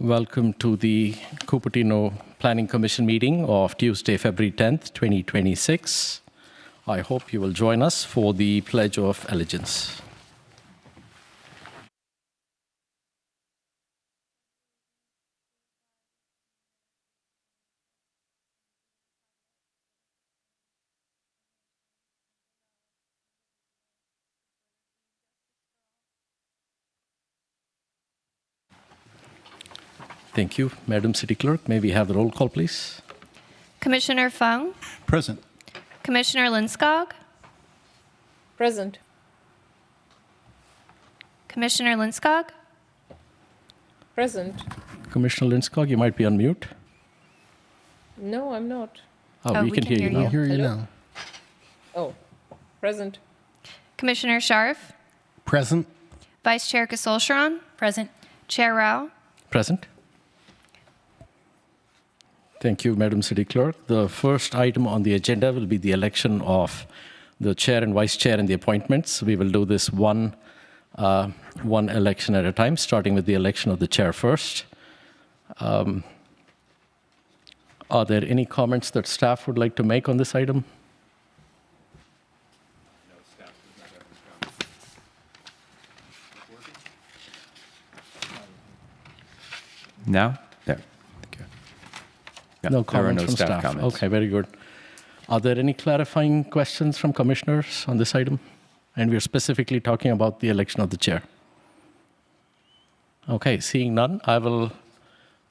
Welcome to the Cupertino Planning Commission meeting of Tuesday, February 10th, 2026. I hope you will join us for the Pledge of Allegiance. Thank you. Madam City Clerk, may we have the roll call, please? Commissioner Fung? Present. Commissioner Linskog? Present. Commissioner Linskog? Present. Commissioner Linskog, you might be on mute. No, I'm not. Oh, we can hear you now. I hear you Hello? now. Oh, present. Commissioner Sharf? Present. Vice Chair Kasolshran? Present. Chair Rao? Present. Thank you, Madam City Clerk. The first item on the agenda will be the election of the chair and vice chair and the appointments. We will do this one election at a time, starting with the election of the chair first. Are there any comments that staff would like to make on this item? No? There. Okay. Yeah, No there are comments no from staff. comments. Okay, very good. Are there any clarifying questions from commissioners on this item? And we're specifically talking about the election of the chair. Okay, seeing none, I will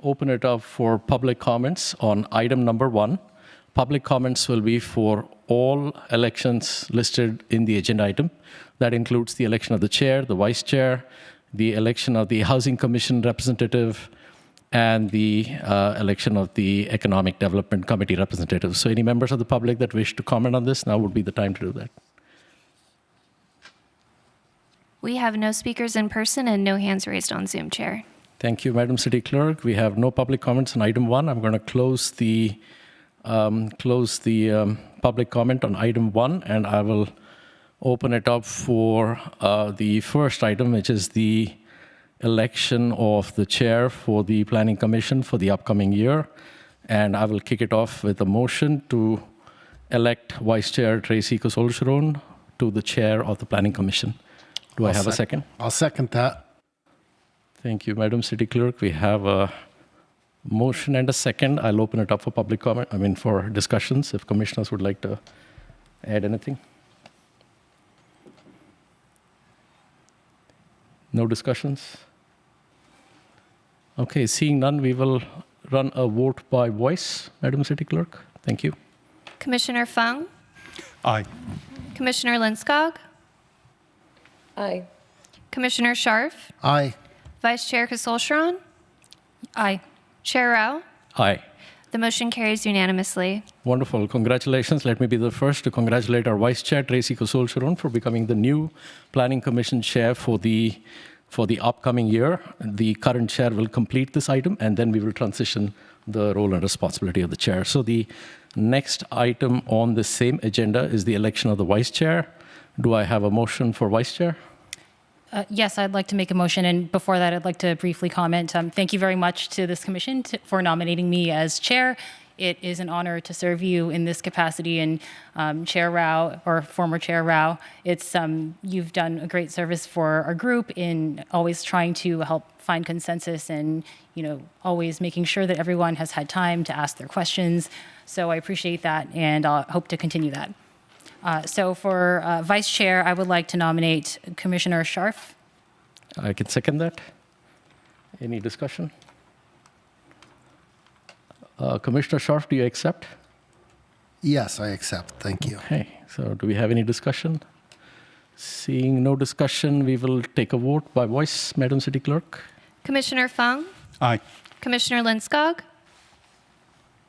open it up for public comments on item number 1. Public comments will be for all elections listed in the agenda item. That includes the election of the chair, the vice chair, the election of the Housing Commission representative, and the election of the Economic Development Committee representative. So any members of the public that wish to comment on this, now would be the time to do that. We have no speakers in person and no hands raised on Zoom, Chair. Thank you, Madam City Clerk. We have no public comments on item 1. I'm going to close the public comment on item 1, and I will open it up for the first item, which is the election of the chair for the Planning Commission for the upcoming year. And I will kick it off with a motion to elect Vice Chair Tracy Kasolshran to the chair of the Planning Commission. Do I have a second? I'll second that. Thank you, Madam City Clerk. We have a motion and a second. I'll open it up for public comment, for discussions, if commissioners would like to add anything. No discussions? Okay, seeing none, we will run a vote by voice, Madam City Clerk. Thank you. Commissioner Fung? Aye. Commissioner Linskog? Aye. Commissioner Sharf? Aye. Vice Chair Kasolshran? Aye. Chair Rao? Aye. The motion carries unanimously. Wonderful. Congratulations. Let me be the first to congratulate our Vice Chair, Tracy Kasolshran, for becoming the new Planning Commission Chair for the upcoming year. The current chair will complete this item, and then we will transition the role and responsibility of the chair. So the next item on the same agenda is the election of the Vice Chair. Do I have a motion for Vice Chair? Yes, I'd like to make a motion. And before that, I'd like to briefly comment. Thank you very much to this commission for nominating me as chair. It is an honor to serve you in this capacity. And Chair Rao, or former Chair Rao, you've done a great service for our group in always trying to help find consensus and always making sure that everyone has had time to ask their questions. So I appreciate that, and I hope to continue that. So for Vice Chair, I would like to nominate Commissioner Sharf. I can second that. Any discussion? Commissioner Sharf, do you accept? Yes, I accept. Thank you. Okay, so do we have any discussion? Seeing no discussion, we will take a vote by voice, Madam City Clerk. Commissioner Fung? Aye. Commissioner Linskog?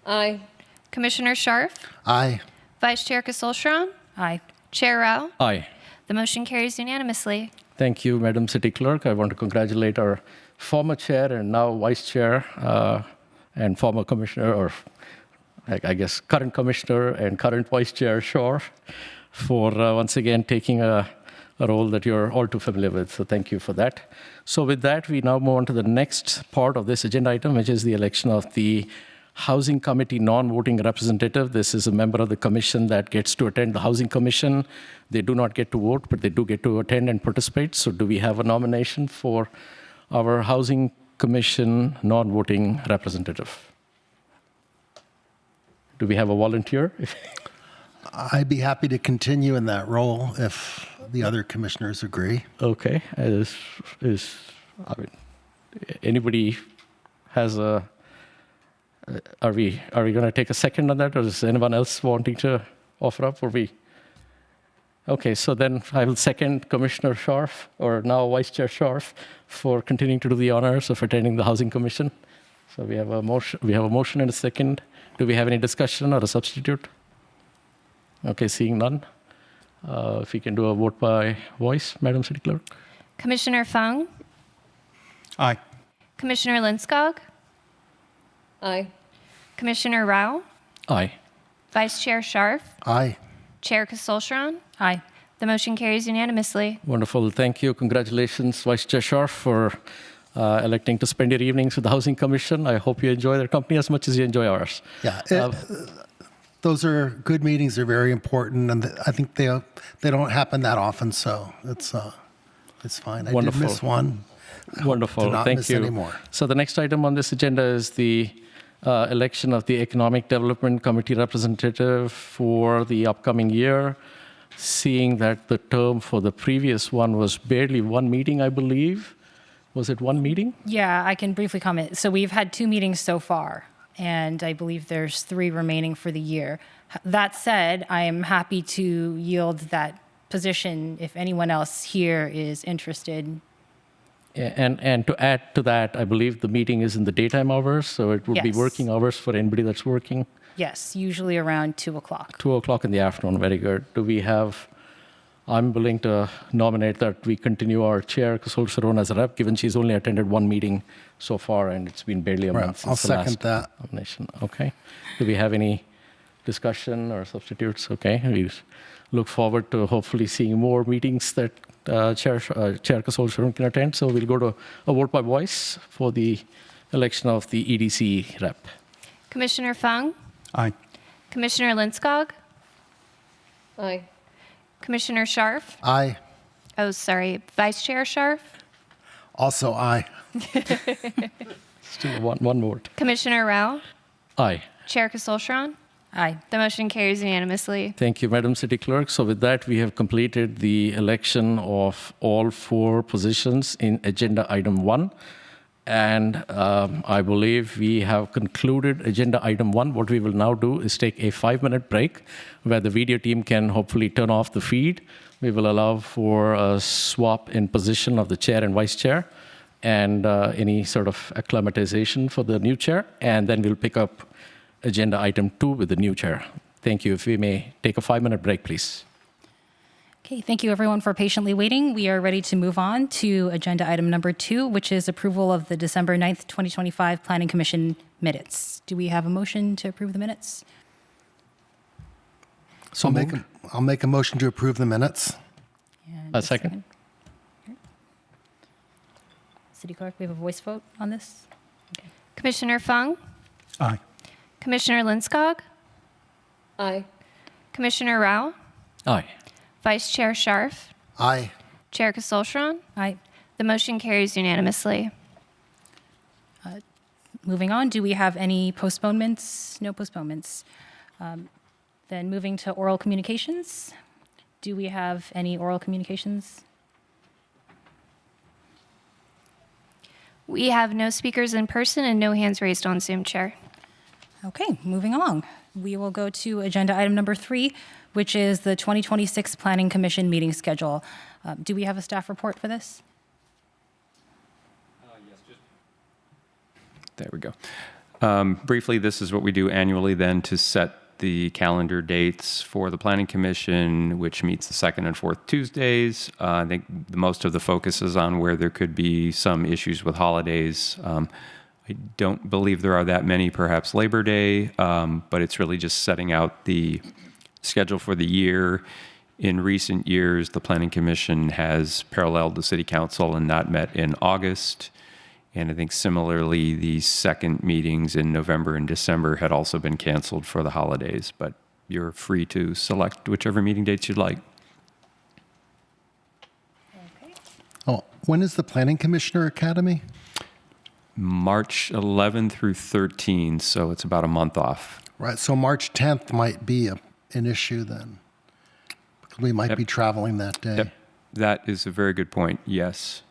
Aye. Commissioner Sharf? Aye. Vice Chair Kasolshran? Aye. Chair Rao? Aye. The motion carries unanimously. Thank you, Madam City Clerk. I want to congratulate our former chair and now vice chair and former commissioner, or I guess current commissioner and current vice chair, Shore, for once again taking a a role that you're all too familiar with. So thank you for that. So with that, we now move on to the next part of this agenda item, which is the election of the Housing Committee non-voting representative. This is a member of the commission that gets to attend the Housing Commission. They do not get to vote, but they do get to attend and participate. So do we have a nomination for our Housing Commission non-voting representative? Do we have a volunteer? I'd be happy to continue in that role if the other commissioners agree. Okay. I mean, anybody has a... Are we going to take a second on that, or is anyone else wanting to offer up? Or we? Okay, so then I will second Commissioner Scharf, or now Vice Chair Scharf, for continuing to do the honors of attending the Housing Commission. So we have a motion. We have a motion and a second. Do we have any discussion or a substitute? Okay, seeing none. If we can do a vote by voice, Madam City Clerk. Commissioner Fung, Aye. Commissioner Linskog, Aye. Commissioner Rao, Aye. Vice Chair Scharf, Aye. Chair Kasolshran. Aye. The motion carries unanimously. Wonderful. Thank you. Congratulations, Vice Chair Scharf, for electing to spend your evenings with the Housing Commission. I hope you enjoy their company as much as you enjoy ours. Yeah. Those are good meetings. They're very important, and I think they don't happen that often, so it's fine. I Wonderful. did miss one. I hope Wonderful. to not Thank miss you. any more. So the next item on this agenda is the election of the Economic Development Committee representative for the upcoming year. Seeing that the term for the previous one was barely one meeting, I believe. Was it one meeting? Yeah, I can briefly comment. So we've had 2 meetings so far, and I believe there's 3 remaining for the year. That said, I am happy to yield that position if anyone else here is interested. And to add to that, I believe the meeting is in the daytime hours, so it would be Yes. working hours for anybody that's working. Yes, usually around 2 o'clock. 2 o'clock in the afternoon, very good. Do we have, I'm willing to nominate that we continue our chair, Kasol Sharon, as a rep, given she's only attended one meeting so far, and it's been barely a Right, month I'll since the last second that. nomination. Okay. Do we have any discussion or substitutes? Okay. We look forward to hopefully seeing more meetings that Chair Kasol Sharon can attend. So we'll go to a vote by voice for the election of the EDC rep. Commissioner Fung, Aye. Commissioner Linskog, Aye. Commissioner Scharf. Aye. Oh, sorry, Vice Chair Scharf, Also aye. Still one vote. Commissioner Rao, Aye. Chair Kasolshran. Aye. The motion carries unanimously. Thank you, Madam City Clerk. So with that, we have completed the election of all 4 positions in Agenda Item 1. And I believe we have concluded Agenda Item 1. What we will now do is take a 5-minute break where the video team can hopefully turn off the feed. We will allow for a swap in position of the chair and vice chair and any sort of acclimatization for the new chair. And then we'll pick up Agenda Item 2 with the new chair. Thank you. If we may take a 5-minute break, please. Okay, thank you everyone for patiently waiting. We are ready to move on to agenda item number 2, which is approval of the December 9th, 2025 Planning Commission minutes. Do we have a motion to approve the minutes? So I'll make a motion to approve the minutes. And A second. Okay. City Clerk, we have a voice vote on this? Commissioner Fung, Aye. Commissioner Linskog, Aye. Commissioner Rao, Aye. Vice Chair Scharf, Aye. Chair Kasolshran. Aye. The motion carries unanimously. Moving on, do we have any postponements? No postponements. Then moving to oral communications. Do we have any oral communications? We have no speakers in person and no hands raised on Zoom, Chair. Okay, moving along. We will go to agenda item number 3, which is the 2026 Planning Commission meeting schedule. Do we have a staff report for this? There we go. Briefly, this is what we do annually then to set the calendar dates for the Planning Commission, which meets the 2nd and 4th Tuesdays. I think most of the focus is on where there could be some issues with holidays. I don't believe there are that many, perhaps Labor Day, but it's really just setting out the schedule for the year In recent years, the Planning Commission has paralleled the City Council and not met in August. And I think similarly, the second meetings in November and December had also been canceled for the holidays, but you're free to select whichever meeting dates you'd like. Oh, when is the Planning Commissioner Academy? March 11 through 13, so it's about a month off. Right, so March 10th might be an issue then. Because we might Yep. be traveling that day. Yep, that is a very good point, yes.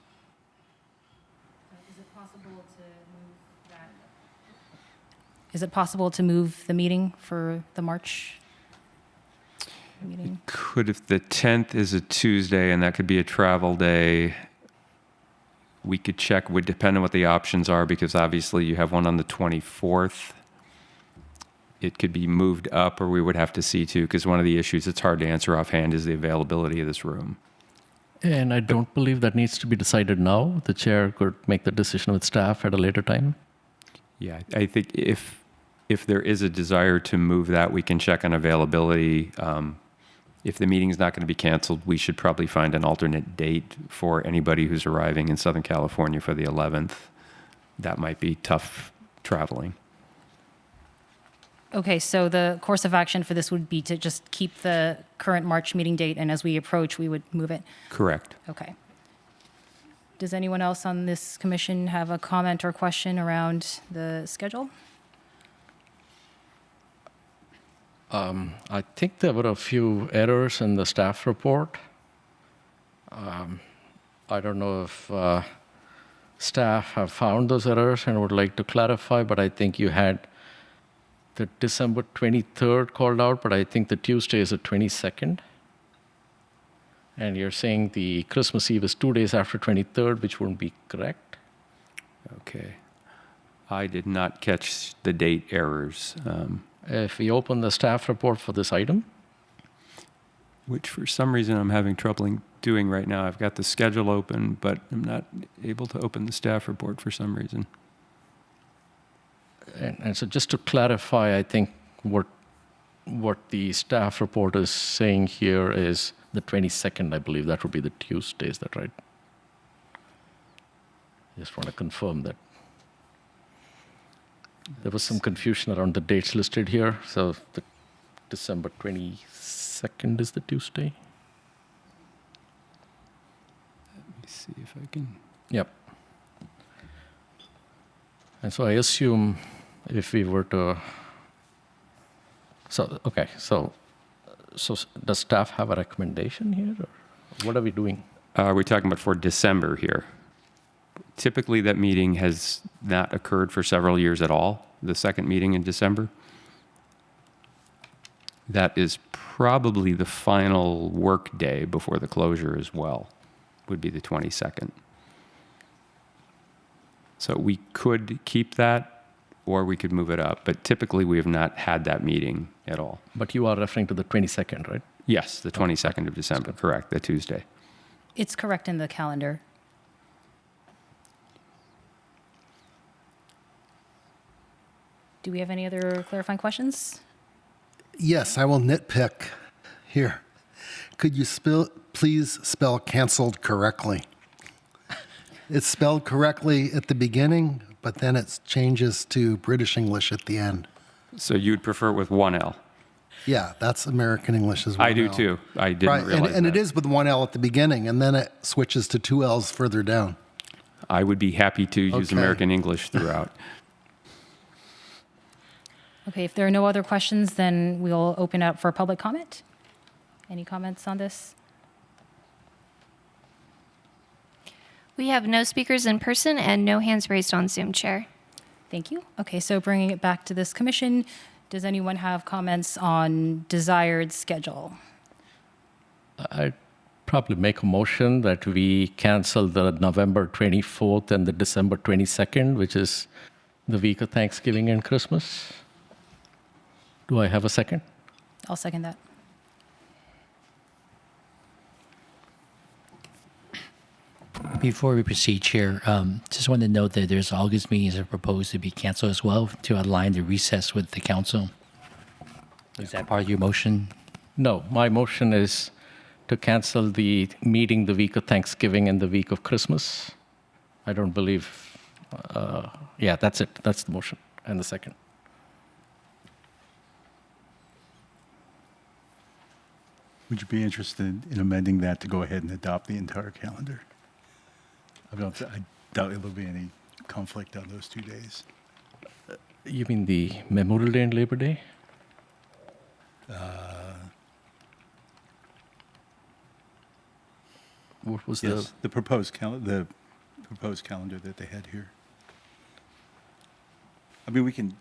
Is it possible to move the meeting for the March meeting? Could, if the 10th is a Tuesday and that could be a travel day, we could check, would depend on what the options are, because obviously you have one on the 24th. It could be moved up, or we would have to see too, because one of the issues it's hard to answer offhand is the availability of this room. And I don't believe that needs to be decided now. The chair could make the decision with staff at a later time. Yeah, I think if there is a desire to move that, we can check on availability. If the meeting's not going to be canceled, we should probably find an alternate date for anybody who's arriving in Southern California for the 11th. That might be tough traveling. Okay, so the course of action for this would be to just keep the current March meeting date, and as we approach, we would move it. Correct. Okay. Does anyone else on this commission have a comment or question around the schedule? I think there were a few errors in the staff report. I don't know if staff have found those errors and would like to clarify, but I think you had the December 23rd called out, but I think the Tuesday is the 22nd. And you're saying the Christmas Eve is 2 days after 23rd, which wouldn't be correct. Okay. I did not catch the date errors, If we open the staff report for this item, which for some reason I'm having trouble doing right now. I've got the schedule open, but I'm not able to open the staff report for some reason. and so just to clarify, I think what the staff report is saying here is the 22nd, I believe. That would be the Tuesday, is that right? Just want to confirm that. There was some confusion around the dates listed here. So the December 22nd is the Tuesday. Let me see if I can. Yep. And so I assume if we were to, so does staff have a recommendation here, or what are we doing? Are we talking about for December here? Typically, that meeting has not occurred for several years at all, the second meeting in December. That is probably the final work day before the closure as well, would be the 22nd. So we could keep that, or we could move it up, but typically we have not had that meeting at all. But you are referring to the 22nd, right? Yes, the 22nd of December, correct, the Tuesday. It's correct in the calendar. Do we have any other clarifying questions? Yes, I will nitpick here. Could you please spell canceled correctly? It's spelled correctly at the beginning, but then it changes to British English at the end. So you'd prefer it with one L? Yeah, that's American English as well. I do too. I didn't Right, realize and that. it is with one L at the beginning, and then it switches to two L's further down. I would be happy to use Okay. American English throughout. Okay, if there are no other questions, then we'll open up for public comment. Any comments on this? We have no speakers in person and no hands raised on Zoom, Chair. Thank you. Okay, so bringing it back to this commission, does anyone have comments on desired schedule? I'd probably make a motion that we cancel the November 24th and the December 22nd, which is the week of Thanksgiving and Christmas. Do I have a second? I'll second that. Before we proceed, Chair, just want to note that there's August meetings are proposed to be canceled as well to align the recess with the council. Is that part of your motion? No, my motion is to cancel the meeting the week of Thanksgiving and the week of Christmas. I don't believe, yeah, that's it. That's the motion and the second. Would you be interested in amending that to go ahead and adopt the entire calendar? I doubt there'll be any conflict on those 2 days. You mean the Memorial Day and Labor Day? What was Yes, the proposed calendar that they had here. I mean, we can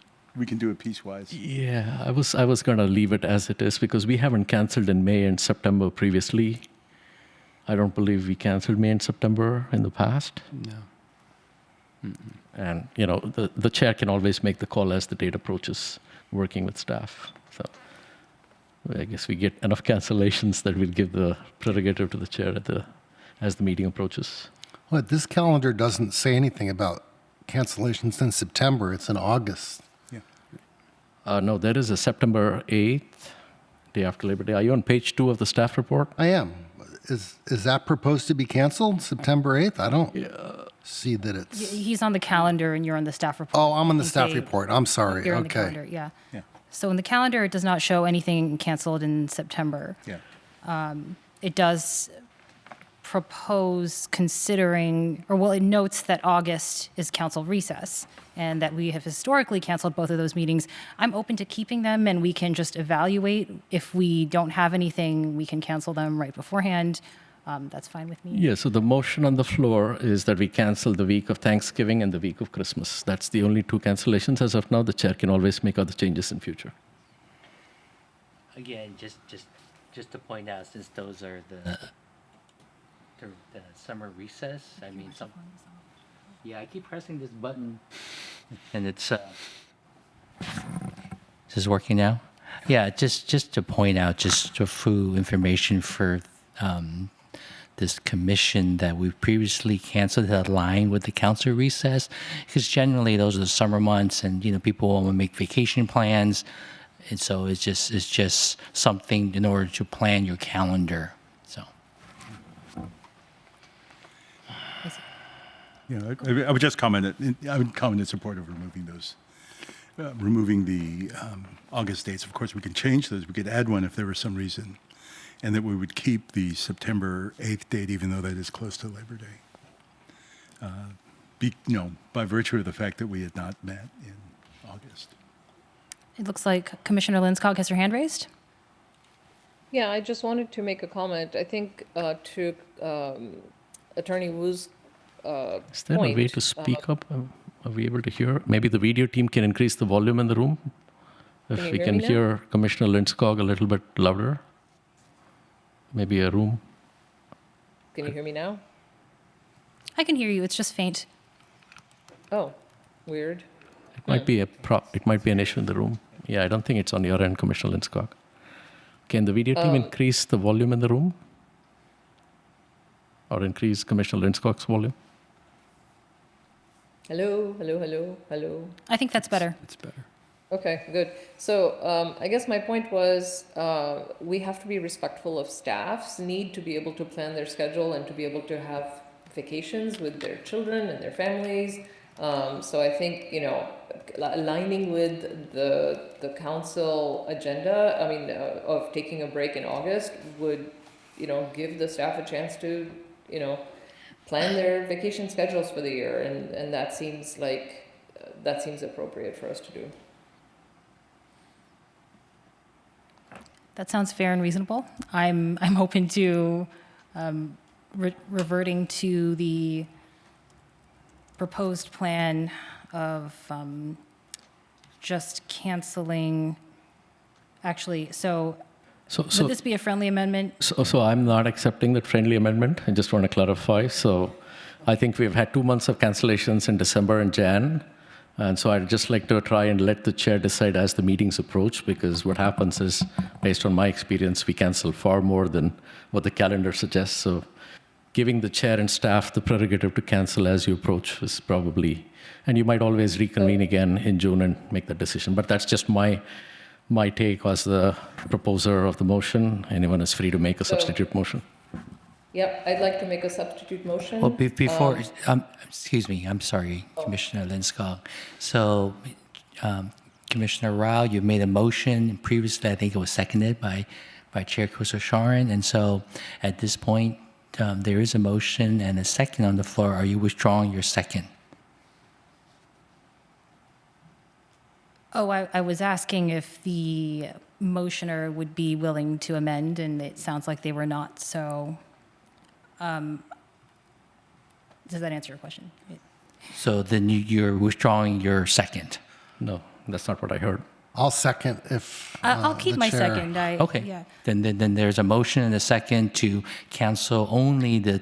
do it piecewise. Yeah, I was gonna leave it as it is because we haven't canceled in May and September previously. I don't believe we canceled May and September in the past. No. And, you know, the chair can always make the call as the date approaches, working with staff. So I guess we get enough cancellations that we'll give the prerogative to the chair as the meeting approaches. Well, this calendar doesn't say anything about cancellations in September. It's in August. Yeah. No, there is a September 8th, day after Labor Day. Are you on page 2 of the staff report? I am. Is that proposed to be canceled, September 8th? I don't see that it's... He's on the calendar and you're on the staff report. Oh, I'm on the You staff say report. I'm sorry. You're on the Okay. calendar, yeah. Yeah. So in the calendar, it does not show anything canceled in September. Yeah. It does propose considering, or well, it notes that August is council recess and that we have historically canceled both of those meetings. I'm open to keeping them and we can just evaluate. If we don't have anything, we can cancel them right beforehand. That's fine with me. Yeah, so the motion on the floor is that we cancel the week of Thanksgiving and the week of Christmas. That's the only 2 cancellations as of now. The chair can always make other changes in future. Again, just to point out, since those are the summer recess, I mean, yeah, I keep pressing this button, and it's, is this working now? Yeah, just to point out, just for information for this commission that we've previously canceled that align with the council recess, because generally those are the summer months, and people want to make vacation plans, and so it's just something in order to plan your calendar. So. Yeah, I would just comment. I would comment in support of removing those, removing the August dates. Of course, we can change those. We could add one if there was some reason, and that we would keep the September 8th date, even though that is close to Labor Day. By virtue of the fact that we had not met in August. It looks like Commissioner Linscogg has her hand raised. Yeah, I just wanted to make a comment. I think to Attorney Wu's Is there a way point, to speak up? Are we able to hear? Maybe the video team can increase the volume in the room? If Can you we hear can me now? hear Commissioner Linscogg a little bit louder? Maybe a room? Can you hear me now? I can hear you. It's just faint. Oh, weird. It might be it might be an issue in the room. Yeah, I don't think it's on your end, Commissioner Linscogg. Can the video team increase the volume in the room? Or increase Commissioner Linscogg's volume? Hello, hello, hello, hello. I think that's better. It's better. Okay, good. So I guess my point was we have to be respectful of staff's need to be able to plan their schedule and to be able to have vacations with their children and their families. So I think, aligning with the council agenda, of taking a break in August would, give the staff a chance to, plan their vacation schedules for the year. And that seems appropriate for us to do. That sounds fair and reasonable. I'm open to reverting to the proposed plan of just canceling. Actually, so would this be a friendly amendment? So I'm not accepting that friendly amendment. I just want to clarify. So I think we've had 2 months of cancellations in December and Jan. And so I'd just like to try and let the chair decide as the meetings approach, because what happens is, based on my experience, we cancel far more than what the calendar suggests. So giving the chair and staff the prerogative to cancel as you approach is probably, and you might always reconvene again in June and make that decision. But that's just my my take as the proposer of the motion. Anyone is free to make a So- substitute motion. Yep, I'd like to make a substitute motion. Well, before, excuse me, I'm sorry, Commissioner Linskog. So, Commissioner Rao, you made a motion previously. I think it was seconded by Chair Kusosharan. And so, at this point, there is a motion and a second on the floor. Are you withdrawing your second? Oh, I was asking if the motioner would be willing to amend, and it sounds like they were not. So, does that answer your question? So then you're withdrawing your second. No, that's not what I heard. I'll second if I'll keep the my chair- second. Okay. Yeah. Then there's a motion and a second to cancel only the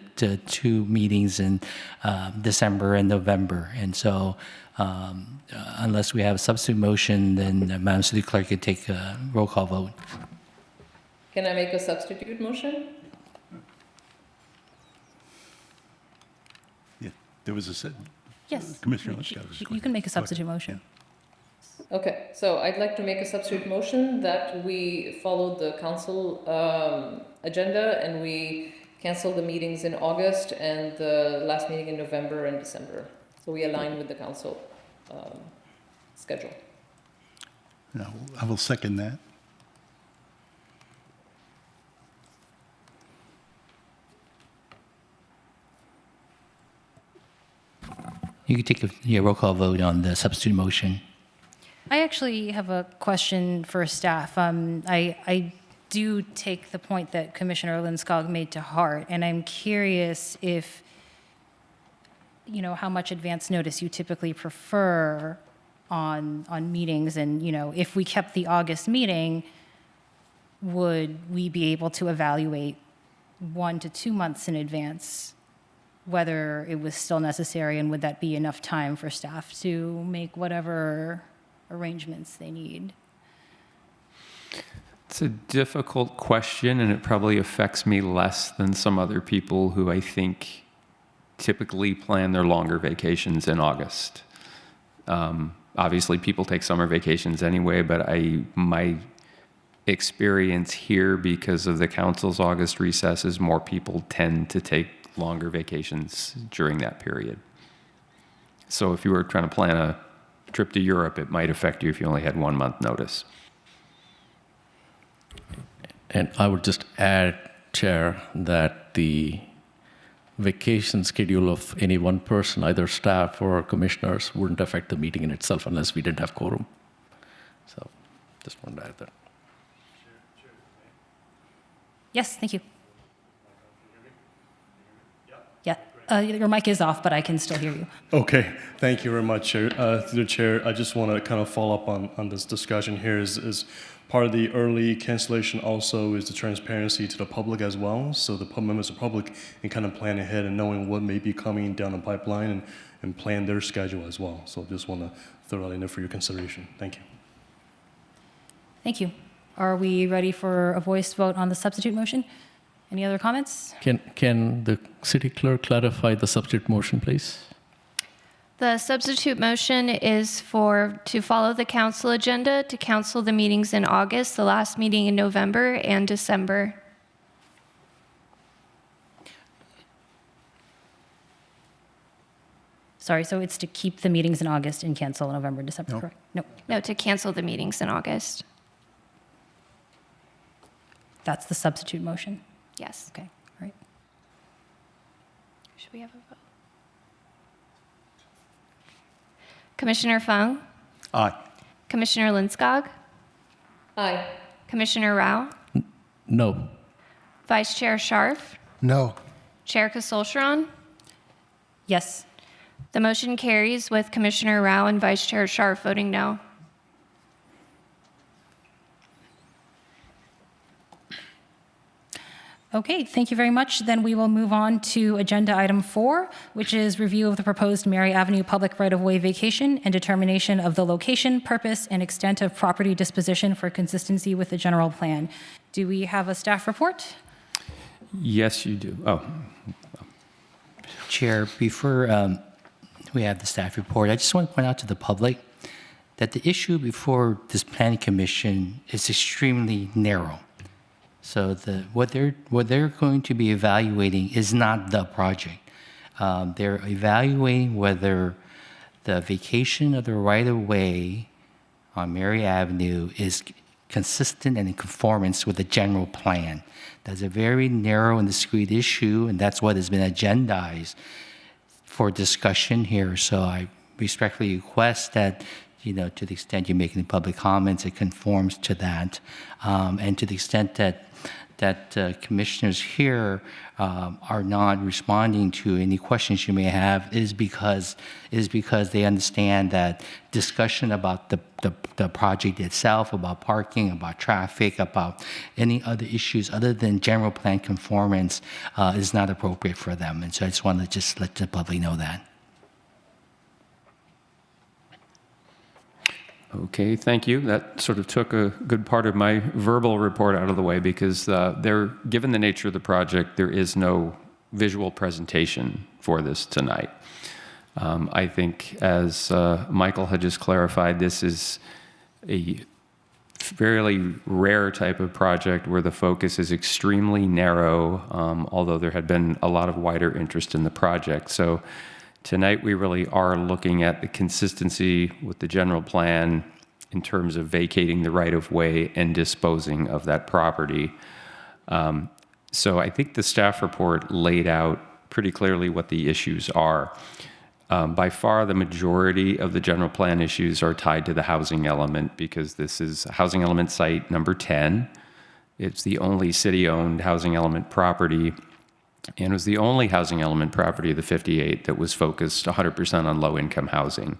two meetings in December and November. And so unless we have a substitute motion, then Madam City Clerk could take a roll call vote. Can I make a substitute motion? Yeah, there was Yes. Commissioner Linskog was You can make a substitute motion. Okay, so I'd like to make a substitute motion that we follow the council agenda and we cancel the meetings in August and the last meeting in November and December. So we align with the council schedule. No, I will second that. You can take a roll call vote on the substitute motion. I actually have a question for staff. I do take the point that Commissioner Linskog made to heart, and I'm curious if, how much advance notice you typically prefer on meetings, and, if we kept the August meeting, would we be able to evaluate 1 to 2 months in advance whether it was still necessary, and would that be enough time for staff to make whatever arrangements they need? It's a difficult question, and it probably affects me less than some other people who I think typically plan their longer vacations in August. Obviously, people take summer vacations anyway, but my experience here, because of the council's August recess, is more people tend to take longer vacations during that period. So if you were trying to plan a trip to Europe, it might affect you if you only had 1 month notice. And I would just add, Chair, that the vacation schedule of any one person, either staff or commissioners, wouldn't affect the meeting in itself unless we didn't have quorum. So just wanted to add that. Yes, thank you. Yeah, your mic is off, but I can still hear you. Okay, thank you very much, Chair. Through the Chair, I just want to kind of follow up on this discussion here. Is part of the early cancellation also is the transparency to the public as well, so the members of the public can kind of plan ahead and knowing what may be coming down the pipeline and plan their schedule as well. So just want to throw that in there for your consideration. Thank you. Thank you. Are we ready for a voice vote on the substitute motion? Any other comments? Can the city clerk clarify the substitute motion, please? The substitute motion is to follow the council agenda, to cancel the meetings in August, the last meeting in November and December. Sorry, so it's to keep the meetings in August and cancel November, December, No. correct? No, No, to cancel the meetings in August. that's the substitute motion. Yes. Okay, all right. Should we have a vote? Commissioner Fung, Aye. Commissioner Linskog, Aye. Commissioner Rao, No. Vice Chair Scharf, No. Chair Kasolshran. Yes. The motion carries with Commissioner Rao and Vice Chair Scharf voting no. Okay, thank you very much. Then we will move on to agenda item 4, which is review of the proposed Mary Avenue public right-of-way vacation and determination of the location, purpose, and extent of property disposition for consistency with the general plan. Do we have a staff report? Yes, you do. Oh, Chair, before we have the staff report, I just want to point out to the public that the issue before this planning commission is extremely narrow. So what they're going to be evaluating is not the project. They're evaluating whether the vacation of the right-of-way on Mary Avenue is consistent and in conformance with the general plan. That's a very narrow and discrete issue, and that's what has been agendized for discussion here. So I respectfully request that, to the extent you make any public comments, it conforms to that. And to the extent that commissioners here are not responding to any questions you may have is because they understand that discussion about the project itself, about parking, about traffic, about any other issues other than general plan conformance is not appropriate for them. And so I just want to let the public know that. Okay, thank you. That sort of took a good part of my verbal report out of the way because given the nature of the project, there is no visual presentation for this tonight. I think, as Michael had just clarified, this is a fairly rare type of project where the focus is extremely narrow, although there had been a lot of wider interest in the project. So tonight, we really are looking at the consistency with the general plan in terms of vacating the right-of-way and disposing of that property. So I think the staff report laid out pretty clearly what the issues are. By far, the majority of the general plan issues are tied to the housing element because this is housing element site number 10. It's the only city-owned housing element property, and it was the only housing element property of the 58 that was focused 100% on low-income housing.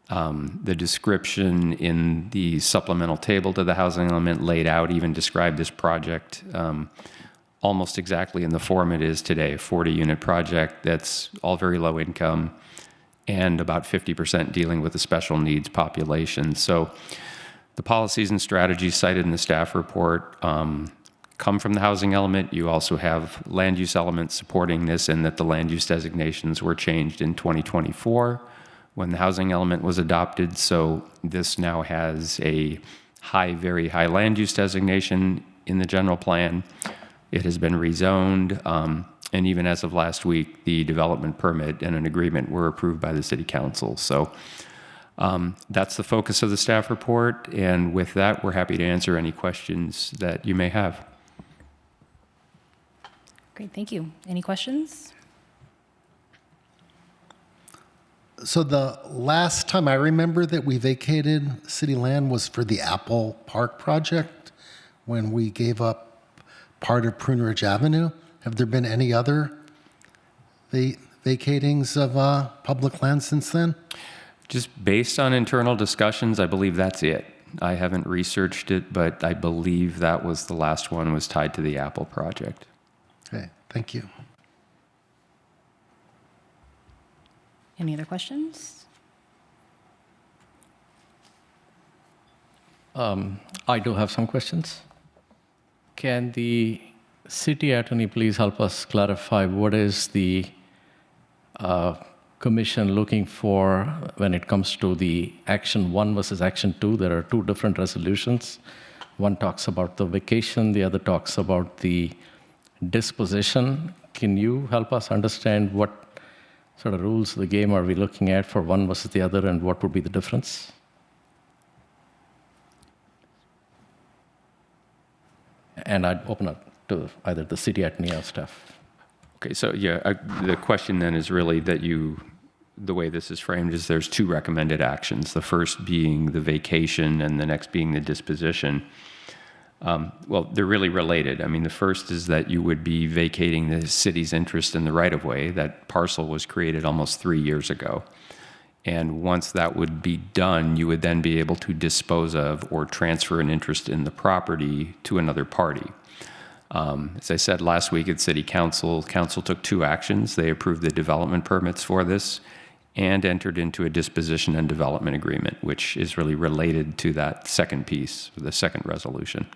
The description in the supplemental table to the housing element laid out even described this project almost exactly in the form it is today, a 40-unit project that's all very low income and about 50% dealing with the special needs population. So the policies and strategies cited in the staff report come from the housing element. You also have land use elements supporting this, and that the land use designations were changed in 2024 when the housing element was adopted. So this now has a very high land use designation in the general plan. It has been rezoned, and even as of last week, the development permit and an agreement were approved by the city council. So that's the focus of the staff report, and with that, we're happy to answer any questions that you may have. Great, thank you. Any questions? So the last time I remember that we vacated city land was for the Apple Park project when we gave up part of Prune Ridge Avenue. Have there been any other vacatings of public land since then? Just based on internal discussions, I believe that's it. I haven't researched it, but I believe that was the last one was tied to the Apple project. Okay, thank you. Any other questions? I do have some questions. Can the city attorney please help us clarify what is the commission looking for when it comes to the action 1 versus action 2? There are two different resolutions. One talks about the vacation, the other talks about the disposition. Can you help us understand what sort of rules of the game are we looking at for one versus the other, and what would be the difference? And I'd open up to either the city attorney or staff. Okay, so yeah, the question then is really that the way this is framed is there's two recommended actions, the first being the vacation and the next being the disposition. Well, they're really related. I mean, the first is that you would be vacating the city's interest in the right-of-way. That parcel was created almost 3 years ago. And once that would be done, you would then be able to dispose of or transfer an interest in the property to another party. As I said last week at City Council, Council took two actions. They approved the development permits for this and entered into a disposition and development agreement, which is really related to that second piece, the second resolution.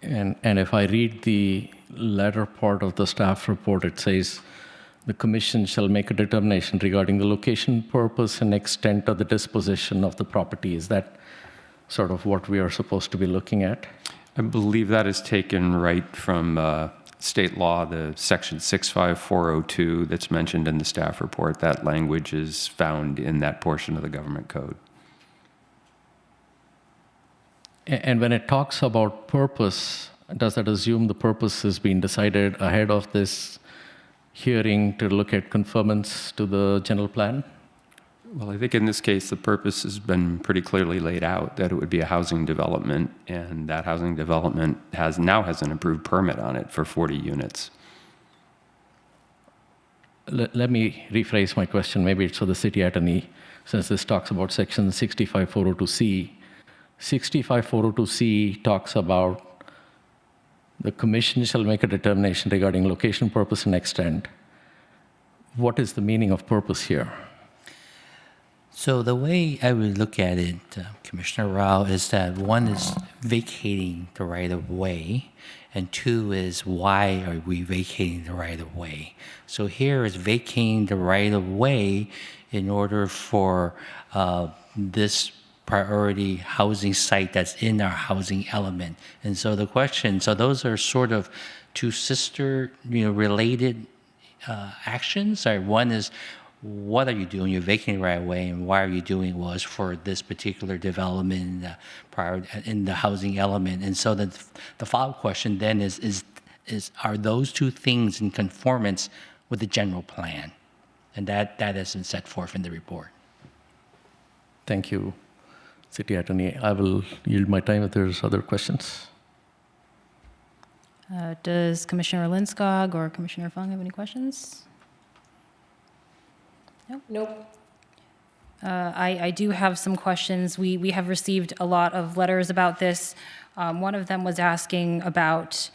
And if I read the latter part of the staff report, it says the commission shall make a determination regarding the location, purpose, and extent of the disposition of the property. Is that sort of what we are supposed to be looking at? I believe that is taken right from state law, the section 65402 that's mentioned in the staff report. That language is found in that portion of the government code. And when it talks about purpose, does that assume the purpose is being decided ahead of this hearing to look at conformance to the general plan? Well, I think in this case, the purpose has been pretty clearly laid out, that it would be a housing development, and that housing development now has an approved permit on it for 40 units. Let me rephrase my question. Maybe it's for the city attorney, since this talks about section 65402C. 65402C talks about the commission shall make a determination regarding location, purpose, and extent. What is the meaning of purpose here? So the way I would look at it, Commissioner Rao, is that one is vacating the right of way, and two is why are we vacating the right of way? So here is vacating the right of way in order for this priority housing site that's in our housing element. And so the question, so those are sort of two sister, related actions. One is, what are you doing? You're vacating right away, and why are you doing was for this particular development in the housing element. And so the follow-up question then is are those two things in conformance with the general plan? And that isn't set forth in the report. Thank you, City Attorney. I will yield my time if there's other questions. Does Commissioner Linskog or Commissioner Fung have any questions? Nope. I do have some questions. We have received a lot of letters about this. One of them was asking about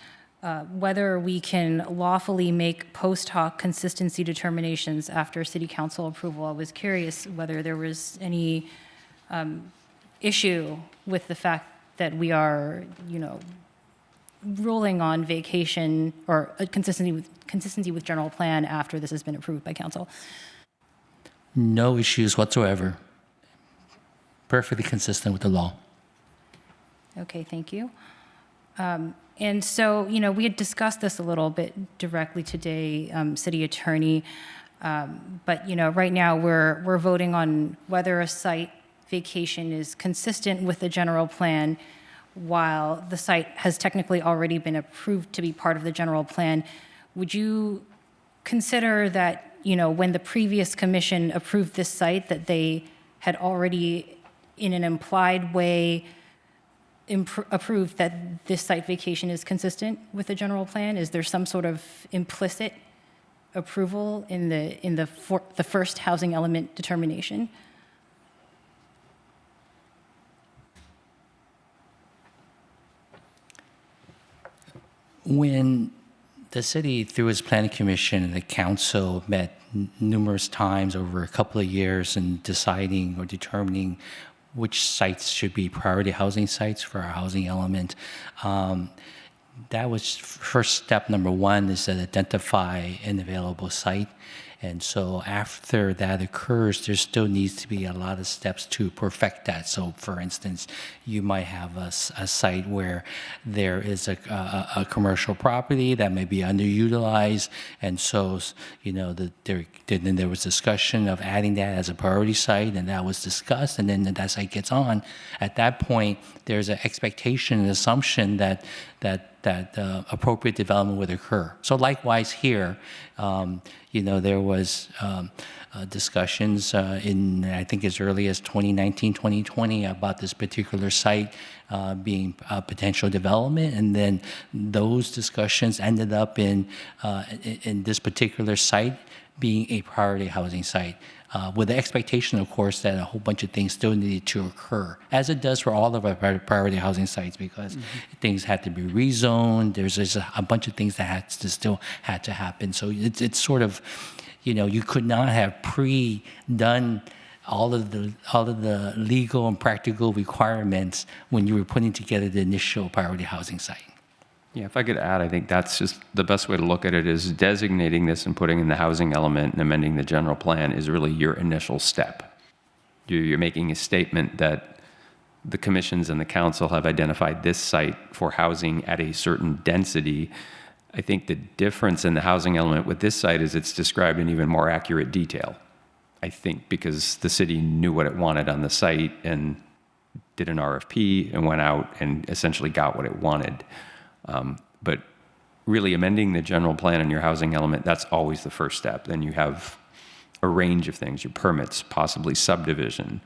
whether we can lawfully make post hoc consistency determinations after City Council approval. I was curious whether there was any issue with the fact that we are, ruling on vacation or consistency with general plan after this has been approved by council. No issues whatsoever. Perfectly consistent with the law. Okay, thank you. And so, we had discussed this a little bit directly today, City Attorney. But, right now we're voting on whether a site vacation is consistent with the general plan while the site has technically already been approved to be part of the general plan. Would you consider that, when the previous commission approved this site, that they had already, in an implied way, approved that this site vacation is consistent with the general plan? Is there some sort of implicit approval in the first housing element determination? When the city, through its planning commission and the council, met numerous times over a couple of years in deciding or determining which sites should be priority housing sites for our housing element, that was first step number one, is to identify an available site. And so after that occurs, there still needs to be a lot of steps to perfect that. So for instance, you might have a site where there is a commercial property that may be underutilized. And so, then there was discussion of adding that as a priority site, and that was discussed. And then that site gets on. At that point, there's an expectation and assumption that appropriate development would occur. So likewise here, there was discussions in, I think, as early as 2019, 2020 about this particular site being potential development, and then those discussions ended up in this particular site being a priority housing site. With the expectation, of course, that a whole bunch of things still needed to occur, as it does for all of our priority housing sites, because things had to be rezoned. There's a bunch of things that still had to happen. So it's sort of, you could not have pre-done all of the legal and practical requirements when you were putting together the initial priority housing site. Yeah, if I could add, I think that's just the best way to look at it is designating this and putting in the housing element and amending the general plan is really your initial step. You're making a statement that the commissions and the council have identified this site for housing at a certain density. I think the difference in the housing element with this site is it's described in even more accurate detail. I think because the city knew what it wanted on the site and did an RFP and went out and essentially got what it wanted. But really amending the general plan and your housing element, that's always the first step. Then you have a range of things, your permits, possibly subdivision,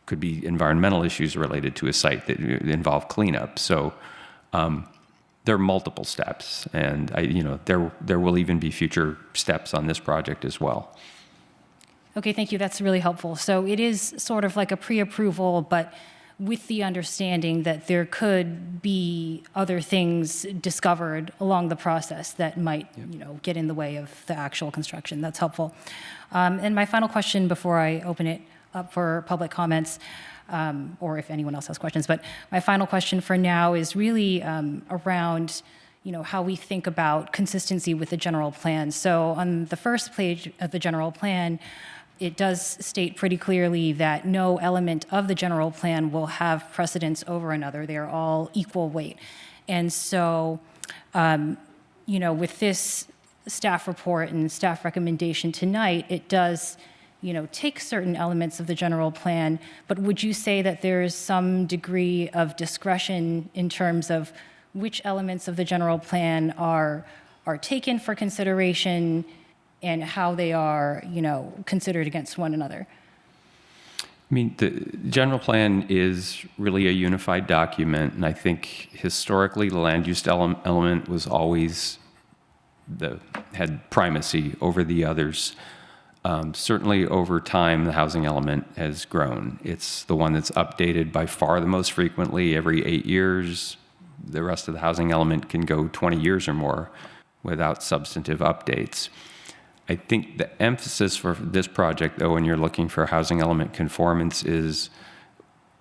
could be environmental issues related to a site that involve cleanup. So there are multiple steps, and there will even be future steps on this project as well. Okay, thank you. That's really helpful. So it is sort of like a pre-approval, but with the understanding that there could be other things discovered along the process that might, get in the way of the actual construction. That's helpful. And my final question before I open it up for public comments, or if anyone else has questions, but my final question for now is really around, how we think about consistency with the general plan. So on the first page of the general plan, it does state pretty clearly that no element of the general plan will have precedence over another. They are all equal weight. And so, with this staff report and staff recommendation tonight, it does, take certain elements of the general plan, but would you say that there is some degree of discretion in terms of which elements of the general plan are taken for consideration and how they are, considered against one another? I mean, the general plan is really a unified document, and I think historically the land use element was always had primacy over the others. Certainly over time, the housing element has grown. It's the one that's updated by far the most frequently, every 8 years. The rest of the housing element can go 20 years or more without substantive updates. I think the emphasis for this project, though, when you're looking for housing element conformance is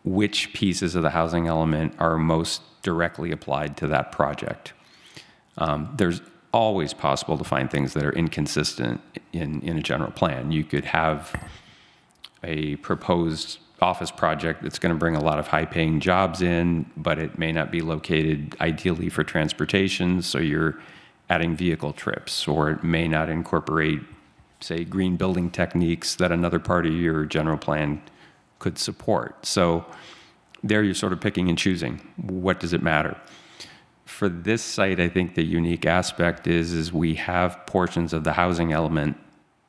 which pieces of the housing element are most directly applied to that project. There's always possible to find things that are inconsistent in a general plan. You could have a proposed office project that's going to bring a lot of high-paying jobs in, but it may not be located ideally for transportation, so you're adding vehicle trips, or it may not incorporate, say, green building techniques that another part of your general plan could support. So there you're sort of picking and choosing. What does it matter? For this site, I think the unique aspect is we have portions of the housing element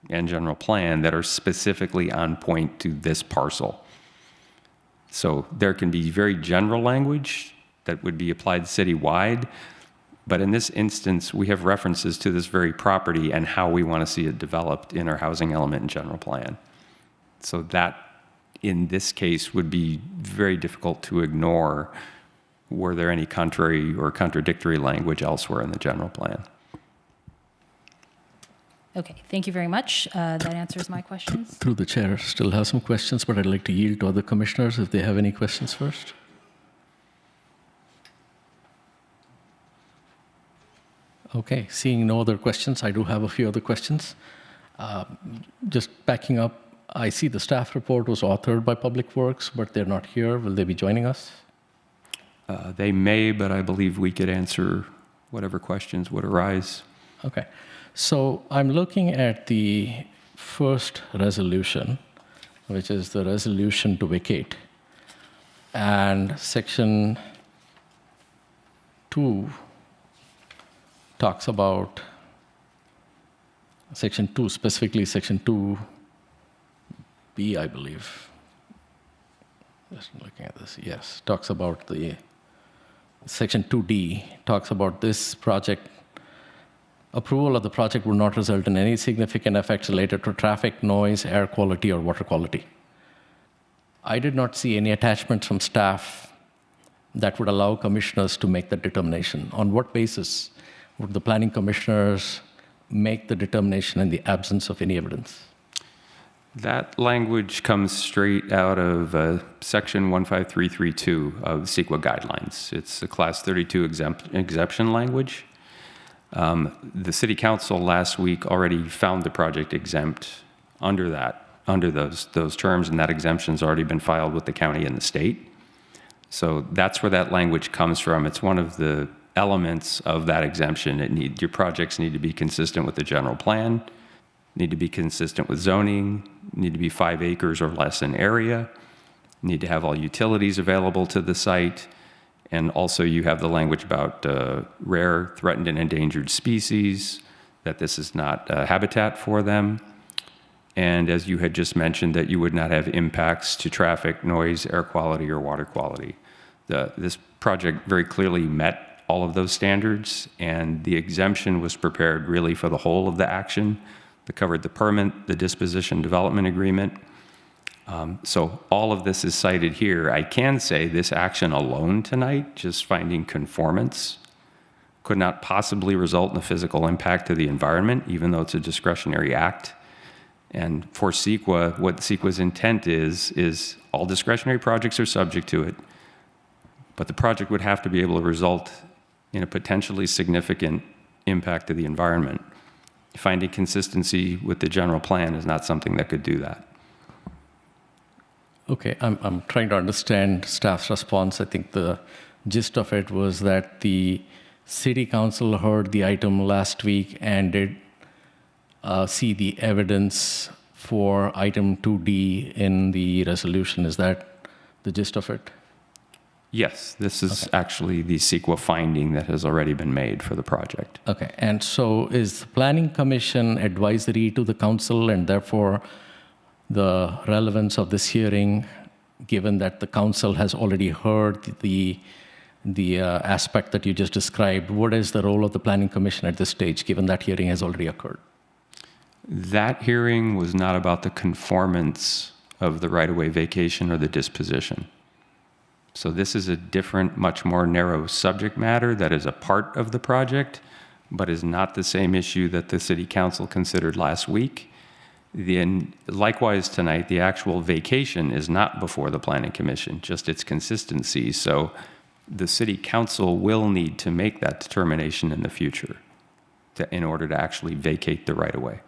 and general plan that are specifically on point to this parcel. So there can be very general language that would be applied citywide, but in this instance, we have references to this very property and how we want to see it developed in our housing element and general plan. So that, in this case, would be very difficult to ignore were there any contrary or contradictory language elsewhere in the general plan. Okay, thank you very much. That answers my questions. Through the chair, still have some questions, but I'd like to yield to other commissioners if they have any questions first. Okay, seeing no other questions, I do have a few other questions. Just backing up, I see the staff report was authored by Public Works, but they're not here. Will they be joining us? They may, but I believe we could answer whatever questions would arise. Okay, so I'm looking at the first resolution, which is the resolution to vacate. And section 2 talks about, section 2, specifically section 2B, I believe. Just looking at this, yes, talks about the, section 2D talks about this project. Approval of the project would not result in any significant effects related to traffic, noise, air quality, or water quality. I did not see any attachments from staff that would allow commissioners to make that determination. On what basis would the planning commissioners make the determination in the absence of any evidence? That language comes straight out of Section 15332 of CEQA guidelines. It's a Class 32 exemption language. The City Council last week already found the project exempt under those terms, and that exemption's already been filed with the county and the state. So that's where that language comes from. It's one of the elements of that exemption. Your projects need to be consistent with the general plan, need to be consistent with zoning, need to be 5 acres or less in area, need to have all utilities available to the site, and also you have the language about rare, threatened, and endangered species, that this is not a habitat for them. And as you had just mentioned, that you would not have impacts to traffic, noise, air quality, or water quality. This project very clearly met all of those standards, and the exemption was prepared really for the whole of the action that covered the permit, the disposition development agreement. So all of this is cited here. I can say this action alone tonight, just finding conformance, could not possibly result in a physical impact to the environment, even though it's a discretionary act. And for CEQA, what CEQA's intent is all discretionary projects are subject to it, but the project would have to be able to result in a potentially significant impact to the environment. Finding consistency with the general plan is not something that could do that. Okay, I'm trying to understand staff's response. I think the gist of it was that the City Council heard the item last week and did see the evidence for item 2D in the resolution. Is that the gist of it? Yes, this is actually the CEQA finding that has already been made for the project. Okay, and so is the Planning Commission advisory to the council, and therefore the relevance of this hearing, given that the council has already heard the aspect that you just described, what is the role of the Planning Commission at this stage, given that hearing has already occurred? That hearing was not about the conformance of the right-of-way vacation or the disposition. So this is a different, much more narrow subject matter that is a part of the project, but is not the same issue that the City Council considered last week. Likewise tonight, the actual vacation is not before the Planning Commission, just its consistency. So the City Council will need to make that determination in the future in order to actually vacate the right-of-way.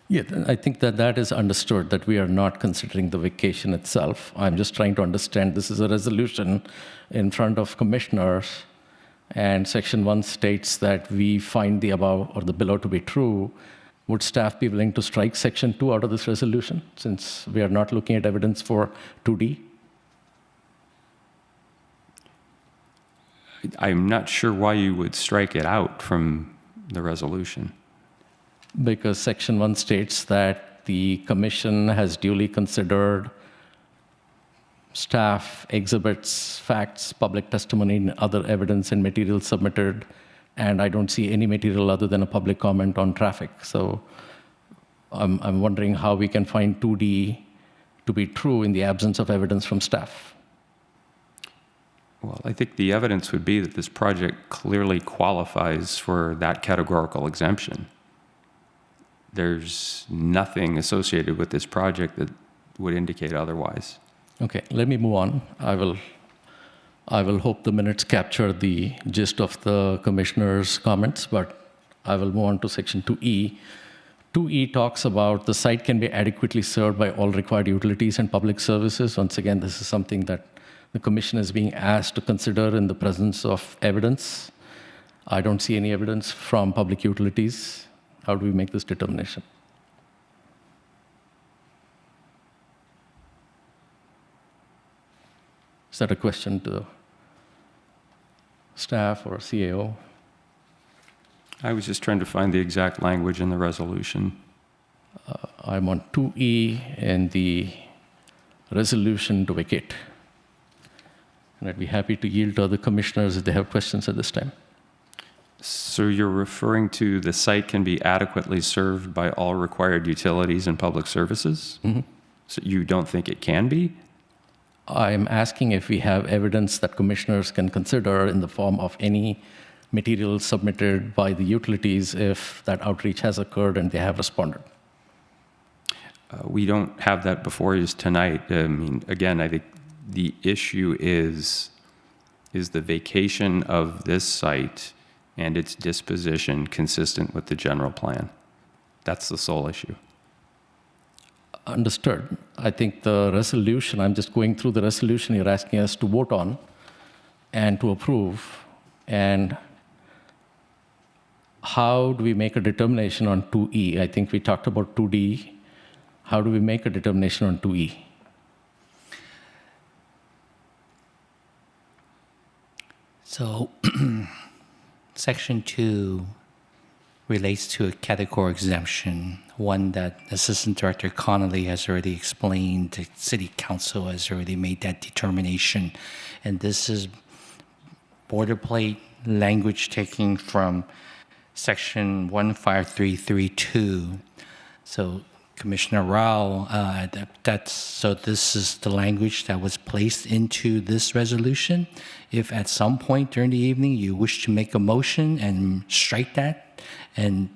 Yeah, I think that is understood, that we are not considering the vacation itself. I'm just trying to understand, this is a resolution in front of commissioners, and Section 1 states that we find the above or the below to be true. Would staff be willing to strike Section 2 out of this resolution, since we are not looking at evidence for 2D? I'm not sure why you would strike it out from the resolution. Because Section 1 states that the commission has duly considered staff, exhibits, facts, public testimony, and other evidence and materials submitted, and I don't see any material other than a public comment on traffic. So I'm wondering how we can find 2D to be true in the absence of evidence from staff. Well, I think the evidence would be that this project clearly qualifies for that categorical exemption. There's nothing associated with this project that would indicate otherwise. Okay, let me move on. I will hope the minutes capture the gist of the commissioner's comments, but I will move on to Section 2E. 2E talks about the site can be adequately served by all required utilities and public services. Once again, this is something that the commission is being asked to consider in the presence of evidence. I don't see any evidence from public utilities. How do we make this determination? Is that a question to staff or CAO? I was just trying to find the exact language in the resolution. I'm on 2E in the resolution to vacate. And I'd be happy to yield to other commissioners if they have questions at this time. So you're referring to the site can be adequately served by all required utilities and public services? Mm-hmm. So you don't think it can be? I'm asking if we have evidence that commissioners can consider in the form of any material submitted by the utilities if that outreach has occurred and they have responded. We don't have that before us tonight. I mean, again, I think the issue is the vacation of this site and its disposition consistent with the general plan? That's the sole issue. Understood. I think the resolution, I'm just going through the resolution you're asking us to vote on and to approve. And how do we make a determination on 2E? I think we talked about 2D. How do we make a determination on 2E? So, Section 2 relates to a category exemption, one that Assistant Director Connolly has already explained. The City Council has already made that determination. And this is boilerplate language taken from Section 15332. So, Commissioner Rao, so this is the language that was placed into this resolution. If at some point during the evening you wish to make a motion and strike that and,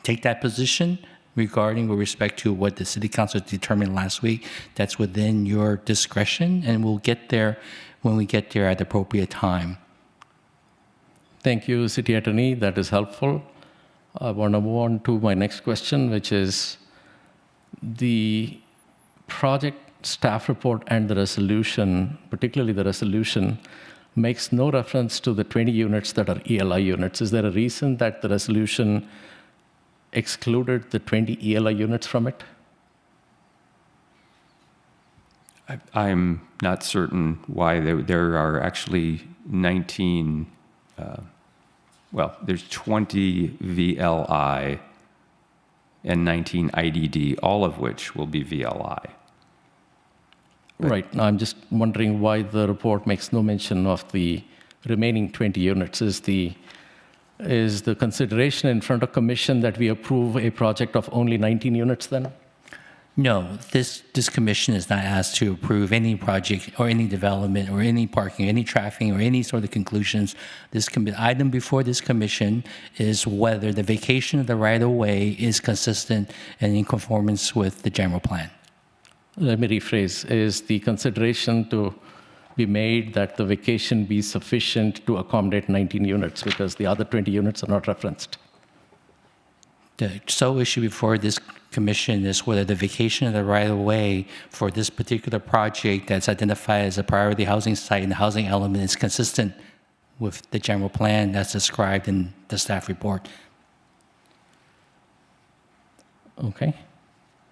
take that position regarding with respect to what the City Council determined last week, that's within your discretion, and we'll get there when we get there at the appropriate time. Thank you, City Attorney. That is helpful. I want to move on to my next question, which is the project staff report and the resolution, particularly the resolution, makes no reference to the 20 units that are ELI units. Is there a reason that the resolution excluded the 20 ELI units from it? I'm not certain why there are actually 19, there's 20 VLI and 19 IDD, all of which will be VLI. Right. Now, I'm just wondering why the report makes no mention of the remaining 20 units. Is the consideration in front of Commission that we approve a project of only 19 units then? No, this commission is not asked to approve any project or any development or any parking, any traffic, or any sort of conclusions. This item before this commission is whether the vacation of the right-of-way is consistent and in conformance with the general plan. Let me rephrase. Is the consideration to be made that the vacation be sufficient to accommodate 19 units because the other 20 units are not referenced? The sole issue before this commission is whether the vacation of the right-of-way for this particular project that's identified as a priority housing site and the housing element is consistent with the general plan that's described in the staff report. Okay.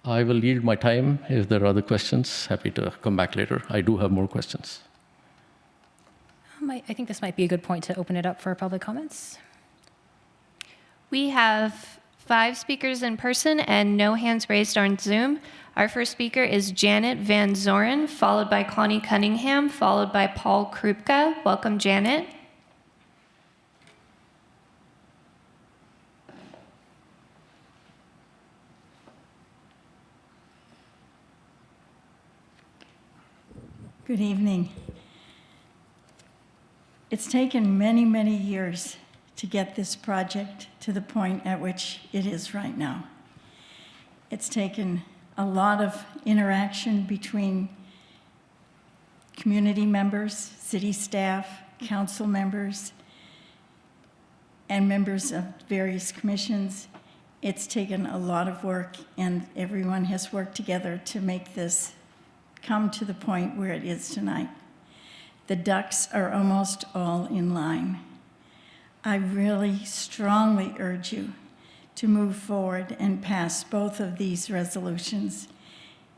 I will yield my time. If there are other questions, happy to come back later. I do have more questions. I think this might be a good point to open it up for public comments. We have 5 speakers in person and no hands raised on Zoom. Our first speaker is Janet Van Zoren, followed by Connie Cunningham, followed by Paul Krupka. Welcome, Janet. Good evening. It's taken many, many years to get this project to the point at which it is right now. It's taken a lot of interaction between community members, city staff, council members, and members of various commissions. It's taken a lot of work, and everyone has worked together to make this come to the point where it is tonight. The ducks are almost all in line. I really strongly urge you to move forward and pass both of these resolutions.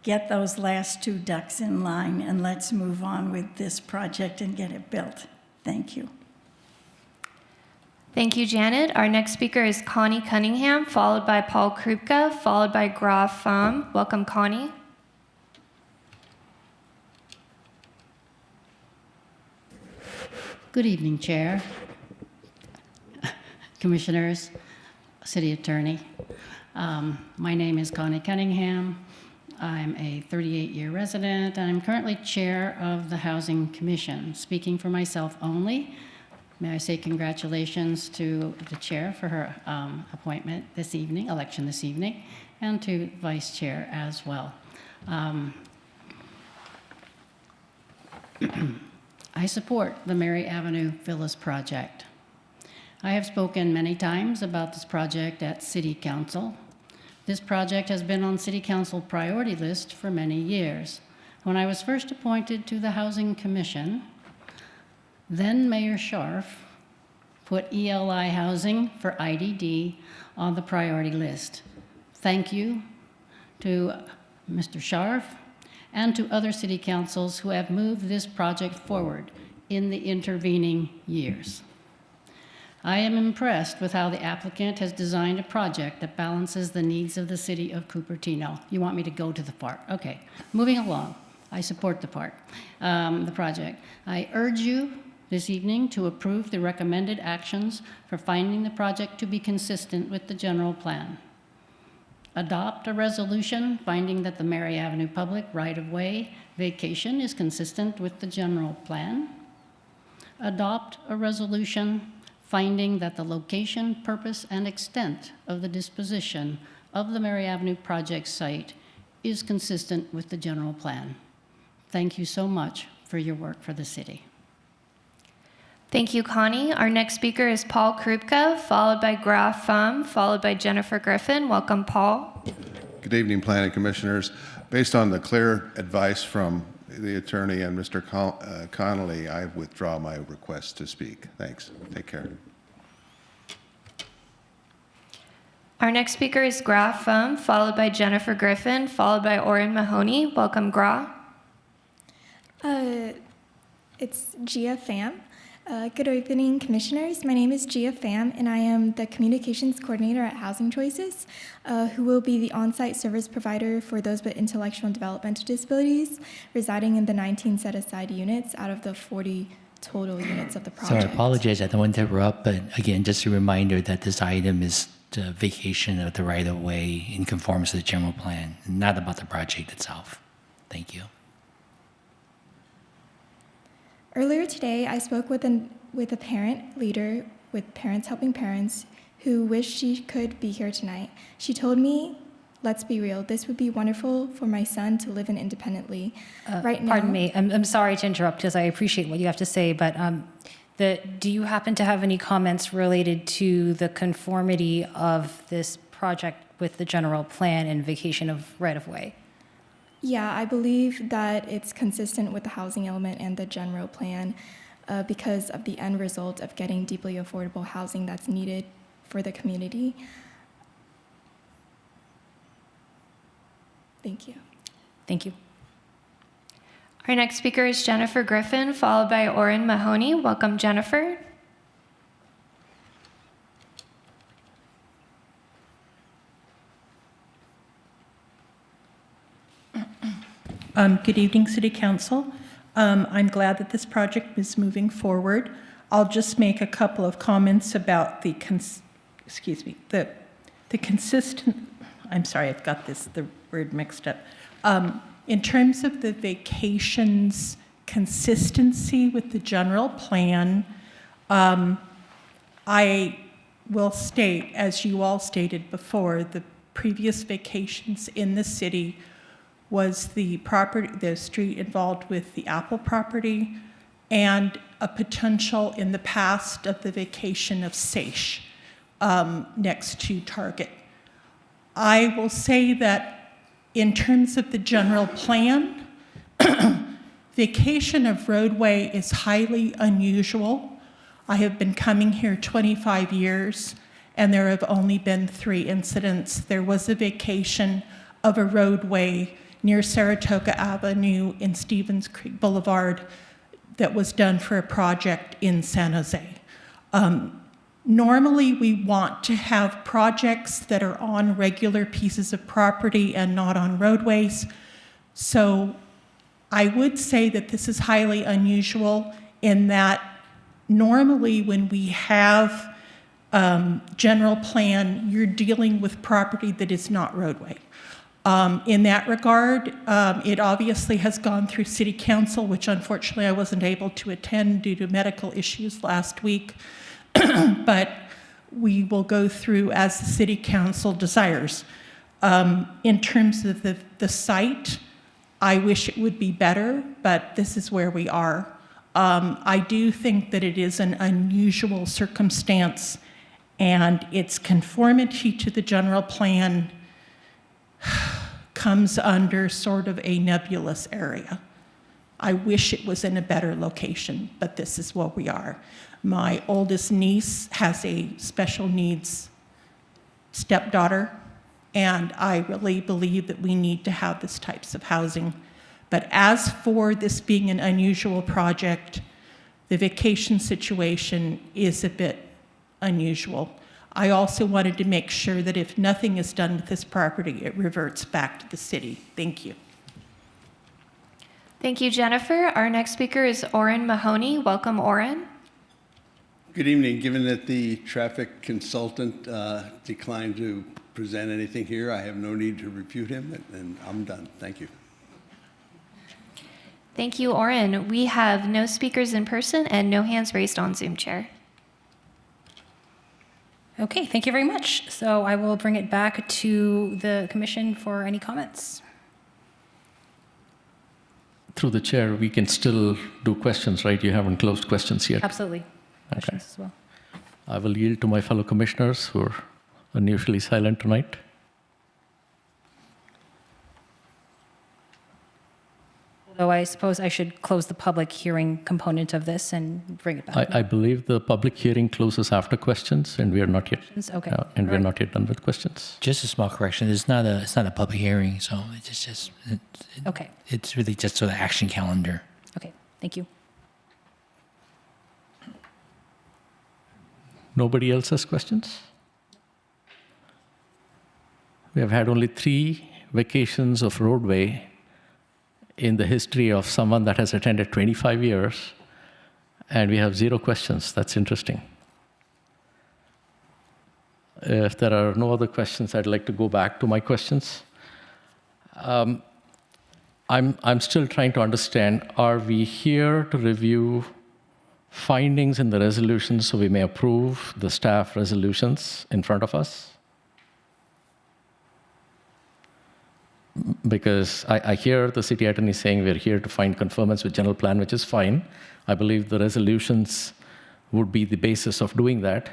Get those last 2 ducks in line, and let's move on with this project and get it built. Thank you. Thank you, Janet. Our next speaker is Connie Cunningham, followed by Paul Krupka, followed by Graf Pham. Welcome, Connie. Good evening, Chair, Commissioners, City Attorney. My name is Connie Cunningham. I'm a 38-year resident, and I'm currently Chair of the Housing Commission. Speaking for myself only, May I say congratulations to the chair for her appointment this evening, election this evening, and to vice chair as well. I support the Mary Avenue Villas project. I have spoken many times about this project at City Council. This project has been on City Council priority list for many years. When I was first appointed to the Housing Commission, then Mayor Scharf put ELI housing for IDD on the priority list. Thank you to Mr. Scharf and to other city councils who have moved this project forward in the intervening years. I am impressed with how the applicant has designed a project that balances the needs of the city of Cupertino. You want me to go to the part? Okay, moving along. I support the project. I urge you this evening to approve the recommended actions for finding the project to be consistent with the general plan. Adopt a resolution finding that the Mary Avenue public right-of-way vacation is consistent with the general plan. Adopt a resolution finding that the location, purpose, and extent of the disposition of the Mary Avenue project site is consistent with the general plan. Thank you so much for your work for the city. Thank you, Connie. Our next speaker is Paul Krupka, followed by Graf Pham, followed by Jennifer Griffin. Welcome, Paul. Good evening, Planning Commissioners. Based on the clear advice from the attorney and Mr. Connolly, I withdraw my request to speak. Thanks. Take care. Our next speaker is Graf Pham, followed by Jennifer Griffin, followed by Oren Mahoney. Welcome, Graf. It's Gia Pham. Good evening, Commissioners. My name is Gia Pham, and I am the Communications Coordinator at Housing Choices, who will be the on-site service provider for those with intellectual and developmental disabilities residing in the 19 set-aside units out of the 40 total units of the project. Sorry, I apologize. I don't want to interrupt, but again, just a reminder that this item is the vacation of the right-of-way in conformance to the general plan, not about the project itself. Thank you. Earlier today, I spoke with a parent leader with Parents Helping Parents who wished she could be here tonight. She told me, let's be real, this would be wonderful for my son to live in independently. Right now, Pardon me, I'm sorry to interrupt because I appreciate what you have to say, but do you happen to have any comments related to the conformity of this project with the general plan and vacation of right-of-way? Yeah, I believe that it's consistent with the housing element and the general plan because of the end result of getting deeply affordable housing that's needed for the community. Thank you. Thank you. Our next speaker is Jennifer Griffin, followed by Oren Mahoney. Welcome, Jennifer. Good evening, City Council. I'm glad that this project is moving forward. I'll just make a couple of comments about the consistent, I'm sorry, I've got the word mixed up. In terms of the vacation's consistency with the general plan, I will state, as you all stated before, the previous vacations in the city was the street involved with the Apple property and a potential in the past of the vacation of Seish next to Target. I will say that in terms of the general plan, vacation of roadway is highly unusual. I have been coming here 25 years and there have only been 3 incidents. There was a vacation of a roadway near Saratoga Avenue in Stevens Creek Boulevard that was done for a project in San Jose. Normally, we want to have projects that are on regular pieces of property and not on roadways. So I would say that this is highly unusual in that normally when we have general plan, you're dealing with property that is not roadway. In that regard, it obviously has gone through City Council, which unfortunately I wasn't able to attend due to medical issues last week. But we will go through as the City Council desires. In terms of the site, I wish it would be better, but this is where we are. I do think that it is an unusual circumstance, and its conformity to the general plan comes under sort of a nebulous area. I wish it was in a better location, but this is where we are. My oldest niece has a special needs stepdaughter, and I really believe that we need to have this types of housing. But as for this being an unusual project, the vacation situation is a bit unusual. I also wanted to make sure that if nothing is done with this property, it reverts back to the city. Thank you. Thank you, Jennifer. Our next speaker is Oren Mahoney. Welcome, Oren. Good evening. Given that the traffic consultant declined to present anything here, I have no need to refute him, and I'm done. Thank you. Thank you, Oren. We have no speakers in person and no hands raised on Zoom, Chair. Okay, thank you very much. So I will bring it back to the commission for any comments. Through the chair, we can still do questions, right? You haven't closed questions yet. Absolutely. Questions as well. I will yield to my fellow commissioners who are unusually silent tonight. Although I suppose I should close the public hearing component of this and bring it back. I believe the public hearing closes after questions, and we are not yet. Okay. We're not yet done with questions. Just a small correction. It's not a public hearing, so Okay. It's really just sort of action calendar. Okay. Thank you. Nobody else has questions? We have had only 3 vacations of roadway in the history of someone that has attended 25 years, and we have 0 questions. That's interesting. If there are no other questions, I'd like to go back to my questions. I'm still trying to understand, are we here to review findings in the resolutions so we may approve the staff resolutions in front of us? Because I hear the city attorney saying we're here to find conformance with general plan, which is fine. I believe the resolutions would be the basis of doing that.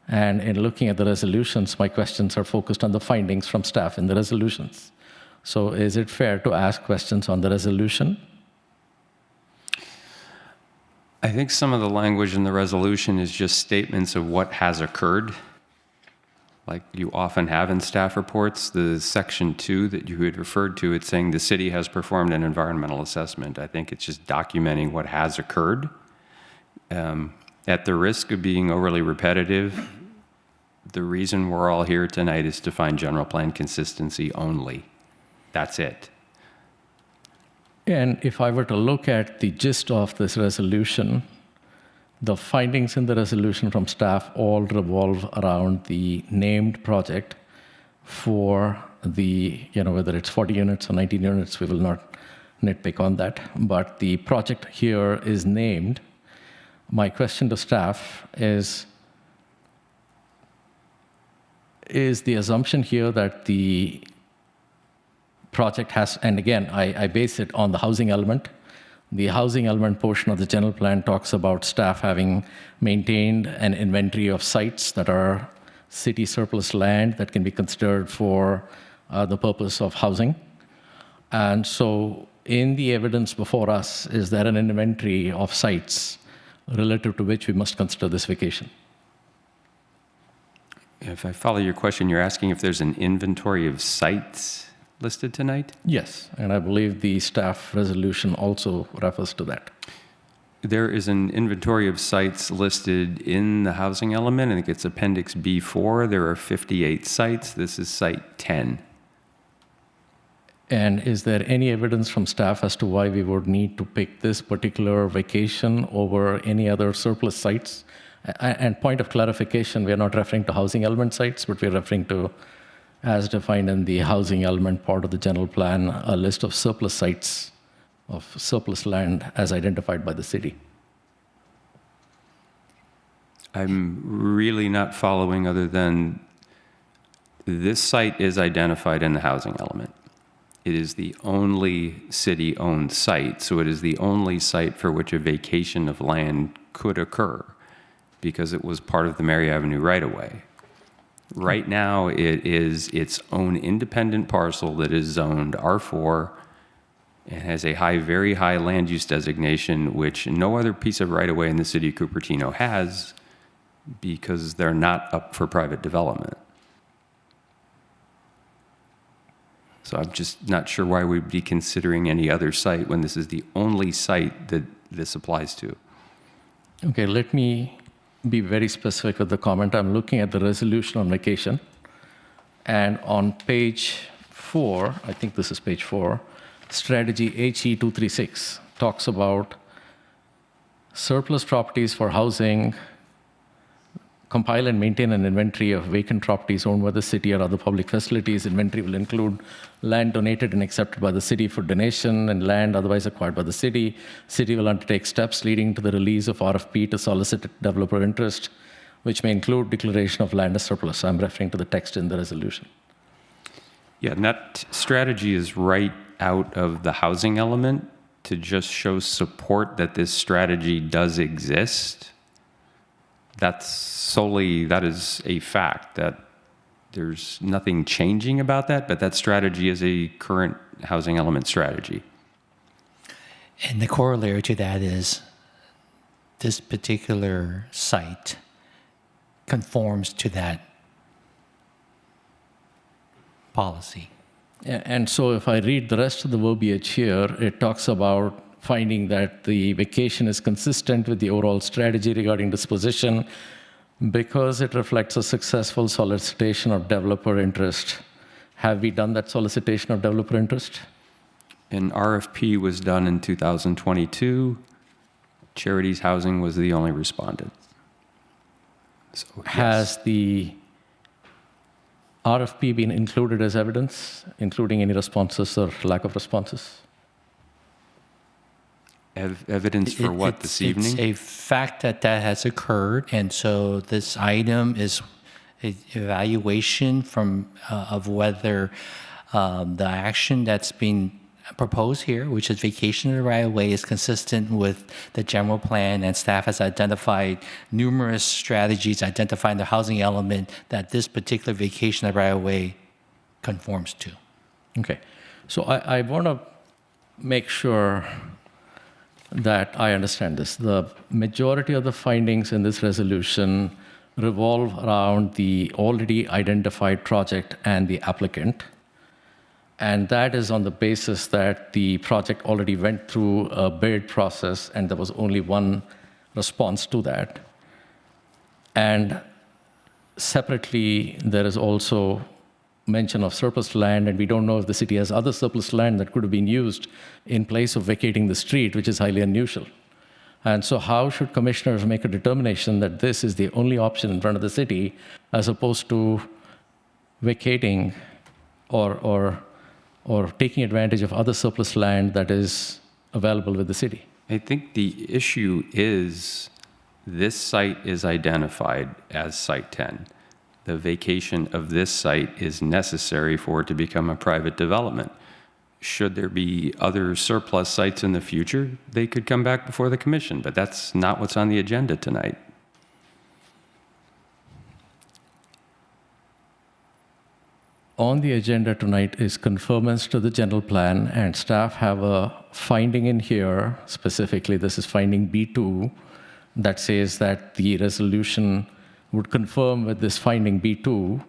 And in looking at the resolutions, my questions are focused on the findings from staff in the resolutions. So is it fair to ask questions on the resolution? I think some of the language in the resolution is just statements of what has occurred, like you often have in staff reports. The section 2 that you had referred to, it's saying the city has performed an environmental assessment. I think it's just documenting what has occurred. At the risk of being overly repetitive, the reason we're all here tonight is to find general plan consistency only. That's it. And if I were to look at the gist of this resolution, the findings in the resolution from staff all revolve around the named project for the, whether it's 40 units or 19 units, we will not nitpick on that. But the project here is named. My question to staff is the assumption here that the project has, and again, I base it on the housing element. The housing element portion of the general plan talks about staff having maintained an inventory of sites that are city surplus land that can be considered for the purpose of housing. And so in the evidence before us, is there an inventory of sites relative to which we must consider this vacation? If I follow your question, you're asking if there's an inventory of sites listed tonight? Yes, and I believe the staff resolution also refers to that. There is an inventory of sites listed in the housing element. I think it's Appendix B4. There are 58 sites. This is Site 10. And is there any evidence from staff as to why we would need to pick this particular vacation over any other surplus sites? And point of clarification, we are not referring to housing element sites, but we're referring to as defined in the housing element part of the general plan, a list of surplus sites of surplus land as identified by the city. I'm really not following other than this site is identified in the housing element. It is the only city-owned site, so it is the only site for which a vacation of land could occur because it was part of the Mary Avenue right-of-way. Right now, it is its own independent parcel that is zoned R4 and has a very high land use designation, which no other piece of right-of-way in the city of Cupertino has because they're not up for private development. So I'm just not sure why we'd be considering any other site when this is the only site that this applies to. Okay, let me be very specific with the comment. I'm looking at the resolution on vacation. And on page 4, I think this is page 4, strategy HE236 talks about surplus properties for housing, compile and maintain an inventory of vacant properties owned by the city or other public facilities. Inventory will include land donated and accepted by the city for donation and land otherwise acquired by the city. City will undertake steps leading to the release of RFP to solicit developer interest, which may include declaration of land as surplus. I'm referring to the text in the resolution. Yeah, and that strategy is right out of the housing element to just show support that this strategy does exist. That is a fact, that there's nothing changing about that, but that strategy is a current housing element strategy. And the corollary to that is this particular site conforms to that policy. And so if I read the rest of the verbiage here, it talks about finding that the vacation is consistent with the overall strategy regarding disposition because it reflects a successful solicitation of developer interest. Have we done that solicitation of developer interest? An RFP was done in 2022. Charities Housing was the only respondent. So, yes. Has the RFP been included as evidence, including any responses or lack of responses? Evidence for what this evening? It's a fact that has occurred, and so this item is an evaluation of whether the action that's being proposed here, which is vacation of the right-of-way, is consistent with the general plan, and staff has identified numerous strategies identifying the housing element that this particular vacation of the right-of-way conforms to. Okay. So I want to make sure that I understand this. The majority of the findings in this resolution revolve around the already identified project and the applicant. And that is on the basis that the project already went through a bid process and there was only one response to that. And separately, there is also mention of surplus land, and we don't know if the city has other surplus land that could have been used in place of vacating the street, which is highly unusual. And so how should commissioners make a determination that this is the only option in front of the city as opposed to vacating or taking advantage of other surplus land that is available with the city? I think the issue is this site is identified as Site 10. The vacation of this site is necessary for it to become a private development. Should there be other surplus sites in the future, they could come back before the commission, but that's not what's on the agenda tonight. On the agenda tonight is conformance to the general plan, and staff have a finding in here, specifically this is finding B2, that says that the resolution would confirm with this finding B2,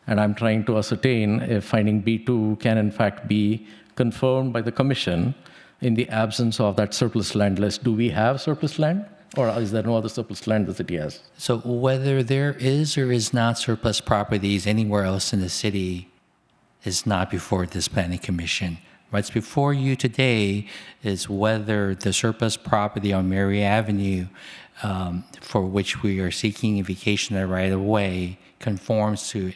and I'm trying to ascertain if finding B2 can in fact be confirmed by the commission in the absence of that surplus land list. Do we have surplus land, or is there no other surplus land the city has? So whether there is or is not surplus properties anywhere else in the city is not before this planning commission. What's before you today is whether the surplus property on Mary Avenue, for which we are seeking a vacation right of way, conforms to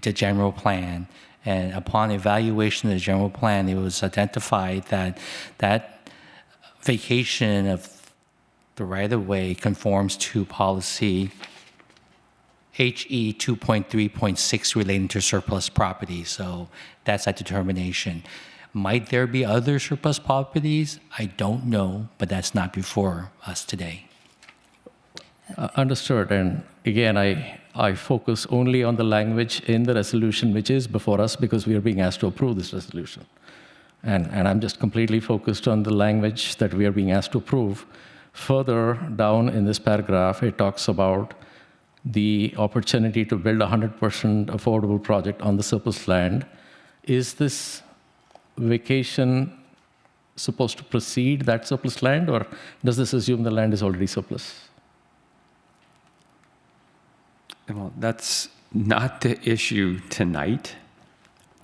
the general plan. And upon evaluation of the general plan, it was identified that that vacation of the right of way conforms to policy HE 2.3.6 relating to surplus property. So that's a determination. Might there be other surplus properties? I don't know, but that's not before us today. Understood. And again, I focus only on the language in the resolution which is before us because we are being asked to approve this resolution. And I'm just completely focused on the language that we are being asked to approve. Further down in this paragraph, it talks about the opportunity to build a 100% affordable project on the surplus land. Is this vacation supposed to precede that surplus land, or does this assume the land is already surplus? Well, that's not the issue tonight.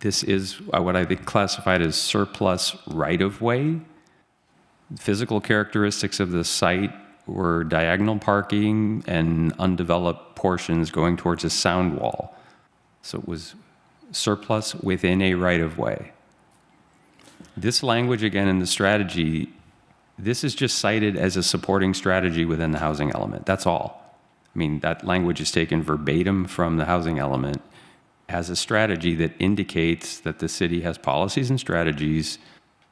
This is what I think classified as surplus right-of-way. Physical characteristics of the site were diagonal parking and undeveloped portions going towards a sound wall. So it was surplus within a right-of-way. This language, again, in the strategy, this is just cited as a supporting strategy within the housing element. That's all. I mean, that language is taken verbatim from the housing element as a strategy that indicates that the city has policies and strategies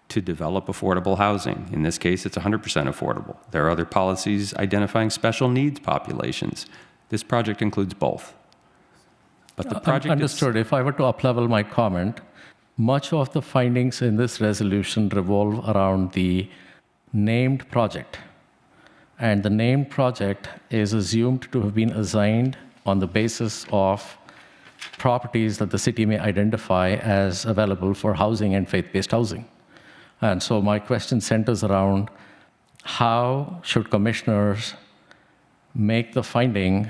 to develop affordable housing. In this case, it's 100% affordable. There are other policies identifying special needs populations. This project includes both. But the project Understood. If I were to up-level my comment, much of the findings in this resolution revolve around the named project. And the named project is assumed to have been assigned on the basis of properties that the city may identify as available for housing and faith-based housing. And so my question centers around how should commissioners make the finding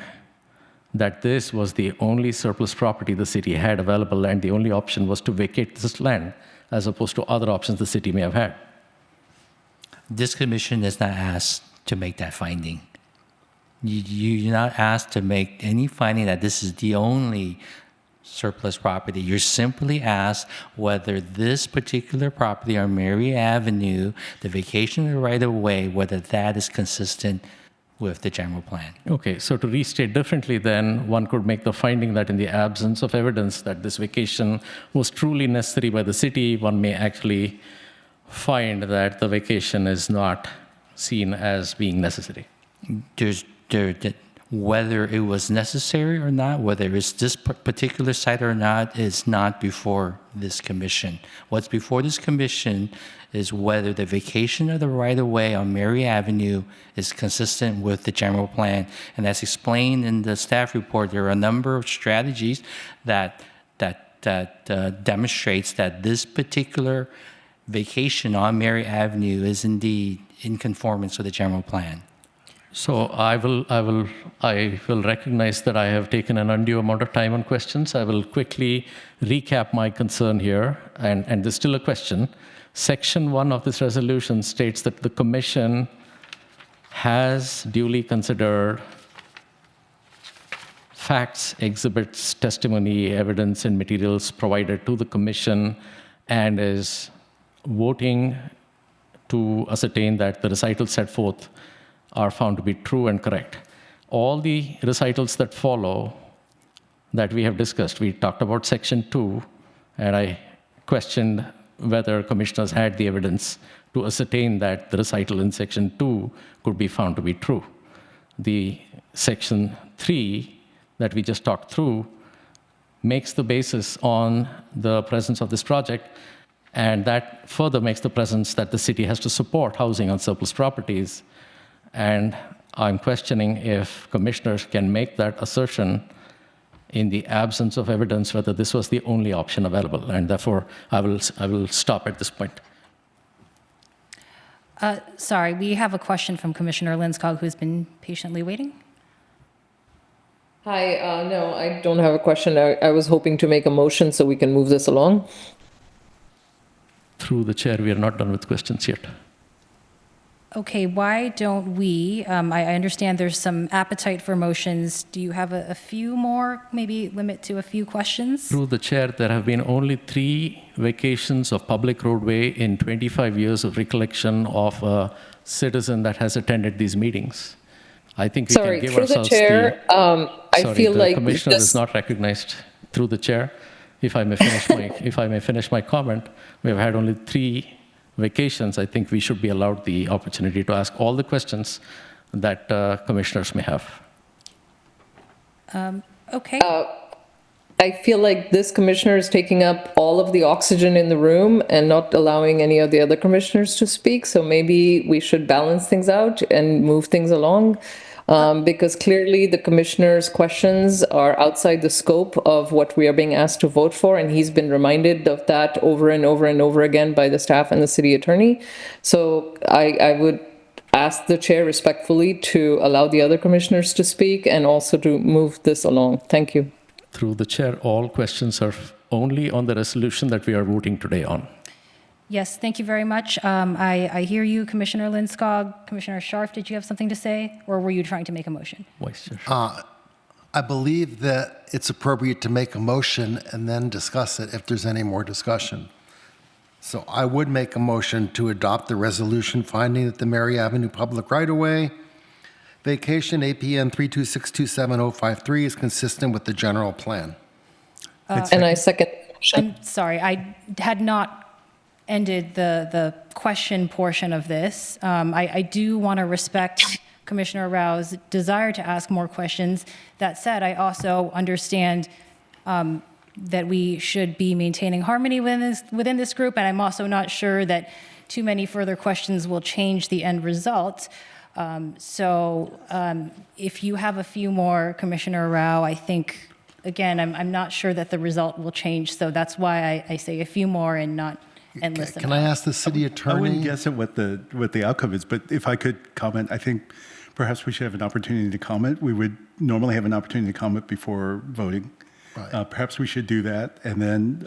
that this was the only surplus property the city had available and the only option was to vacate this land as opposed to other options the city may have had? This commission is not asked to make that finding. You're not asked to make any finding that this is the only surplus property. You're simply asked whether this particular property on Mary Avenue, the vacation right of way, whether that is consistent with the general plan. Okay, so to restate differently, then one could make the finding that in the absence of evidence that this vacation was truly necessary by the city, one may actually find that the vacation is not seen as being necessary. Whether it was necessary or not, whether it's this particular site or not, is not before this commission. What's before this commission is whether the vacation of the right-of-way on Mary Avenue is consistent with the general plan. And as explained in the staff report, there are a number of strategies that demonstrates that this particular vacation on Mary Avenue is indeed in conformance with the general plan. So I will recognize that I have taken an undue amount of time on questions. I will quickly recap my concern here, and there's still a question. Section 1 of this resolution states that the commission has duly considered facts, exhibits, testimony, evidence, and materials provided to the commission and is voting to ascertain that the recitals set forth are found to be true and correct. All the recitals that follow that we have discussed, we talked about Section 2, and I questioned whether commissioners had the evidence to ascertain that the recital in Section 2 could be found to be true. The Section 3 that we just talked through makes the basis on the presence of this project, and that further makes the presence that the city has to support housing on surplus properties. And I'm questioning if commissioners can make that assertion in the absence of evidence whether this was the only option available. And therefore, I will stop at this point. Sorry, we have a question from Commissioner Linskog, who's been patiently waiting. Hi, no, I don't have a question. I was hoping to make a motion so we can move this along. Through the chair, we are not done with questions yet. Okay, why don't we, I understand there's some appetite for motions. Do you have a few more, maybe limit to a few questions? Through the chair, there have been only 3 vacations of public roadway in 25 years of recollection of a citizen that has attended these meetings. I think we Sorry, can give through the ourselves chair, I sorry, feel the like commissioner this. is not recognized. Through the chair, if I may finish my comment, we have had only 3 vacations. I think we should be allowed the opportunity to ask all the questions that commissioners may have. Okay. I feel like this commissioner is taking up all of the oxygen in the room and not allowing any of the other commissioners to speak. So maybe we should balance things out and move things along. Because clearly the commissioner's questions are outside the scope of what we are being asked to vote for, and he's been reminded of that over and over and over again by the staff and the city attorney. So I would ask the chair respectfully to allow the other commissioners to speak and also to move this along. Thank you. Through the chair, all questions are only on the resolution that we are voting today on. Yes, thank you very much. I hear you, Commissioner Linskog. Commissioner Scharf, did you have something to say, or were you trying to make a motion? Vice Chair. I believe that it's appropriate to make a motion and then discuss it if there's any more discussion. So I would make a motion to adopt the resolution finding that the Mary Avenue Public Right-of-Way vacation APN 32627-053 is consistent with the general plan. And I second. I'm sorry, I had not ended the question portion of this. I do want to respect Commissioner Rao's desire to ask more questions. That said, I also understand that we should be maintaining harmony within this group, and I'm also not sure that too many further questions will change the end result. If you have a few more, Commissioner Rao, I think, again, I'm not sure that the result will change, so that's why I say a few more and not endless. Can I ask the city attorney? I wouldn't guess at what the outcome is, but if I could comment, I think perhaps we should have an opportunity to comment. We would normally have an opportunity to comment before voting. Right. Perhaps we should do that, and then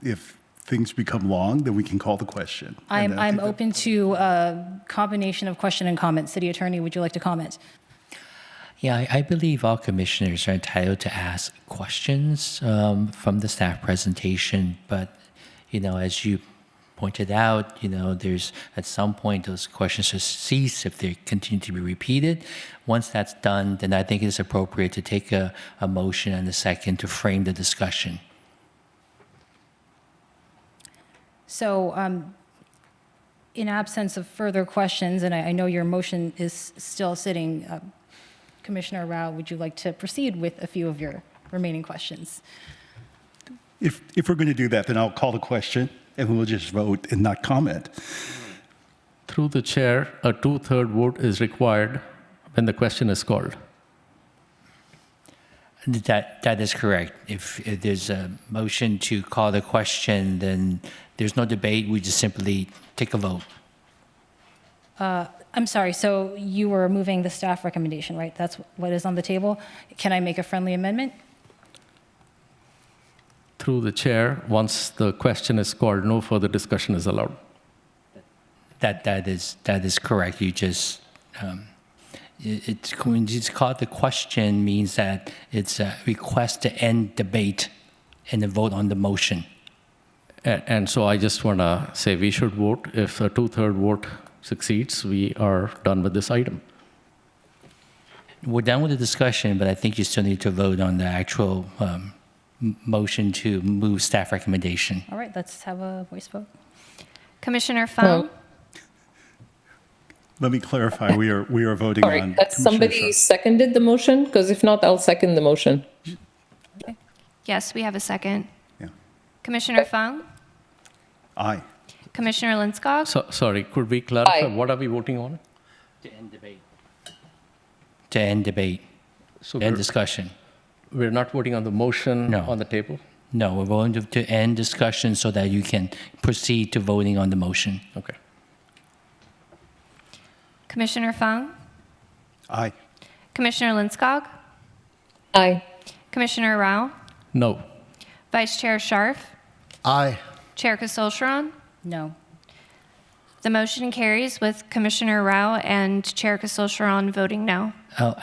if things become long, then we can call the question. I'm open to a combination of question and comment. City Attorney, would you like to comment? Yeah, I believe all commissioners are entitled to ask questions from the staff presentation, but, as you pointed out, there's at some point those questions just cease if they continue to be repeated. Once that's done, then I think it's appropriate to take a motion and a second to frame the discussion. So, in absence of further questions, and I know your motion is still sitting, Commissioner Rao, would you like to proceed with a few of your remaining questions? If we're going to do that, then I'll call the question, and we'll just vote and not comment. Through the chair, a 2/3 vote is required when the question is called. That is correct. If there's a motion to call the question, then there's no debate. We just simply take a vote. I'm sorry, so you were moving the staff recommendation, right? That's what is on the table. Can I make a friendly amendment? Through the chair, once the question is called, no further discussion is allowed. That is correct. You just when it's called the question means that it's a request to end debate and a vote on the motion. And so I just want to say we should vote. If a 2/3 vote succeeds, we are done with this item. We're done with the discussion, but I think you still need to vote on the actual motion to move staff recommendation. All right, let's have a voice vote. Commissioner Fung? Let me clarify. We are voting Sorry, on. has somebody seconded the motion? Because if not, I'll second the motion. Okay. Yes, we have a second. Yeah. Commissioner Fung? Aye. Commissioner Linskog? Sorry, could we clarify? Aye. What are we voting on? To end debate. To end debate. So End discussion. we're not voting on the motion No. on the table? No, we're going to end discussion so that you can proceed to voting on the motion. Okay. Commissioner Fung? Aye. Commissioner Linskog? Aye. Commissioner Rao? No. Vice Chair Scharf? Aye. Chair Casultron? No. The motion carries with Commissioner Rao and Chair Casultron voting no. Oh,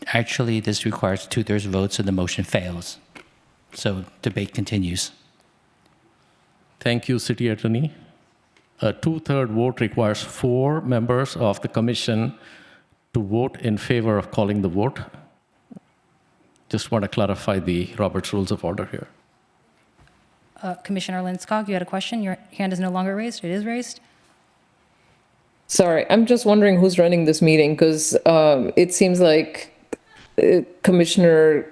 actually, this requires 2/3 vote, so the motion fails. So debate continues. Thank you, City Attorney. A 2/3 vote requires 4 members of the commission to vote in favor of calling the vote. Just want to clarify the Robert's Rules of Order here. Commissioner Linskog, you had a question? Your hand is no longer raised? It is raised? Sorry, I'm just wondering who's running this meeting because it seems like Commissioner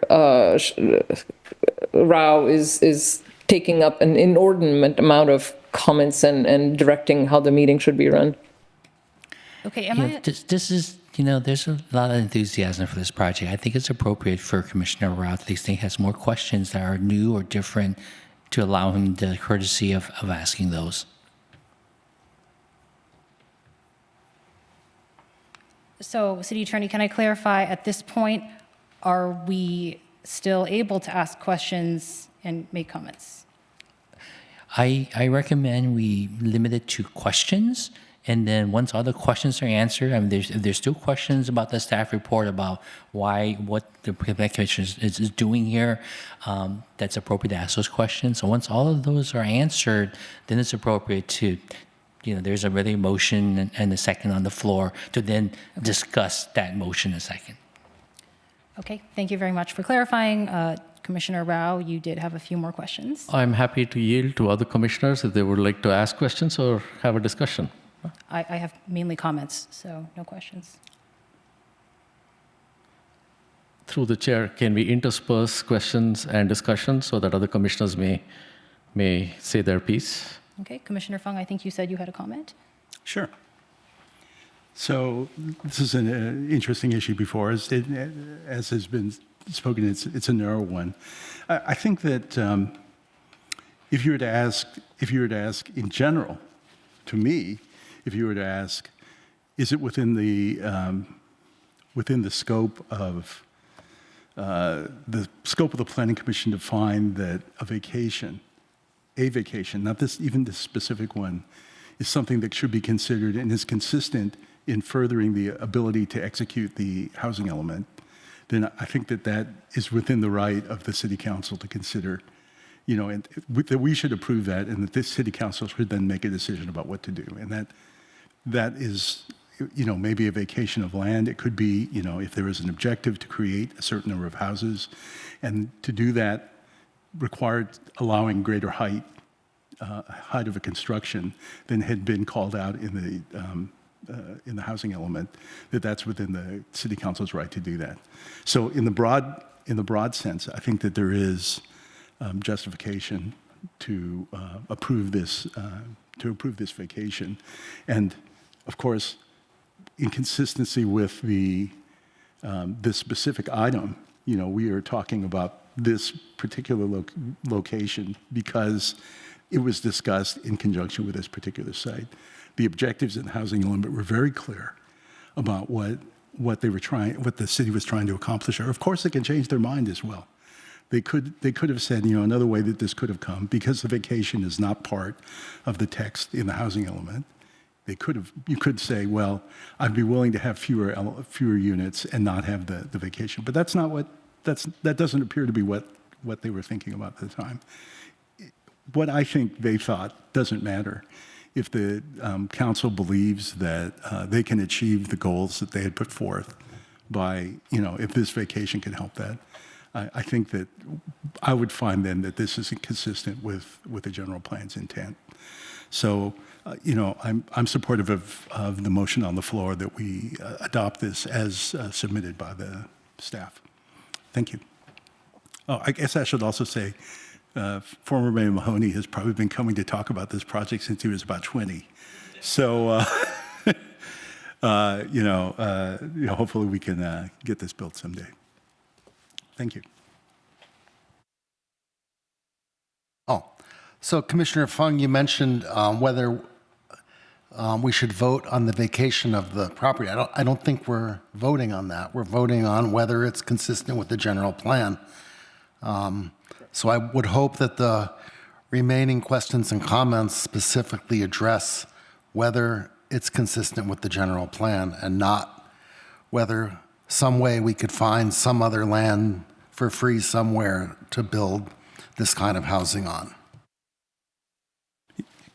Rao is taking up an inordinate amount of comments and directing how the meeting should be run. Okay, This is, there's a lot of enthusiasm for this project. I think it's appropriate for Commissioner Rao to the extent he has more questions that are new or different to allow him the courtesy of asking those. So, City Attorney, can I clarify, at this point, are we still able to ask questions and make comments? I recommend we limit it to questions, and then once all the questions are answered, I mean, if there's still questions about the staff report about what the Planning Commission is doing here, that's appropriate to ask those questions. So once all of those are answered, then it's appropriate to, there's already a motion and a second on the floor to then discuss that motion in a second. Okay, thank you very much for clarifying. Commissioner Rao, you did have a few more questions. I'm happy to yield to other commissioners if they would like to ask questions or have a discussion. I have mainly comments, so no questions. Through the chair, can we intersperse questions and discussions so that other commissioners may say their piece? Okay, Commissioner Fung, I think you said you had a comment. Sure. So this is an interesting issue before us. As has been spoken, it's a narrow one. I think that if you were to ask in general, to me, if you were to ask, is it within the scope of the Planning Commission to find that a vacation, not even this specific one, is something that should be considered and is consistent in furthering the ability to execute the housing element, then I think that is within the right of the City Council to consider, and that we should approve that, and that this City Council should then make a decision about what to do. And that is, maybe a vacation of land. It could be, if there is an objective to create a certain number of houses, and to do that required allowing greater height of a construction than had been called out in the housing element, that's within the City Council's right to do that. So in the broad sense, I think that there is justification to approve this vacation, and of course, in consistency with this specific item, we are talking about this particular location because it was discussed in conjunction with this particular site. The objectives in the housing element were very clear about what the city was trying to accomplish. Or of course, they can change their mind as well. They could have said, another way that this could have come, because the vacation is not part of the text in the housing element. You could say, well, I'd be willing to have fewer units and not have the vacation. But that doesn't appear to be what they were thinking about at the time. What I think they thought doesn't matter. If the council believes that they can achieve the goals that they had put forth by, if this vacation can help that, I think that I would find then that this isn't consistent with the general plan's intent. So, I'm supportive of the motion on the floor that we adopt this as submitted by the staff. Thank you. Oh, I guess I should also say, former Mayor Mahoney has probably been coming to talk about this project since he was about 20. So, hopefully we can get this built someday. Thank you. Oh, so Commissioner Fung, you mentioned whether we should vote on the vacation of the property. I don't think we're voting on that. We're voting on whether it's consistent with the general plan. So I would hope that the remaining questions and comments specifically address whether it's consistent with the general plan and not whether some way we could find some other land for free somewhere to build this kind of housing on.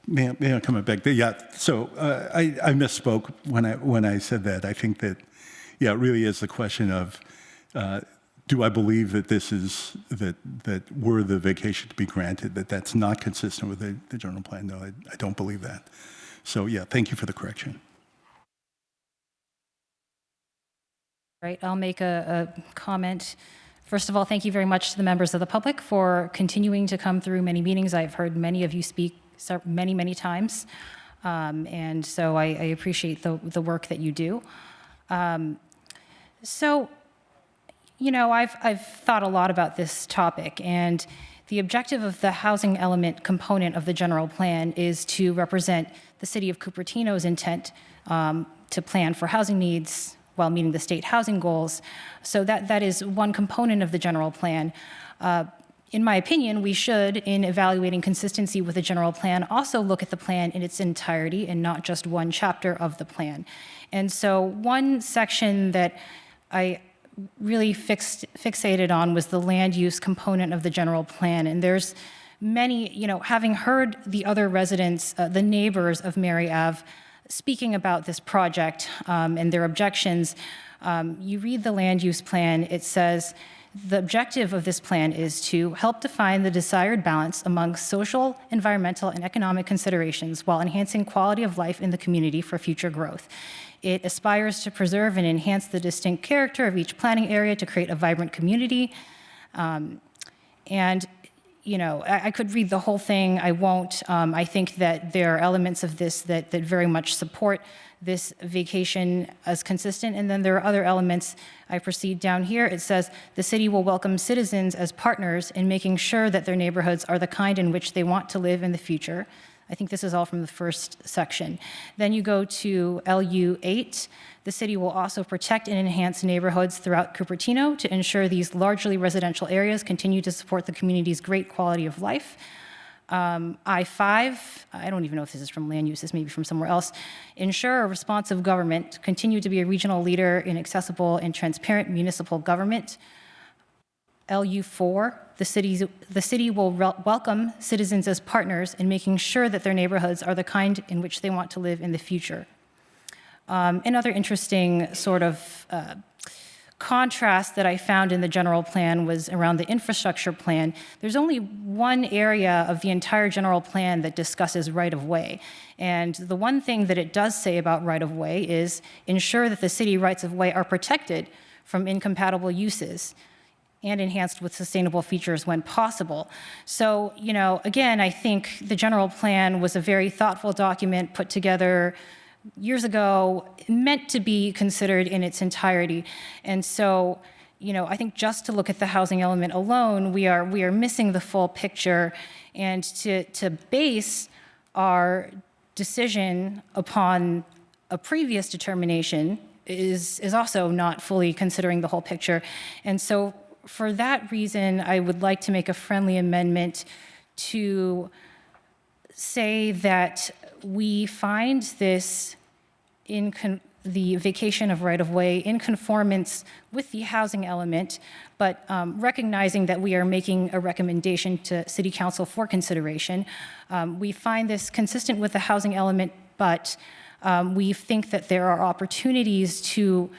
May I come back? Yeah, so I misspoke when I said that. I think that, yeah, it really is the question of, do I believe that this is, that were the vacation to be granted, that's not consistent with the general plan? No, I don't believe that. So yeah, thank you for the correction. Right, I'll make a comment. First of all, thank you very much to the members of the public for continuing to come through many meetings. I've heard many of you speak many, many times, and so I appreciate the work that you do. So, you know, I've thought a lot about this topic, and the objective of the housing element component of the general plan is to represent the city of Cupertino's intent to plan for housing needs while meeting the state housing goals. So that is one component of the general plan. In my opinion, we should, in evaluating consistency with the general plan, also look at the plan in its entirety and not just one chapter of the plan. And so one section that I really fixated on was the land use component of the general plan. And there's many, you know, having heard the other residents, the neighbors of Mary Ave, speaking about this project and their objections, you read the land use plan, it says, the objective of this plan is to help define the desired balance among social, environmental, and economic considerations while enhancing quality of life in the community for future growth. It aspires to preserve and enhance the distinct character of each planning area to create a vibrant community. And you know, I could read the whole thing. I won't. I think that there are elements of this that very much support this vacation as consistent. And then there are other elements. I proceed down here. It says, the city will welcome citizens as partners in making sure that their neighborhoods are the kind in which they want to live in the future. I think this is all from the first section. Then you go to LU 8. The city will also protect and enhance neighborhoods throughout Cupertino to ensure these largely residential areas continue to support the community's great quality of life. I-5, I don't even know if this is from land use, this may be from somewhere else. Ensure a responsive government, continue to be a regional leader in accessible and transparent municipal government. LU4, the city will welcome citizens as partners in making sure that their neighborhoods are the kind in which they want to live in the future. Another interesting sort of contrast that I found in the general plan was around the infrastructure plan. There's only one area of the entire general plan that discusses right-of-way. And the one thing that it does say about right-of-way is ensure that the city rights-of-way are protected from incompatible uses and enhanced with sustainable features when possible. So, you know, again, I think the general plan was a very thoughtful document put together years ago, meant to be considered in its entirety. And so, you know, I think just to look at the housing element alone, we are missing the full picture. And to base our decision upon a previous determination is also not fully considering the whole picture. And so for that reason, I would like to make a friendly amendment to say that we find this the vacation of right-of-way in conformance with the housing element, but recognizing that we are making a recommendation to City Council for consideration. We find this consistent with the housing element, but we think that there are opportunities to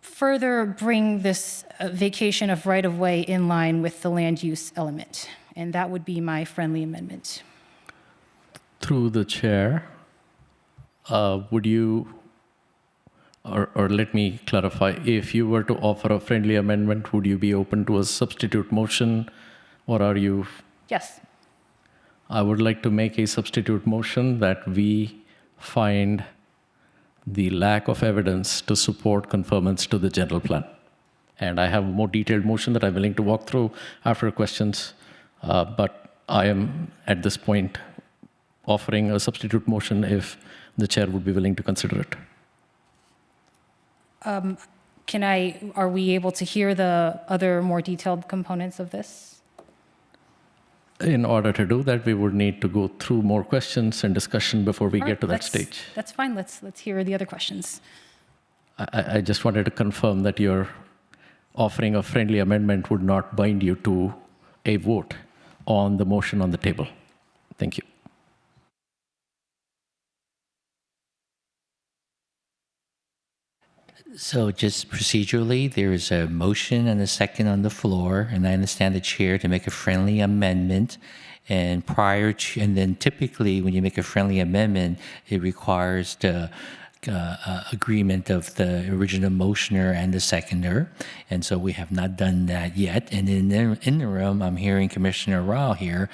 further bring this vacation of right-of-way in line with the land use element. And that would be my friendly amendment. Through the chair, would you, or let me clarify, if you were to offer a friendly amendment, would you be open to a substitute motion, or are you? Yes. I would like to make a substitute motion that we find the lack of evidence to support conformance to the general plan. And I have a more detailed motion that I'm willing to walk through after questions, but I am at this point offering a substitute motion if the chair would be willing to consider it. Are we able to hear the other more detailed components of this? in order to do that, we would need to go through more questions and discussion before we All get right, to that that's- stage. That's fine. Let's hear the other questions. I just wanted to confirm that your offering a friendly amendment would not bind you to a vote on the motion on the table. Thank you. So just procedurally, there is a motion and a second on the floor, and I understand the chair to make a friendly amendment. And and then typically when you make a friendly amendment, it requires the agreement of the original motioner and the seconder. And so we have not done that yet. And in the interim, I'm hearing Commissioner Rao here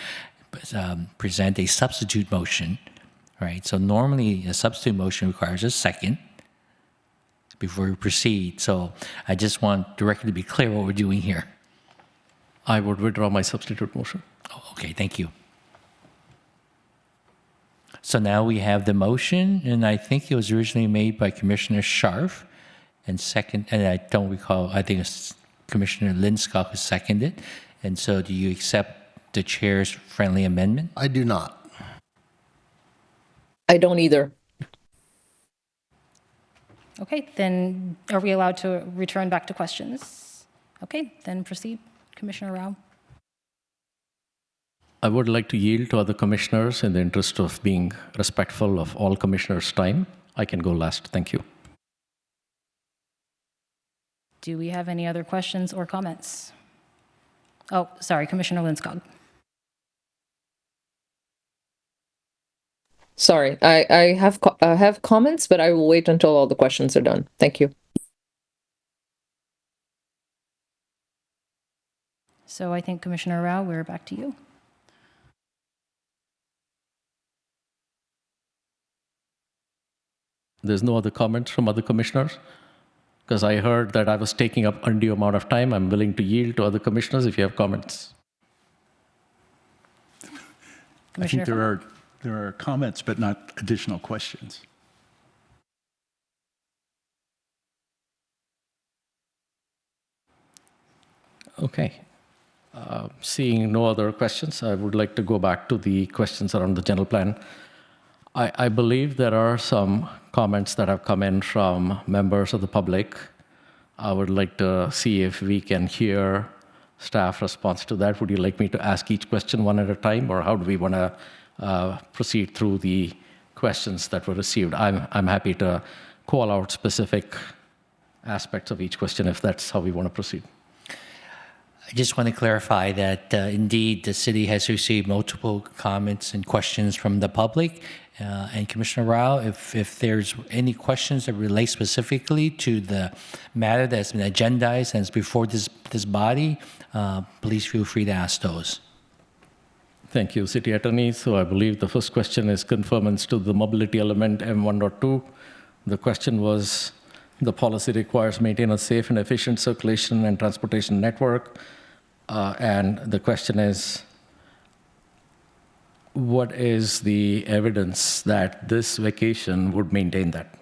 present a substitute motion, right? So normally a substitute motion requires a second before we proceed. So I just want directly to be clear what we're doing here. I would withdraw my substitute motion. Oh, okay, thank you. So now we have the motion, and I think it was originally made by Commissioner Scharf, and I don't recall, I think it's Commissioner Linscott who seconded. And so do you accept the chair's friendly amendment? I do not. I don't either. Okay, then are we allowed to return back to questions? Okay, then proceed, Commissioner Rao. I would like to yield to other commissioners in the interest of being respectful of all commissioners' time. I can go last. Thank you. Do we have any other questions or comments? Oh, sorry, Commissioner Linscott. Sorry, I have comments, but I will wait until all the questions are done. Thank you. So I think Commissioner Rao, we're back to you. There's no other comments from other commissioners? Because I heard that I was taking up undue amount of time. I'm willing to yield to other commissioners if you have comments. I think there are comments, but not additional questions. Okay. Seeing no other questions, I would like to go back to the questions around the general plan. I believe there are some comments that have come in from members of the public. I would like to see if we can hear staff response to that. Would you like me to ask each question one at a time, or how do we want to proceed through the questions that were received? I'm happy to call out specific aspects of each question if that's how we want to proceed. I just want to clarify that indeed the city has received multiple comments and questions from the public. And Commissioner Rao, if there's any questions that relate specifically to the matter that's been agendized and is before this body, please feel free to ask those. Thank you, City Attorney. So I believe the first question is conformance to the mobility element M1.2. The question was, the policy requires maintain a safe and efficient circulation and transportation network. And the question is, what is the evidence that this vacation would maintain that?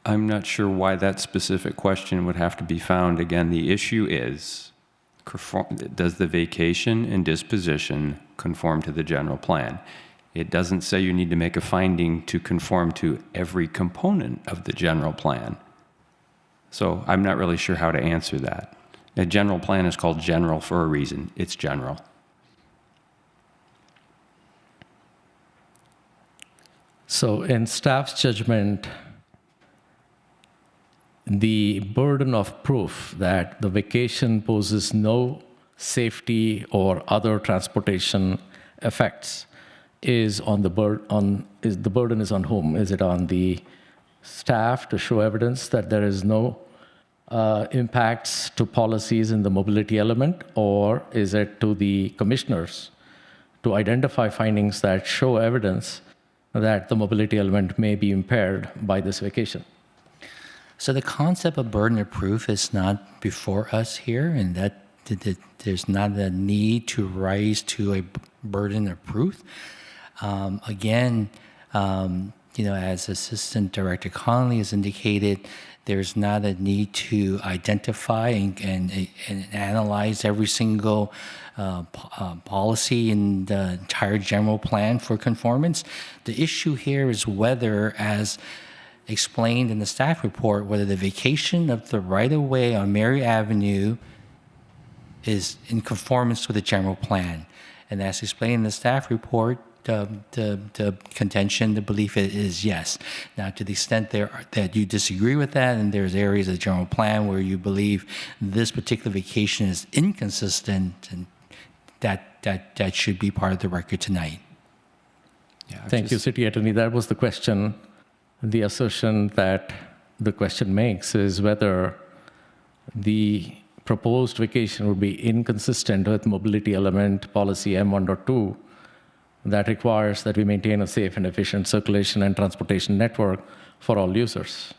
I'm not sure why that specific question would have to be found. Again, the issue is, does the vacation and disposition conform to the general plan? It doesn't say you need to make a finding to conform to every component of the general plan. So I'm not really sure how to answer that. A general plan is called general for a reason. It's general. So in staff's judgment, the burden of proof that the vacation poses no safety or other transportation effects is on the burden is on whom? Is it on the staff to show evidence that there is no impacts to policies in the mobility element, or is it to the commissioners to identify findings that show evidence that the mobility element may be impaired by this vacation? So the concept of burden of proof is not before us here, and that there's not a need to rise to a burden of proof. Again, as Assistant Director Connolly has indicated, there's not a need to identify and analyze every single policy in the entire general plan for conformance. The issue here is whether, as explained in the staff report, whether the vacation of the right-of-way on Mary Avenue is in conformance with the general plan. And as explained in the staff report, the contention, the belief is yes. Now, to the extent that you disagree with that, and there's areas of the general plan where you believe this particular vacation is inconsistent, and that should be part of the record tonight. Yeah, Thank you, City Attorney. That was the question. The assertion that the question makes is whether the proposed vacation would be inconsistent with mobility element policy M1.2 that requires that we maintain a safe and efficient circulation and transportation network for all users.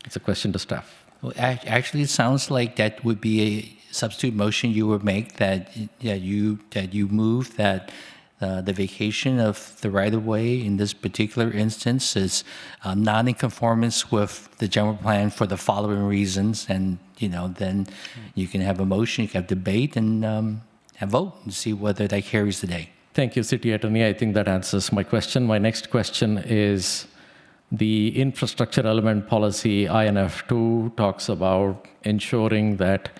It's a question to staff. Well, actually, it sounds like that would be a substitute motion you would make, that you move that the vacation of the right-of-way in this particular instance is not in conformance with the general plan for the following reasons, and then you can have a motion, you can have debate, and have vote and see whether that carries the day. Thank you, City Attorney. I think that answers my question. My next question is the infrastructure element policy, INF2, talks about ensuring that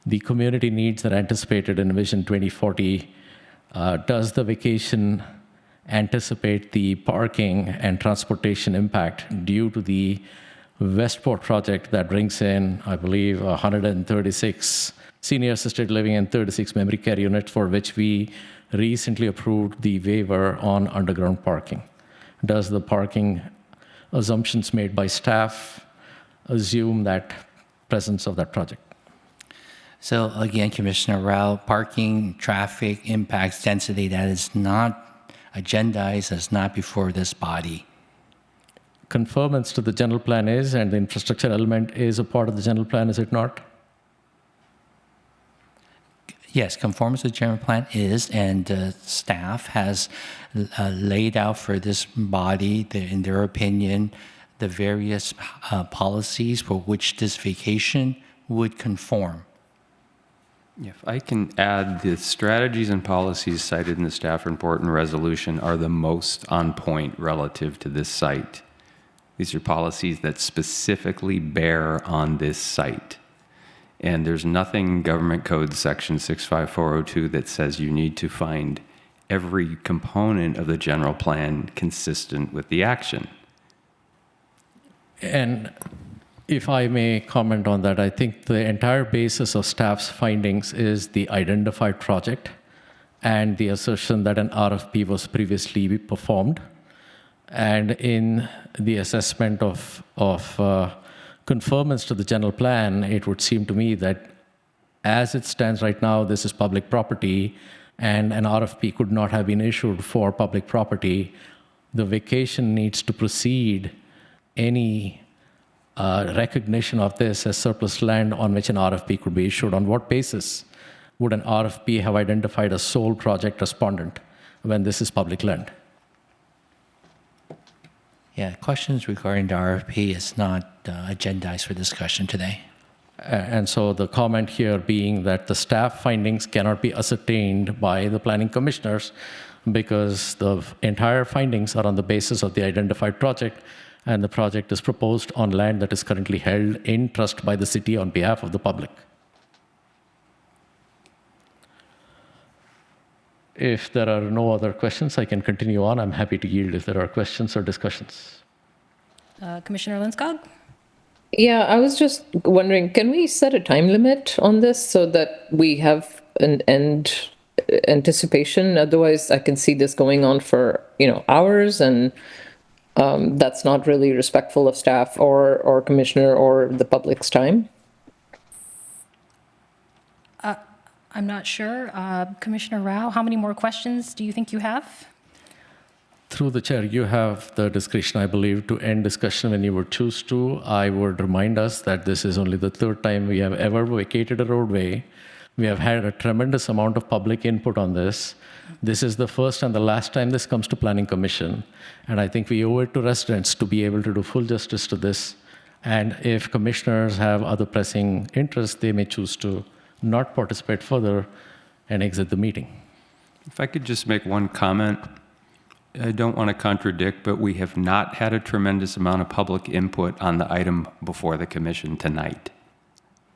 the community needs are anticipated in Vision 2040. Does the vacation anticipate the parking and transportation impact due to the Westport project that brings in, I believe, 136 senior assisted living and 36 memory care units, for which we recently approved the waiver on underground parking? Does the parking assumptions made by staff assume that presence of that project? So again, Commissioner Rao, parking, traffic, impacts, density, that is not agendized, that's not before this body. Conformance to the general plan is, and the infrastructure element is a part of the general plan, is it not? Yes, conformance to the general plan is, and staff has laid out for this body, in their opinion, the various policies for which this vacation would conform. If I can add, the strategies and policies cited in the staff report and resolution are the most on point relative to this site. These are policies that specifically bear on this site. And there's nothing in Government Code Section 65402 that says you need to find every component of the general plan consistent with the action. And if I may comment on that, I think the entire basis of staff's findings is the identified project and the assertion that an RFP was previously performed. And in the assessment of conformance to the general plan, it would seem to me that as it stands right now, this is public property, and an RFP could not have been issued for public property. The vacation needs to precede any recognition of this as surplus land on which an RFP could be issued. On what basis would an RFP have identified a sole project respondent when this is public land? Yeah, questions regarding the RFP is not agendized for discussion today. And so the comment here being that the staff findings cannot be ascertained by the planning commissioners because the entire findings are on the basis of the identified project, and the project is proposed on land that is currently held in trust by the city on behalf of the public. If there are no other questions, I can continue on. I'm happy to yield if there are questions or discussions. Commissioner Linskog? Yeah, I was just wondering, can we set a time limit on this so that we have an end anticipation? Otherwise, I can see this going on for, hours, and that's not really respectful of staff or commissioner or the public's time. I'm not sure. Commissioner Rao, how many more questions do you think you have? Through the chair, you have the discretion, I believe, to end discussion when you would choose to. I would remind us that this is only the third time we have ever vacated a roadway We have had a tremendous amount of public input on this. This is the first and the last time this comes to Planning Commission, and I think we owe it to residents to be able to do full justice to this. And if commissioners have other pressing interests, they may choose to not participate further and exit the meeting. If I could just make one comment. I don't want to contradict, but we have not had a tremendous amount of public input on the item before the commission tonight,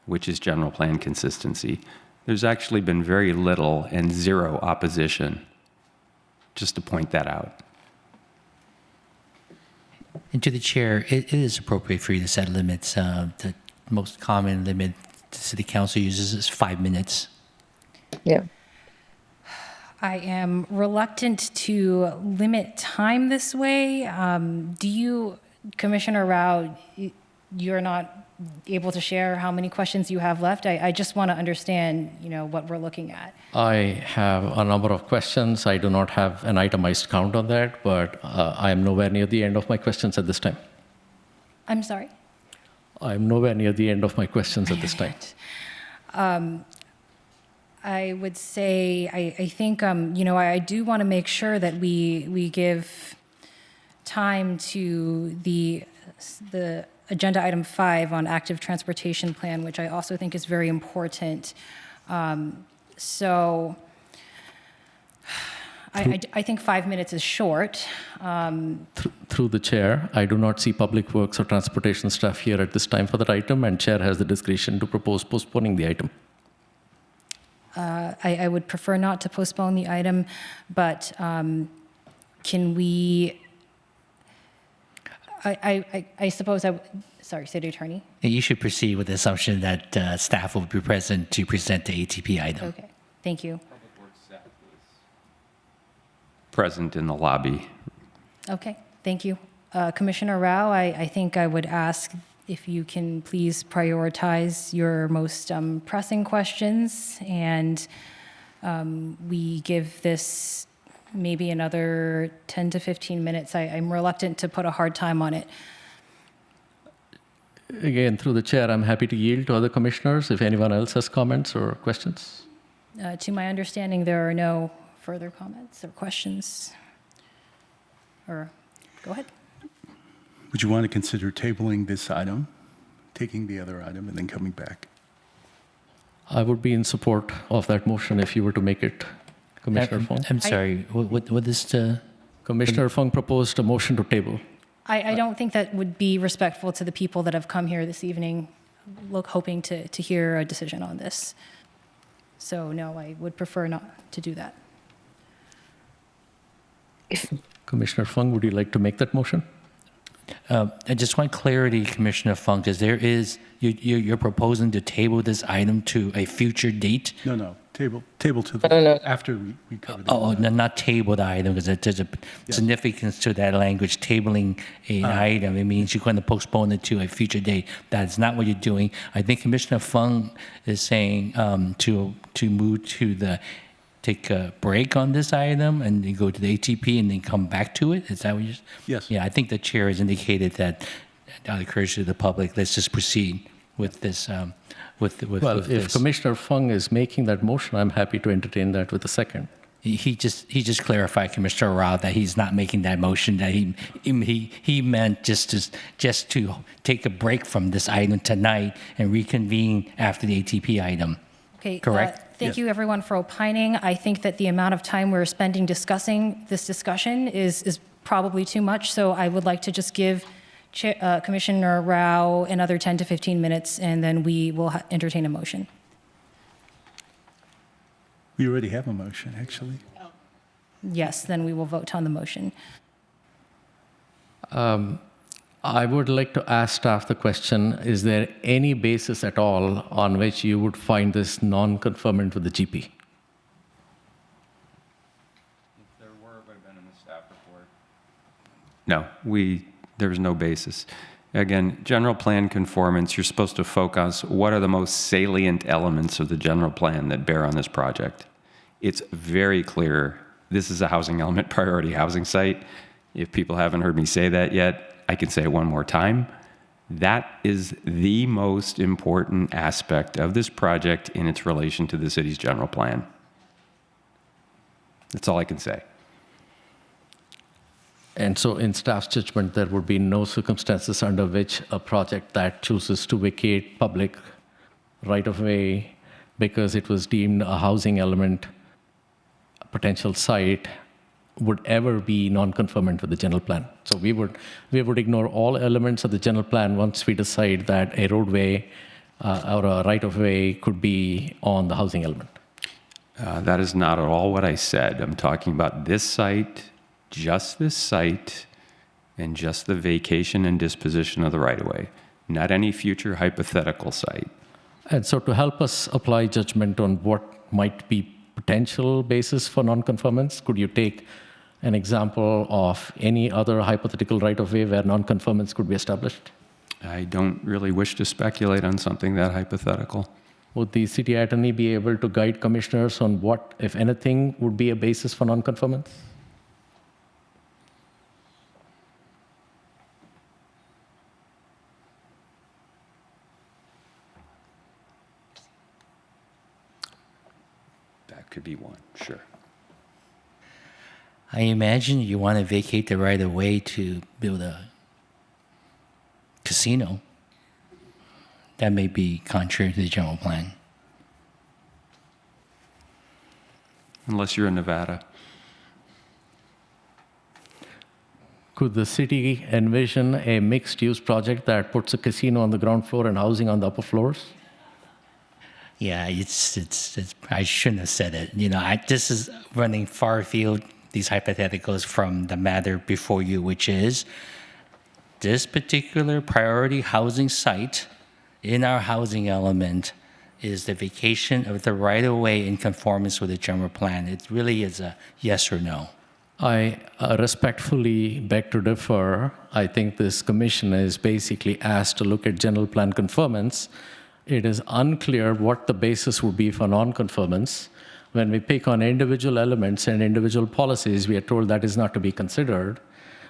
which is general plan consistency. There's actually been very little and zero opposition, just to point that out. And to the chair, it is appropriate for you to set limits. The most common limit the city council uses is 5 minutes. Yeah. I am reluctant to limit time this way. Do you, Commissioner Rao, you're not able to share how many questions you have left? I just want to understand, what we're looking at. I have a number of questions. I do not have an itemized count on that, but I am nowhere near the end of my questions at this time. I'm sorry? I'm nowhere near the end of my questions at this time. I would say, I think, I do want to make sure that we give time to the agenda item 5 on active transportation plan, which I also think is very important. So I think 5 minutes is short. Through the chair, I do not see Public Works or transportation staff here at this time for that item, and chair has the discretion to propose postponing the item. I would prefer not to postpone the item, but can we, I suppose, sorry, City Attorney? And you should proceed with the assumption that staff will be present to present the ATP item. Okay, thank you. Present in the lobby. Okay, thank you. Commissioner Rao, I think I would ask if you can please prioritize your most pressing questions, and we give this maybe another 10 to 15 minutes. I'm reluctant to put a hard time on it. Again, through the chair, I'm happy to yield to other commissioners if anyone else has comments or questions. To my understanding, there are no further comments or questions. Or go ahead. Would you want to consider tabling this item, taking the other item, and then coming back? I would be in support of that motion if you were to make it, Commissioner Fong. I'm sorry, what is the... Commissioner Fong proposed a motion to table. I don't think that would be respectful to the people that have come here this evening hoping to hear a decision on this. So no, I would prefer not to do that. Commissioner Fong, would you like to make that motion? I just want clarity, Commissioner Funk, because you're proposing to table this item to a future date? No, table to the, after we cover the. Oh, no, not table the item, because there's a significance to that language, tabling an item. It means you're going to postpone it to a future date. That's not what you're doing. I think Commissioner Fung is saying to move to take a break on this item and then go to the ATP and then come back to it? Is that what you're... Yes. Yeah, I think the chair has indicated that, out of courtesy to the public, let's just proceed with this, Well, if Commissioner Fung is making that motion, I'm happy to entertain that with a second. He just clarified, Commissioner Rao, that he's not making that motion, that he meant just to take a break from this item tonight and reconvene after the ATP item. Okay. Correct? Thank you, everyone, for opining. I think that the amount of time we're spending discussing this discussion is probably too much, so I would like to just give Commissioner Rao another 10 to 15 minutes, and then we will entertain a motion. We already have a motion, actually. Yes, then we will vote on the motion. I would like to ask staff the question, is there any basis at all on which you would find this non-conformant with the GP? If there were, it would have been in the staff report. No, there's no basis. Again, general plan conformance, you're supposed to focus what are the most salient elements of the general plan that bear on this project. It's very clear this is a housing element priority housing site. If people haven't heard me say that yet, I can say it one more time. That is the most important aspect of this project in its relation to the city's general plan. That's all I can say. And so in staff's judgment, there would be no circumstances under which a project that chooses to vacate public right-of-way because it was deemed a housing element, a potential site, would ever be non-conformant with the general plan. So we would ignore all elements of the general plan once we decide that a roadway or a right-of-way could be on the housing element. That is not at all what I said. I'm talking about this site, just this site, and just the vacation and disposition of the right-of-way, not any future hypothetical site. And so to help us apply judgment on what might be potential basis for nonconformance, could you take an example of any other hypothetical right-of-way where nonconformance could be established? I don't really wish to speculate on something that hypothetical. Would the city attorney be able to guide commissioners on what, if anything, would be a basis for nonconformance? That could be one, sure. I imagine you want to vacate the right of way to build a casino. That may be contrary to the general plan. Unless you're in Nevada. Could the city envision a mixed-use project that puts a casino on the ground floor and housing on the upper floors? Yeah, it's I shouldn't have said it. You know, this is running far afield, these hypotheticals, from the matter before you, which is this particular priority housing site in our housing element is the vacation of the right-of-way in conformance with the general plan. It really is a yes or no. I respectfully beg to differ. I think this commission is basically asked to look at general plan conformance. It is unclear what the basis would be for non-conformance. When we pick on individual elements and individual policies, we are told that is not to be considered.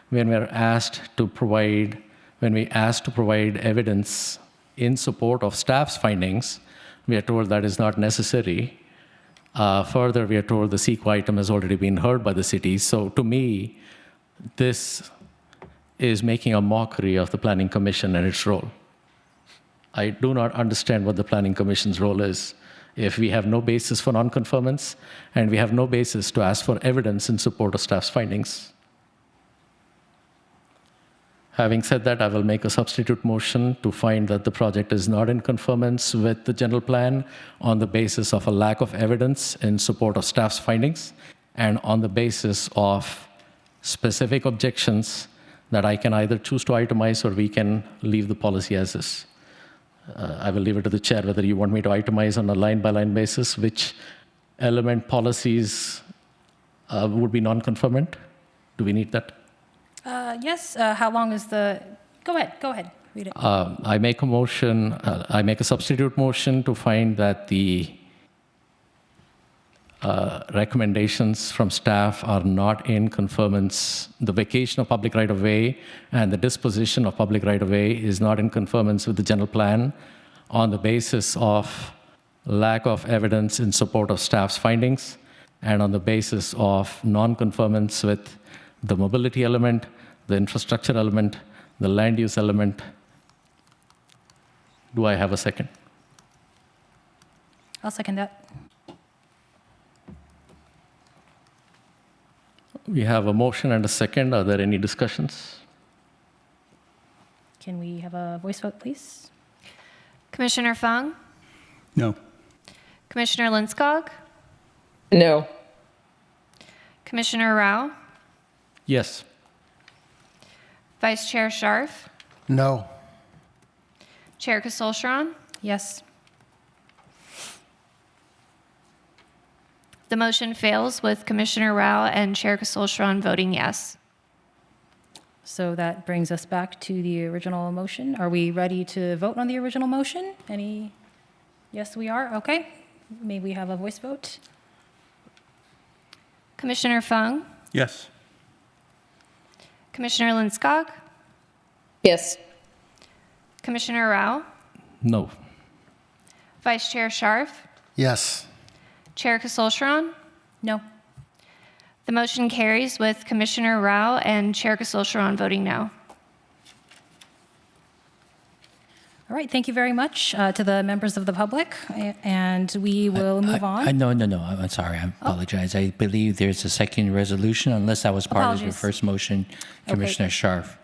When we asked to provide evidence in support of staff's findings, we are told that is not necessary. Further, we are told the CEQA item has already been heard by the city. So to me, this is making a mockery of the Planning Commission and its role. I do not understand what the Planning Commission's role is. If we have no basis for nonconformance and we have no basis to ask for evidence in support of staff's findings. Having said that, I will make a substitute motion to find that the project is not in conformance with the general plan on the basis of a lack of evidence in support of staff's findings and on the basis of specific objections that I can either choose to itemize or we can leave the policy as is. I will leave it to the chair whether you want me to itemize on a line-by-line basis which element policies would be non-conformant. Do we need that? Yes. How long is the? Go ahead. Read it. I make a substitute motion to find that the recommendations from staff are not in conformance. The vacation of public right-of-way and the disposition of public right-of-way is not in conformance with the general plan on the basis of lack of evidence in support of staff's findings and on the basis of non-conformance with the mobility element, the infrastructure element, the land use element. Do I have a second? I'll second that. We have a motion and a second. Are there any discussions? Can we have a voice vote, please? Commissioner Fung? No. Commissioner Linskog? No. Commissioner Rao? Yes. Vice Chair Scharf? No. Chair Kasolshran? Yes. The motion fails with Commissioner Rao and Chair Kasolshran voting yes. So that brings us back to the original motion. Are we ready to vote on the original motion? Any? Yes, we are. Okay. May we have a voice vote? Commissioner Fung? Yes. Commissioner Linskog? Yes. Commissioner Rao, No. Vice Chair Sharf, Yes. Chair Kasolshran. No. The motion carries with Commissioner Rao and Chair Kasolshran voting no. All right, thank you very much to the members of the public, and we will move on. No. I'm sorry. I apologize. I believe there's a second resolution, unless that was part of your Apologies. first motion, Commissioner Scharf.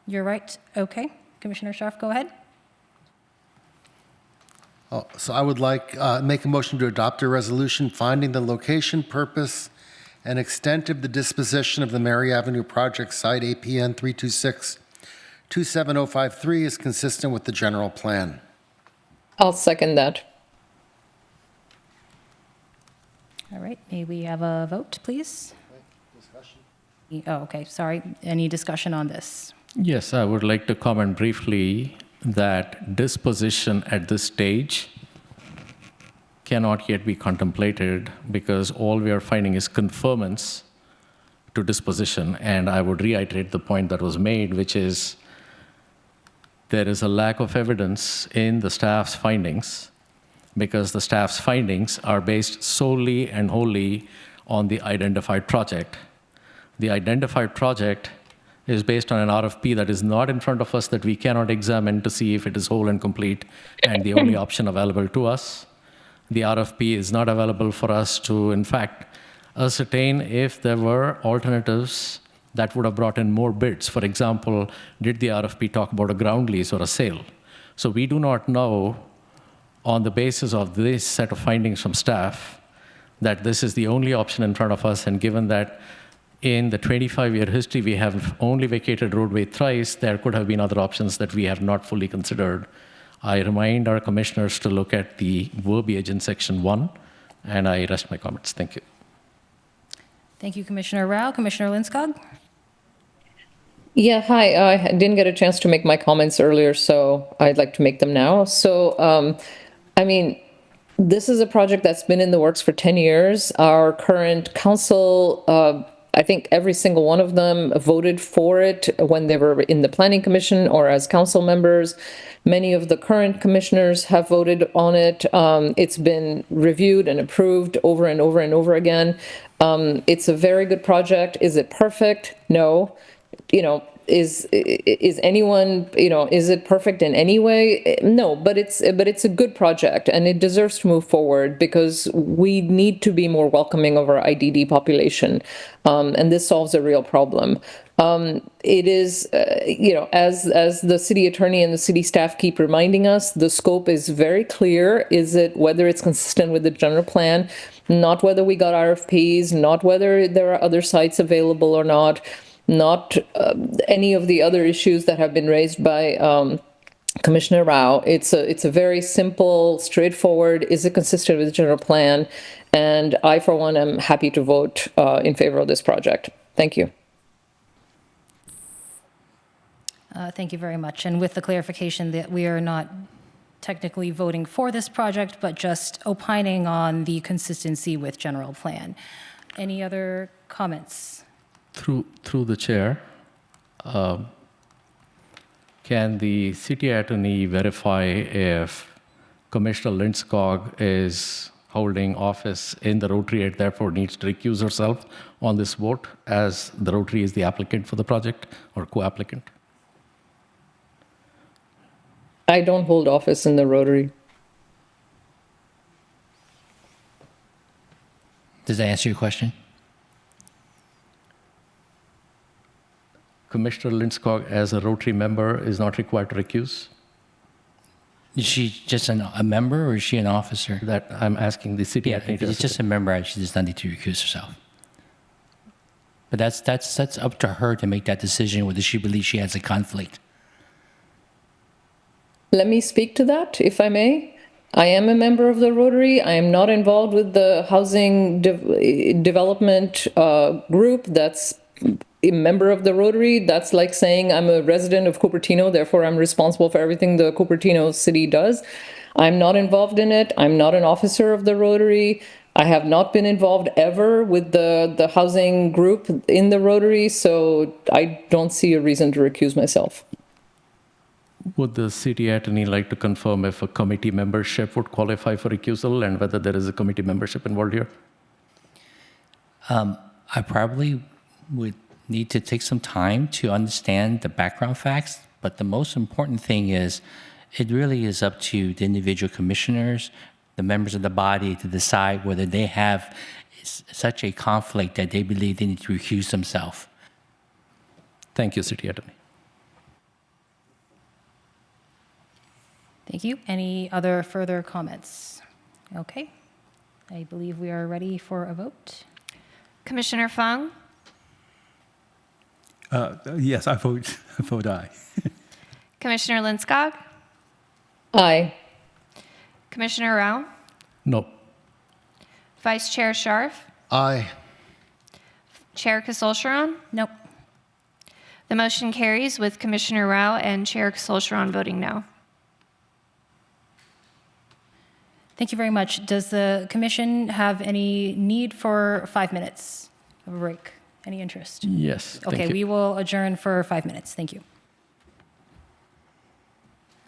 You're right. Okay. Commissioner Scharf, go ahead. Oh, so I would like make a motion to adopt a resolution finding the location, purpose, and extent of the disposition of the Mary Avenue project site APN 326-27053 is consistent with the general plan. I'll second that. All right, may we have a vote, please? Oh, okay, sorry. Any discussion on this? Yes, I would like to comment briefly that disposition at this stage cannot yet be contemplated because all we are finding is conformance to disposition. And I would reiterate the point that was made, which is there is a lack of evidence in the staff's findings because the staff's findings are based solely and wholly on the identified project. The identified project is based on an RFP that is not in front of us that we cannot examine to see if it is whole and complete and the only option available to us. The RFP is not available for us to, in fact, ascertain if there were alternatives that would have brought in more bids. For example, did the RFP talk about a ground lease or a sale? So we do not know on the basis of this set of findings from staff that this is the only option in front of us, and given that in the 25-year history, we have only vacated roadway thrice. There could have been other options that we have not fully considered. I remind our commissioners to look at the verbiage in section 1, and I rest my comments. Thank you. Thank you, Commissioner Rao. Commissioner Linskog? Yeah, hi. I didn't get a chance to make my comments earlier, so I'd like to make them now. So, I mean, this is a project that's been in the works for 10 years. Our current council, I think every single one of them voted for it when they were in the Planning Commission or as council members. Many of the current commissioners have voted on it. It's been reviewed and approved over and over and over again. It's a very good project. Is it perfect? No. You know, is anyone, you know, is it perfect in any way? No, but it's a good project and it deserves to move forward because we need to be more welcoming of our IDD population, and this solves a real problem. It is, you know, as the city attorney and the city staff keep reminding us, the scope is very clear. Is it whether it's consistent with the general plan, not whether we got RFPs, not whether there are other sites available or not any of the other issues that have been raised by Commissioner Rao. It's a very simple, straightforward, is it consistent with the general plan? And I, for one, am happy to vote in favor of this project. Thank you. Thank you very much. And with the clarification that we are not technically voting for this project, but just opining on the consistency with general plan. Any other comments? Through the chair, can the city attorney verify if Commissioner Linskog is holding office in the Rotary and therefore needs to recuse herself on this vote as the Rotary is the applicant for the project or co-applicant? I don't hold office in the Rotary. Does that answer your question? Commissioner Linskog, as a Rotary member, is not required to recuse? Is she just a member or is she an officer? That I'm asking the city attorney. If it's just a member, she does not need to recuse herself. But that's up to her to make that decision whether she believes she has a conflict. Let me speak to that, if I may. I am a member of the Rotary. I am not involved with the housing development group that's a member of the Rotary. That's like saying I'm a resident of Cupertino, therefore I'm responsible for everything the Cupertino city does. I'm not involved in it. I'm not an officer of the Rotary. I have not been involved ever with the housing group in the Rotary, so I don't see a reason to recuse myself. Would the city attorney like to confirm if a committee membership would qualify for recusal and whether there is a committee membership involved here? I probably would need to take some time to understand the background facts, but the most important thing is it really is up to the individual commissioners, the members of the body, to decide whether they have such a conflict that they believe they need to recuse themselves. Thank you, city attorney. Thank you. Any other further comments? Okay. I believe we are ready for a vote. Commissioner Fung, Yes, I vote aye. Commissioner Linskog, Aye. Commissioner Rao, No. Vice Chair Sharf, Aye. Chair Kasolcharan. Nope. The motion carries with Commissioner Rao and Chair Kasolcharan voting no. Thank you very much. Does the commission have any need for 5 minutes of a break? Any interest? Yes. Thank Okay, you. we will adjourn for 5 minutes. Thank you.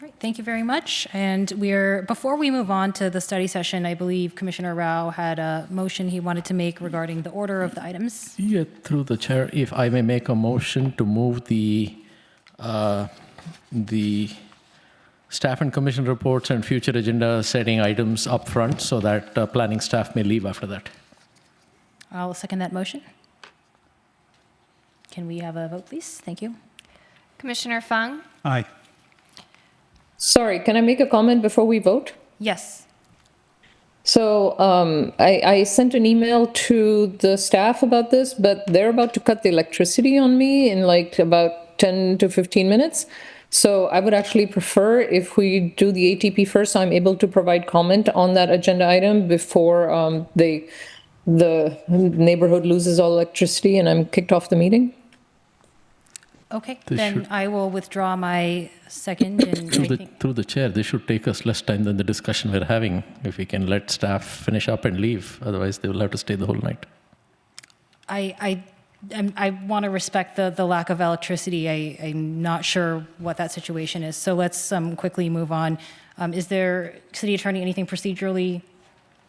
All right, thank you very much. And before we move on to the study session, I believe Commissioner Rao had a motion he wanted to make regarding the order of the items. Yeah, through the chair, if I may make a motion to move the staff and commission reports and future agenda setting items up front so that planning staff may leave after that. I'll second that motion. Can we have a vote, please? Thank you. Commissioner Fung, Aye. Sorry, can I make a comment before we vote? Yes. So I sent an email to the staff about this, but they're about to cut the electricity on me in like about 10 to 15 minutes. So I would actually prefer if we do the ATP first, I'm able to provide comment on that agenda item before the neighborhood loses all electricity and I'm kicked off the meeting. Okay, This then should- I will withdraw my second and I think, Through the chair, this should take us less time than the discussion we're having. If we can let staff finish up and leave, otherwise they will have to stay the whole night. I want to respect the lack of electricity. I'm not sure what that situation is. So let's quickly move on. Is there, City Attorney, anything procedurally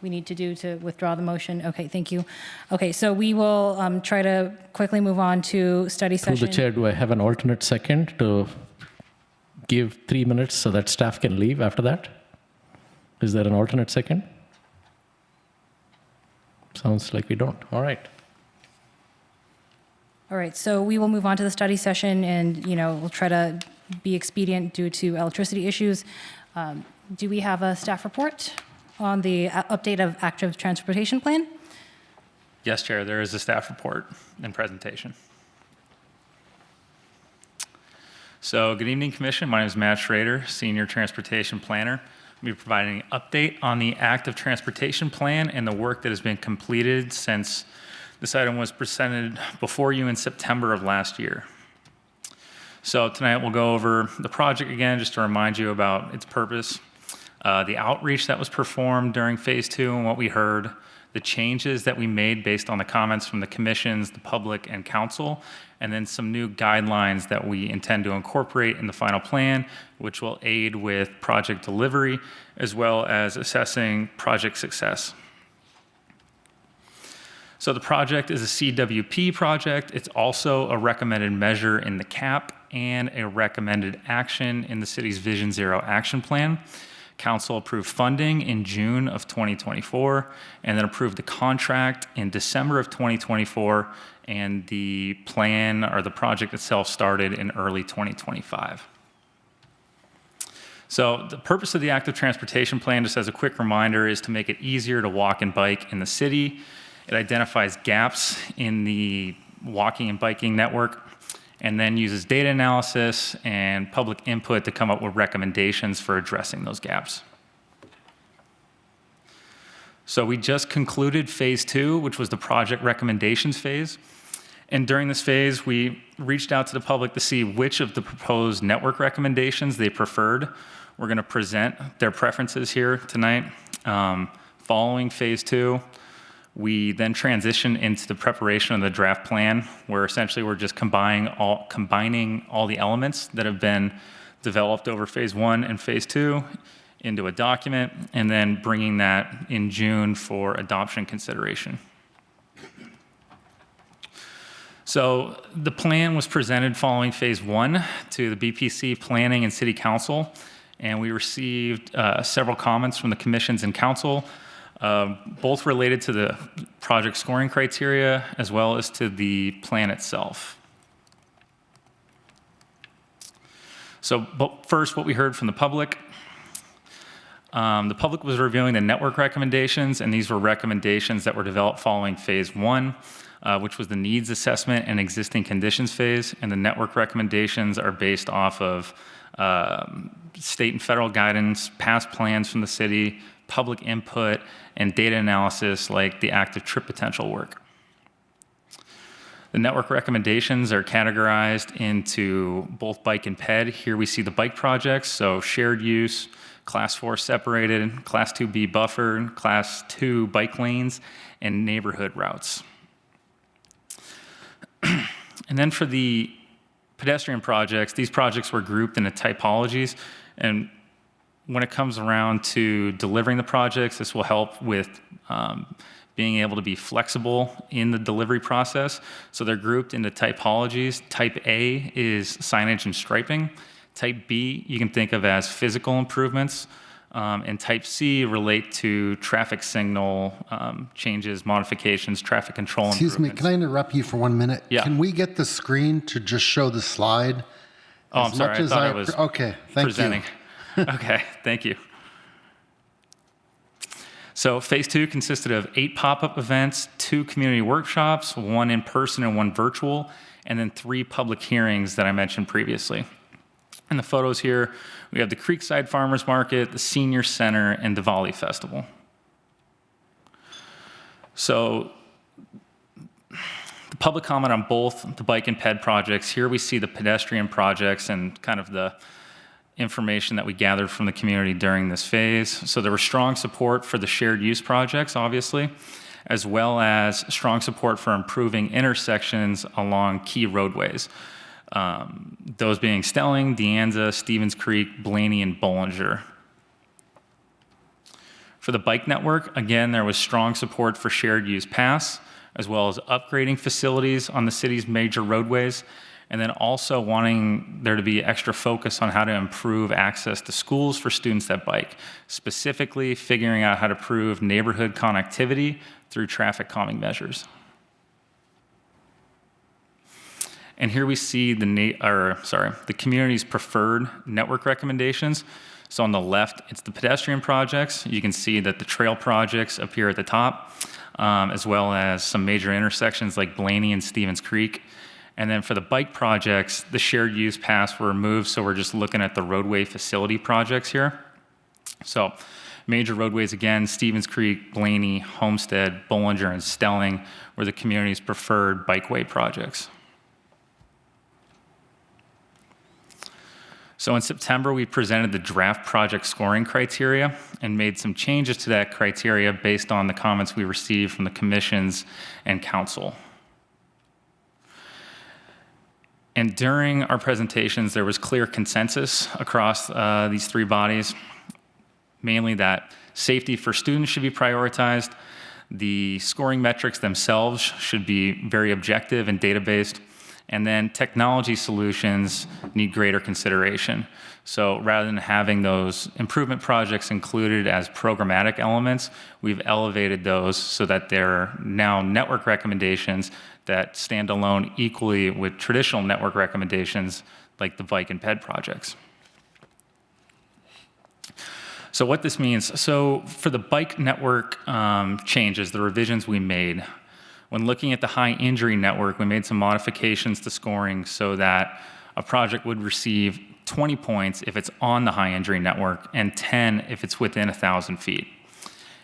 we need to do to withdraw the motion? Okay, thank you. Okay, so we will try to quickly move on to study Through session. the chair, do I have an alternate second to give 3 minutes so that staff can leave after that? Is there an alternate second? Sounds like we don't. All right. All right, so we will move on to the study session and, we'll try to be expedient due to electricity issues. Do we have a staff report on the update of active transportation plan? Yes, Chair, there is a staff report and presentation. So, good evening, Commission. My name is Matt Schrader, Senior Transportation Planner. I'll be providing an update on the active transportation plan and the work that has been completed since this item was presented before you in September of last year. So tonight we'll go over the project again, just to remind you about its purpose, the outreach that was performed during Phase 2 and what we heard, the changes that we made based on the comments from the commissions, the public, and council, and then some new guidelines that we intend to incorporate in the final plan, which will aid with project delivery, as well as assessing project success. So the project is a CWP project. It's also a recommended measure in the CAP and a recommended action in the city's Vision Zero action plan. Council approved funding in June of 2024 and then approved the contract in December of 2024, and the plan or the project itself started in early 2025. So the purpose of the active transportation plan, just as a quick reminder, is to make it easier to walk and bike in the city. It identifies gaps in the walking and biking network and then uses data analysis and public input to come up with recommendations for addressing those gaps. So we just concluded Phase 2, which was the project recommendations phase. And during this phase, we reached out to the public to see which of the proposed network recommendations they preferred. We're going to present their preferences here tonight. Following Phase 2, we then transition into the preparation of the draft plan, where essentially we're just combining all the elements that have been developed over phase 1 and phase 2 into a document, and then bringing that in June for adoption consideration. So the plan was presented following phase 1 to the BPC Planning and City Council, and we received several comments from the commissions and council, both related to the project scoring criteria as well as to the plan itself. So first, what we heard from the public. The public was reviewing the network recommendations, and these were recommendations that were developed following phase 1, which was the needs assessment and existing conditions phase, and the network recommendations are based off of state and federal guidance, past plans from the city, public input, and data analysis like the active trip potential work. The network recommendations are categorized into both bike and ped. Here we see the bike projects, so shared use, Class 4 separated, Class 2B buffered, Class 2 bike lanes, and neighborhood routes. And then for the pedestrian projects, these projects were grouped into typologies, and when it comes around to delivering the projects, this will help with being able to be flexible in the delivery process. So they're grouped into typologies. Type A is signage and striping. Type B, you can think of as physical improvements. And type C relate to traffic signal changes, modifications, traffic control Excuse me, improvements. can I interrupt you for 1 minute? Yeah. Can we get the screen to just show the slide? Oh, I'm As sorry, much I as thought I was Okay, thank presenting. you. Okay, thank you. So phase 2 consisted of 8 pop-up events, 2 community workshops, 1 in person and 1 virtual, and then 3 public hearings that I mentioned previously. In the photos here, we have the Creekside Farmers Market, the Senior Center, and Diwali Festival. So the public comment on both the bike and ped projects. Here we see the pedestrian projects and kind of the information that we gathered from the community during this phase. So there was strong support for the shared use projects, obviously, as well as strong support for improving intersections along key roadways. Those being Stelling, De Anza, Stevens Creek, Blaney, and Bollinger. For the bike network, again, there was strong support for shared use paths, as well as upgrading facilities on the city's major roadways, and then also wanting there to be extra focus on how to improve access to schools for students that bike, specifically figuring out how to improve neighborhood connectivity through traffic calming measures. And here we see the community's preferred network recommendations. So on the left, it's the pedestrian projects. You can see that the trail projects appear at the top, as well as some major intersections like Blaney and Stevens Creek. And then for the bike projects, the shared use paths were removed, so we're just looking at the roadway facility projects here. So major roadways again, Stevens Creek, Blaney, Homestead, Bollinger, and Stelling were the community's preferred bikeway projects. So in September, we presented the draft project scoring criteria and made some changes to that criteria based on the comments we received from the commissions and council. And during our presentations, there was clear consensus across these 3 bodies, mainly that safety for students should be prioritized, the scoring metrics themselves should be very objective and data-based, and then technology solutions need greater consideration. So rather than having those improvement projects included as programmatic elements, we've elevated those so that they're now network recommendations that stand alone equally with traditional network recommendations like the bike and ped projects. So what this means, so for the bike network changes, the revisions we made, when looking at the high injury network, we made some modifications to scoring so that a project would receive 20 points if it's on the high injury network and 10 if it's within 1,000 feet.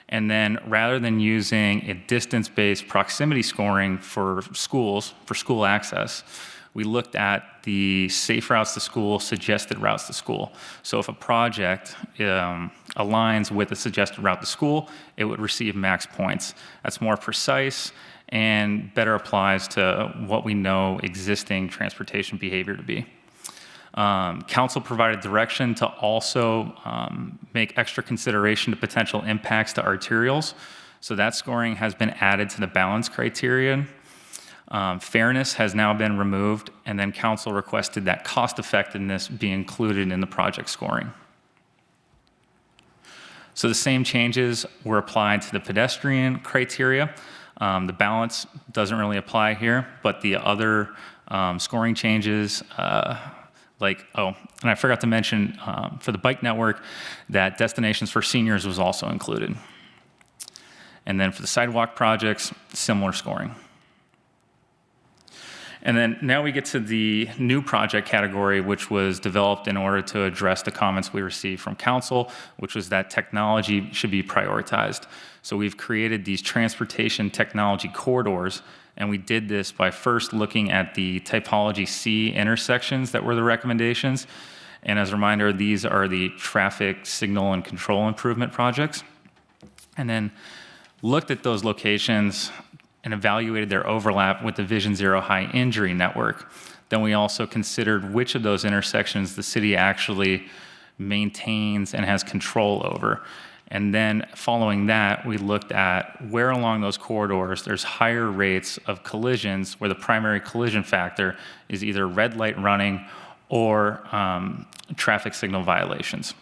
And then rather than using a distance-based proximity scoring for schools, for school access, we looked at the safe routes to school, suggested routes to school. So if a project aligns with a suggested route to school, it would receive max points. That's more precise and better applies to what we know existing transportation behavior to be. Council provided direction to also make extra consideration to potential impacts to arterials. So that scoring has been added to the balance criterion. Fairness has now been removed, and then council requested that cost effectiveness be included in the project scoring. So the same changes were applied to the pedestrian criteria. The balance doesn't really apply here, but the other scoring changes, and I forgot to mention for the bike network that destinations for seniors was also included. And then for the sidewalk projects, similar scoring. And then now we get to the new project category, which was developed in order to address the comments we received from council, which was that technology should be prioritized. So we've created these transportation technology corridors, and we did this by first looking at the typology C intersections that were the recommendations. And as a reminder, these are the traffic signal and control improvement projects. And then looked at those locations and evaluated their overlap with the Vision Zero high injury network. Then we also considered which of those intersections the city actually maintains and has control over. And then following that, we looked at where along those corridors there's higher rates of collisions where the primary collision factor is either red light running or traffic signal violations.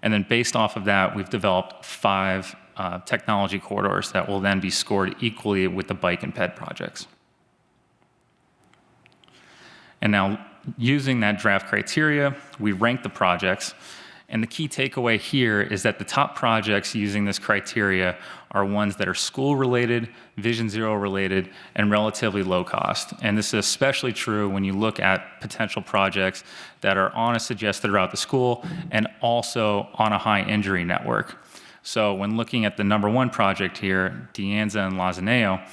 And then based off of that, we've developed 5 technology corridors that will then be scored equally with the bike and ped projects. And now, using that draft criteria, we rank the projects. And the key takeaway here is that the top projects using this criteria are ones that are school-related, Vision Zero related, and relatively low cost. And this is especially true when you look at potential projects that are on a suggested route to school and also on a high injury network. So when looking at the number 1 project here, De Anza and Lazaneo,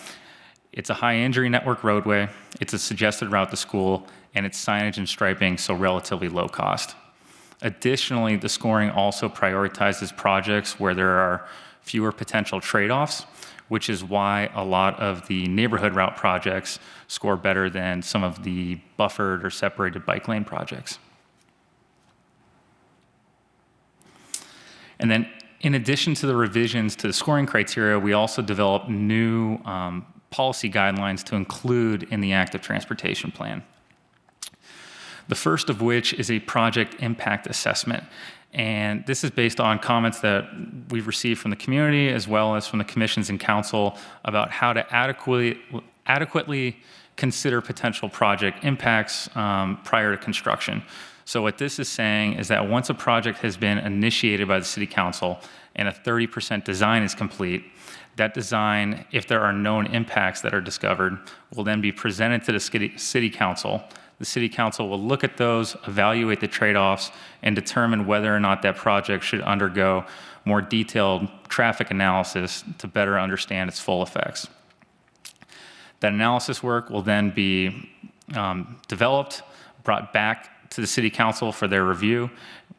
it's a high injury network roadway, it's a suggested route to school, and it's signage and striping, so relatively low cost. Additionally, the scoring also prioritizes projects where there are fewer potential trade-offs, which is why a lot of the neighborhood route projects score better than some of the buffered or separated bike lane projects. And then in addition to the revisions to the scoring criteria, we also developed new policy guidelines to include in the active transportation plan. The first of which is a project impact assessment. And this is based on comments that we've received from the community as well as from the commissions and council about how to adequately consider potential project impacts prior to construction. So what this is saying is that once a project has been initiated by the city council and a 30% design is complete, that design, if there are known impacts that are discovered, will then be presented to the city council. The city council will look at those, evaluate the trade-offs, and determine whether or not that project should undergo more detailed traffic analysis to better understand its full effects. That analysis work will then be developed, brought back to the city council for their review,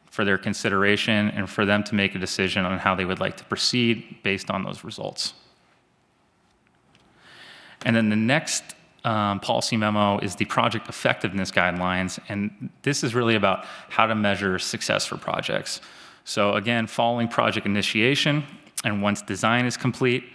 for their consideration, and for them to make a decision on how they would like to proceed based on those results. And then the next policy memo is the project effectiveness guidelines, and this is really about how to measure success for projects. So again, following project initiation, and once design is complete,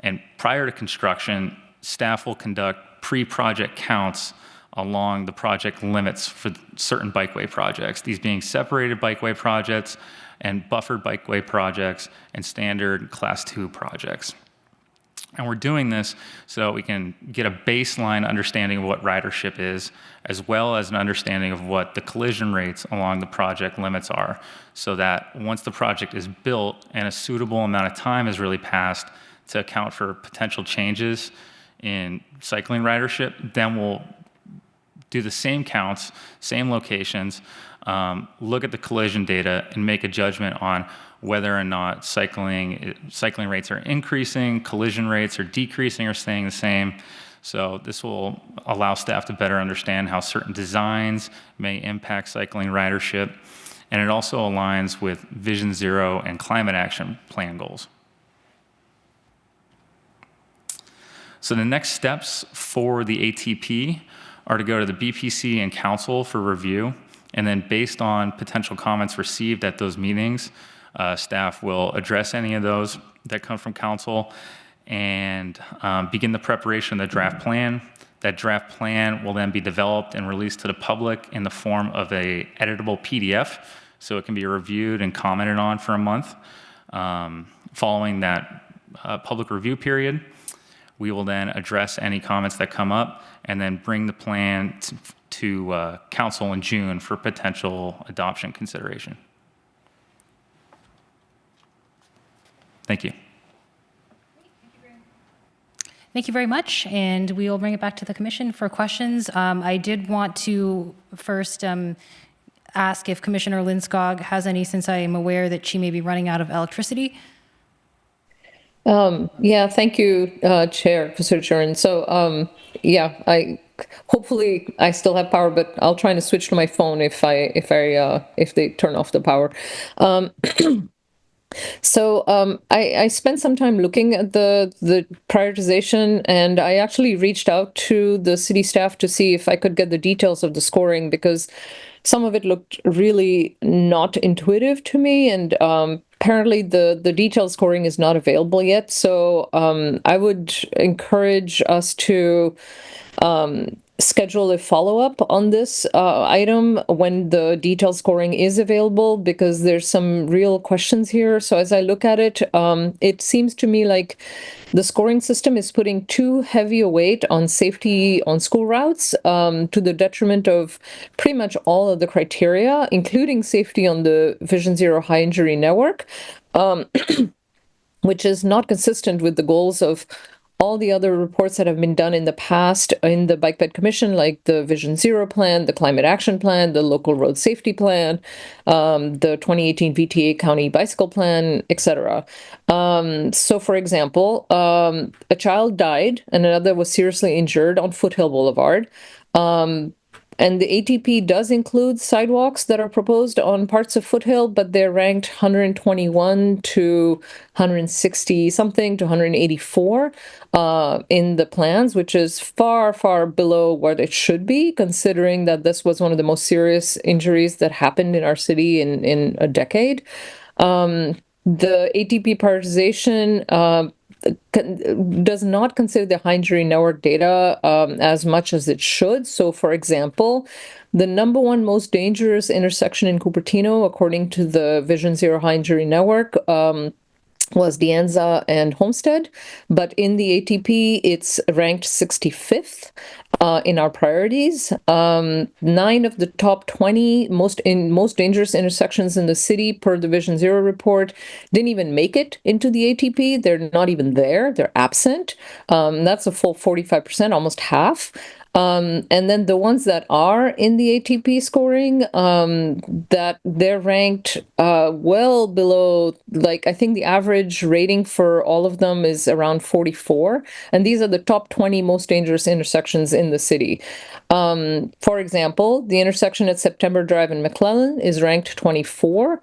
and prior to construction, staff will conduct pre-project counts along the project limits for certain bikeway projects, these being separated bikeway projects and buffered bikeway projects and standard Class 2 projects. And we're doing this so we can get a baseline understanding of what ridership is, as well as an understanding of what the collision rates along the project limits are, so that once the project is built and a suitable amount of time has really passed to account for potential changes in cycling ridership, then we'll do the same counts, same locations, look at the collision data and make a judgment on whether or not cycling rates are increasing, collision rates are decreasing or staying the same. So this will allow staff to better understand how certain designs may impact cycling ridership. And it also aligns with Vision Zero and climate action plan goals. So the next steps for the ATP are to go to the BPC and council for review. And then based on potential comments received at those meetings, staff will address any of those that come from council and begin the preparation of the draft plan. That draft plan will then be developed and released to the public in the form of a editable PDF, so it can be reviewed and commented on for a month. Following that public review period, we will then address any comments that come up and then bring the plan to council in June for potential adoption consideration. Thank you. Thank you very much, and we will bring it back to the commission for questions. I did want to first ask if Commissioner Lindskog has any, since I am aware that she may be running out of electricity. Yeah, thank you, Chair, Professor Churin. So, yeah, hopefully I still have power, but I'll try to switch to my phone if they turn off the power. So I spent some time looking at the prioritization, and I actually reached out to the city staff to see if I could get the details of the scoring, because some of it looked really not intuitive to me, and apparently the detailed scoring is not available yet. So I would encourage us to schedule a follow-up on this item when the detailed scoring is available, because there's some real questions here. So as I look at it, it seems to me like the scoring system is putting too heavy a weight on safety on school routes, to the detriment of pretty much all of the criteria, including safety on the Vision Zero high injury network, which is not consistent with the goals of all the other reports that have been done in the past in the Bike Ped Commission, like the Vision Zero plan, the Climate Action Plan, the Local Road Safety Plan, the 2018 VTA County Bicycle Plan, etc. So, for example, a child died and another was seriously injured on Foothill Boulevard. And the ATP does include sidewalks that are proposed on parts of Foothill, but they're ranked 121 to 160 something to 184 in the plans, which is far, far below what it should be, considering that this was one of the most serious injuries that happened in our city in a decade. The ATP prioritization does not consider the high injury network data as much as it should. So, for example, the number one most dangerous intersection in Cupertino, according to the Vision Zero high injury network, was Dianza and Homestead, but in the ATP, it's ranked 65th in our priorities. 9 of the top 20 most dangerous intersections in the city per the Vision Zero report didn't even make it into the ATP. They're not even there. They're absent. That's a full 45%, almost half. And then the ones that are in the ATP scoring, that they're ranked well below, like I think the average rating for all of them is around 44. And these are the top 20 most dangerous intersections in the city. For example, the intersection at September Drive in McClellan is ranked 24.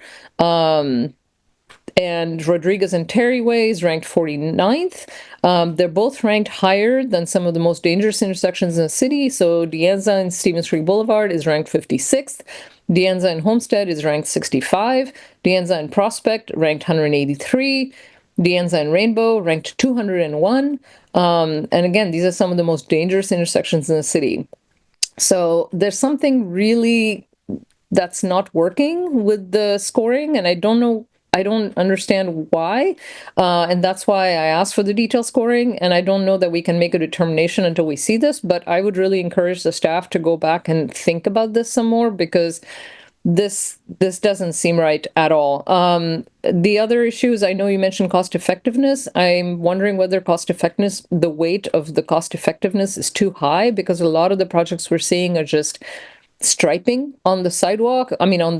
And Rodriguez and Terryway is ranked 49th. They're both ranked higher than some of the most dangerous intersections in the city. So Dianza and Stevens Creek Boulevard is ranked 56th. Dianza and Homestead is ranked 65. Dianza and Prospect ranked 183. Dianza and Rainbow ranked 201. And again, these are some of the most dangerous intersections in the city. So there's something really that's not working with the scoring, and I don't understand why, and that's why I asked for the detailed scoring, and I don't know that we can make a determination until we see this, but I would really encourage the staff to go back and think about this some more, because this doesn't seem right at all. The other issues, I know you mentioned cost effectiveness. I'm wondering whether the weight of the cost effectiveness is too high, because a lot of the projects we're seeing are just striping on the sidewalk, on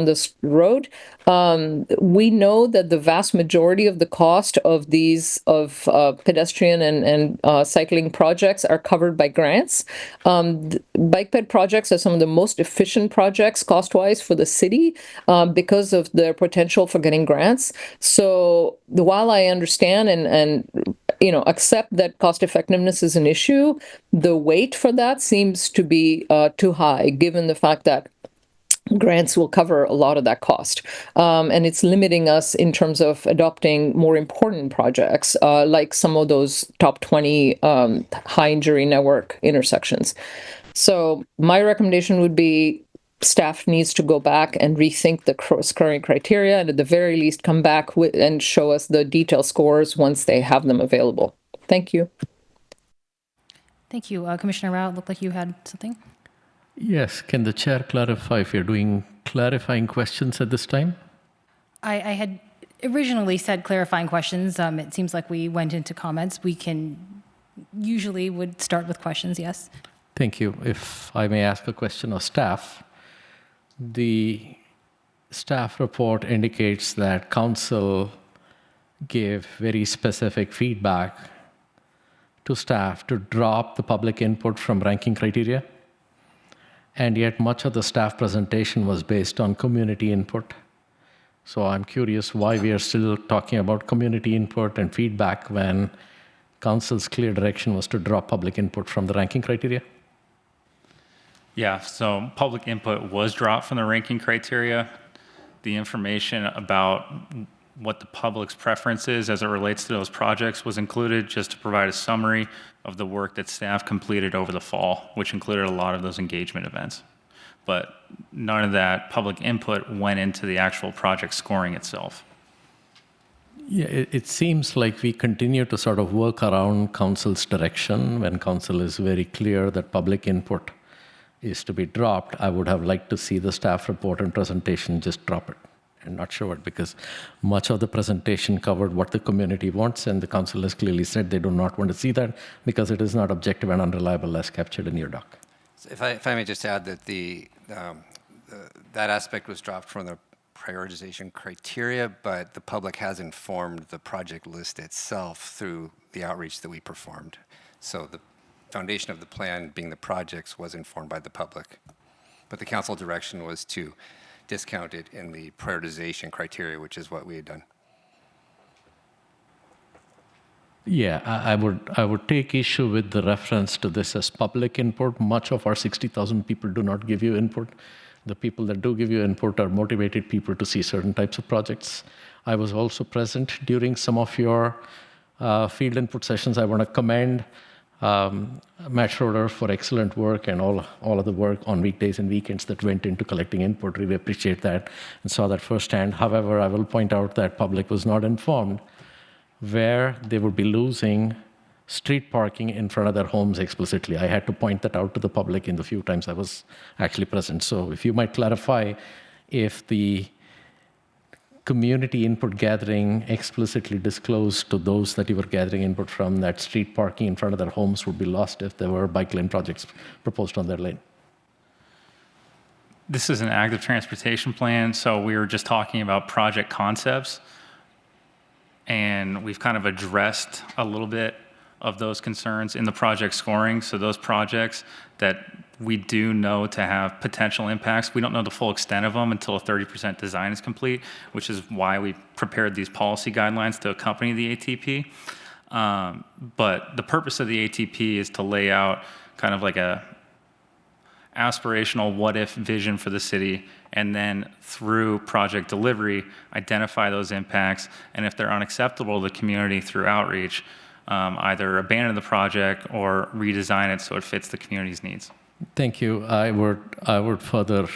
this road. We know that the vast majority of the cost of these pedestrian and cycling projects are covered by grants. Bike ped projects are some of the most efficient projects cost-wise for the city because of their potential for getting grants. So while I understand and accept that cost effectiveness is an issue, the weight for that seems to be too high, given the fact that grants will cover a lot of that cost. And it's limiting us in terms of adopting more important projects, like some of those top 20 high injury network intersections. So my recommendation would be staff needs to go back and rethink the scoring criteria, and at the very least come back and show us the detailed scores once they have them available. Thank you. Thank you. Commissioner Rao, it looked like you had something. Yes, can the chair clarify if you're doing clarifying questions at this time? I had originally said clarifying questions. It seems like we went into comments. We usually would start with questions, yes. Thank you. If I may ask a question of staff, the staff report indicates that council gave very specific feedback to staff to drop the public input from ranking criteria. And yet much of the staff presentation was based on community input. So I'm curious why we are still talking about community input and feedback when council's clear direction was to drop public input from the ranking criteria. Yeah, so public input was dropped from the ranking criteria. The information about what the public's preference is as it relates to those projects was included just to provide a summary of the work that staff completed over the fall, which included a lot of those engagement events. But none of that public input went into the actual project scoring itself. Yeah, it seems like we continue to sort of work around council's direction when council is very clear that public input is to be dropped. I would have liked to see the staff report and presentation just drop it. I'm not sure because much of the presentation covered what the community wants, and the council has clearly said they do not want to see that because it is not objective and unreliable as captured in your doc. So if I may just add that that aspect was dropped from the prioritization criteria, but the public has informed the project list itself through the outreach that we performed. So the foundation of the plan, being the projects, was informed by the public. But the council direction was to discount it in the prioritization criteria, which is what we had done. Yeah, I would take issue with the reference to this as public input. Much of our 60,000 people do not give you input. The people that do give you input are motivated people to see certain types of projects. I was also present during some of your field input sessions. I want to commend Matt Schroeder for excellent work and all of the work on weekdays and weekends that went into collecting input. Really appreciate that and saw that firsthand. However, I will point out that public was not informed where they would be losing street parking in front of their homes explicitly. I had to point that out to the public in the few times I was actually present. So if you might clarify if the community input gathering explicitly disclosed to those that you were gathering input from that street parking in front of their homes would be lost if there were bike lane projects proposed on their lane. This is an active transportation plan, so we were just talking about project concepts, and we've kind of addressed a little bit of those concerns in the project scoring. So those projects that we do know to have potential impacts, we don't know the full extent of them until a 30% design is complete, which is why we prepared these policy guidelines to accompany the ATP. But the purpose of the ATP is to lay out kind of like a aspirational what-if vision for the city, and then through project delivery, identify those impacts, and if they're unacceptable to the community through outreach, either abandon the project or redesign it so it fits the community's needs. Thank you. I would further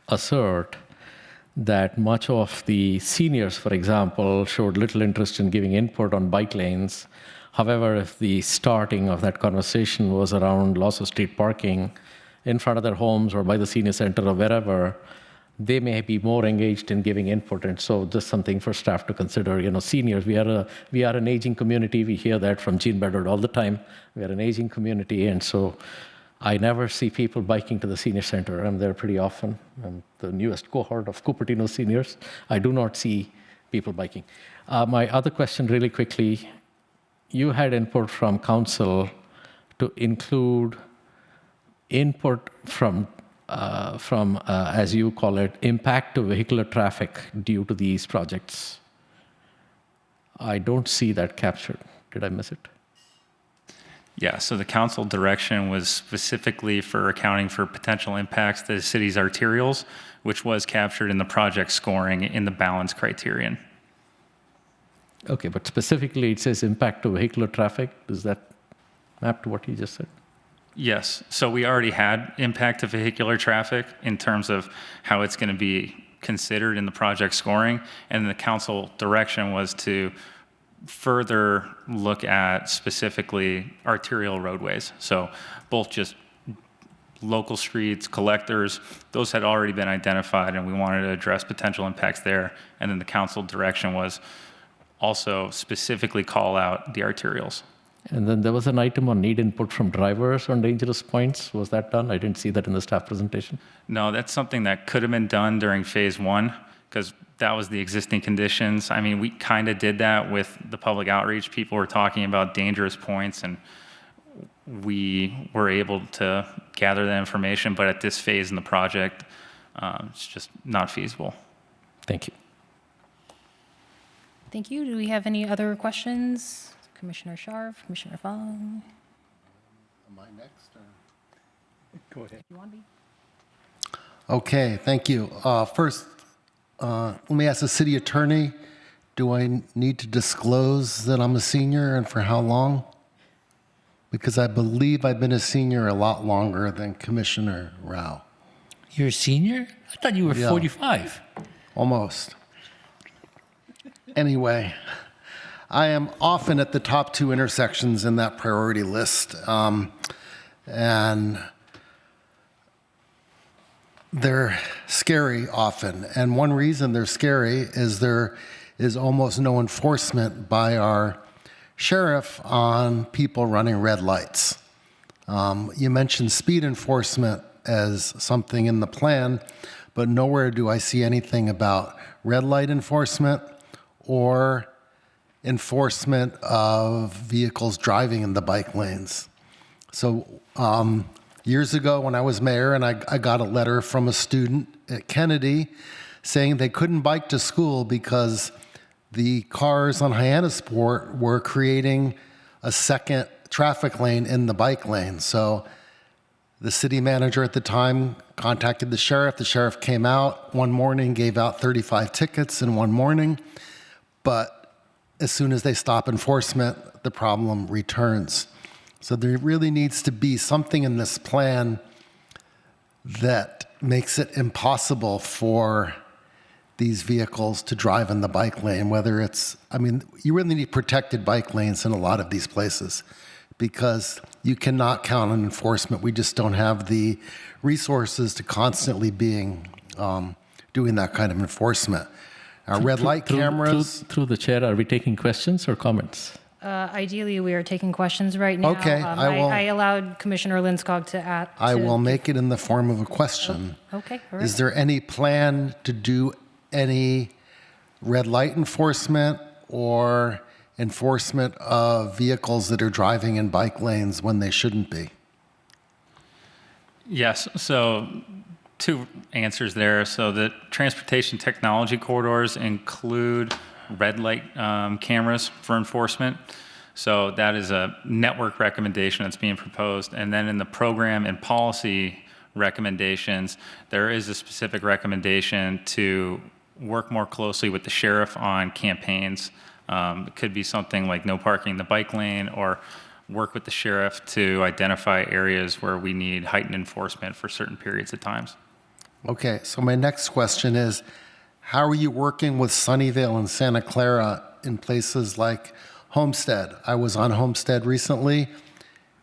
assert that much of the seniors, for example, showed little interest in giving input on bike lanes. However, if the starting of that conversation was around loss of street parking in front of their homes or by the senior center or wherever, they may be more engaged in giving input. And so just something for staff to consider. You know, seniors, we are an aging community. We hear that from Jean Bedard all the time. We are an aging community, and so I never see people biking to the senior center. I'm there pretty often. I'm the newest cohort of Cupertino seniors. I do not see people biking. My other question really quickly, you had input from council to include input from as you call it, impact to vehicular traffic due to these projects. I don't see that captured. Did I miss it? Yeah, so the council direction was specifically for accounting for potential impacts to the city's arterials, which was captured in the project scoring in the balance criterion. Okay, but specifically it says impact to vehicular traffic. Does that map to what you just said? Yes, so we already had impact to vehicular traffic in terms of how it's going to be considered in the project scoring, and the council direction was to further look at specifically arterial roadways. So both just local streets, collectors, those had already been identified, and we wanted to address potential impacts there. And then the council direction was also specifically call out the arterials. And then there was an item on need input from drivers on dangerous points. Was that done? I didn't see that in the staff presentation. No, that's something that could have been done during phase one, because that was the existing conditions. I mean, we kind of did that with the public outreach. People were talking about dangerous points, and we were able to gather that information, but at this phase in the project, it's just not feasible. Thank you. Thank you. Do we have any other questions? Commissioner Sharf, Commissioner Fong. Am I next? Go ahead. You want to be? Okay, thank you. First, let me ask the city attorney, do I need to disclose that I'm a senior and for how long? Because I believe I've been a senior a lot longer than Commissioner Rao. You're a senior? I thought you were 45. Almost. Anyway, I am often at the top 2 intersections in that priority list. And they're scary often. And one reason they're scary is there is almost no enforcement by our sheriff on people running red lights. You mentioned speed enforcement as something in the plan, but nowhere do I see anything about red light enforcement or enforcement of vehicles driving in the bike lanes. So years ago when I was mayor and I got a letter from a student at Kennedy saying they couldn't bike to school because the cars on Hyannisport were creating a second traffic lane in the bike lane. So the city manager at the time contacted the sheriff. The sheriff came out one morning, gave out 35 tickets in one morning, but as soon as they stop enforcement, the problem returns. So there really needs to be something in this plan that makes it impossible for these vehicles to drive in the bike lane, whether it's, I mean, you really need protected bike lanes in a lot of these places because you cannot count on enforcement. We just don't have the resources to constantly being doing that kind of enforcement. Our red light cameras. Through the chair, are we taking questions or comments? Ideally, we are taking questions right now. Okay, I allowed Commissioner Linskog to add. I will make it in the form of a question. Okay, all right. Is there any plan to do any red light enforcement or enforcement of vehicles that are driving in bike lanes when they shouldn't be? Yes, so 2 answers there. So the transportation technology corridors include red light cameras for enforcement. So that is a network recommendation that's being proposed. And then in the program and policy recommendations, there is a specific recommendation to work more closely with the sheriff on campaigns. It could be something like no parking in the bike lane, or work with the sheriff to identify areas where we need heightened enforcement for certain periods of times. Okay, so my next question is, how are you working with Sunnyvale and Santa Clara in places like Homestead? I was on Homestead recently.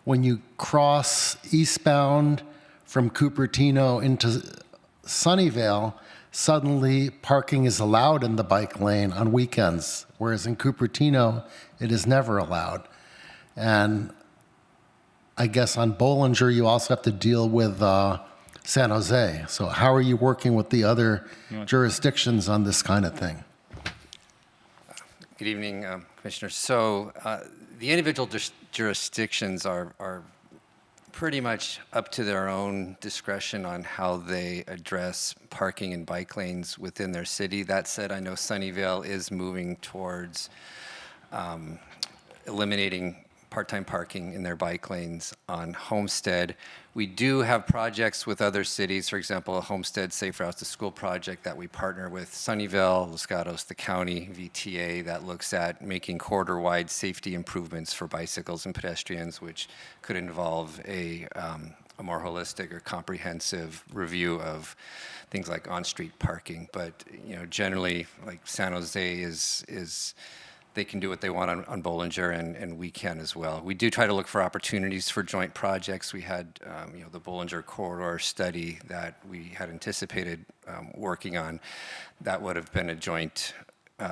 When you cross eastbound from Cupertino into Sunnyvale, suddenly parking is allowed in the bike lane on weekends, whereas in Cupertino, it is never allowed. And I guess on Bollinger, you also have to deal with San Jose. So how are you working with the other jurisdictions on this kind of thing? Good evening, Commissioners. So the individual jurisdictions are pretty much up to their own discretion on how they address parking and bike lanes within their city. That said, I know Sunnyvale is moving towards eliminating part-time parking in their bike lanes on Homestead. We do have projects with other cities, for example, a Homestead Safe Routes to School project that we partner with Sunnyvale, Los Gatos, the county, VTA, that looks at making corridor-wide safety improvements for bicycles and pedestrians, which could involve a more holistic or comprehensive review of things like on-street parking. But generally, like San Jose is they can do what they want on Bollinger, and we can as well. We do try to look for opportunities for joint projects. We had, the Bollinger corridor study that we had anticipated working on. That would have been a joint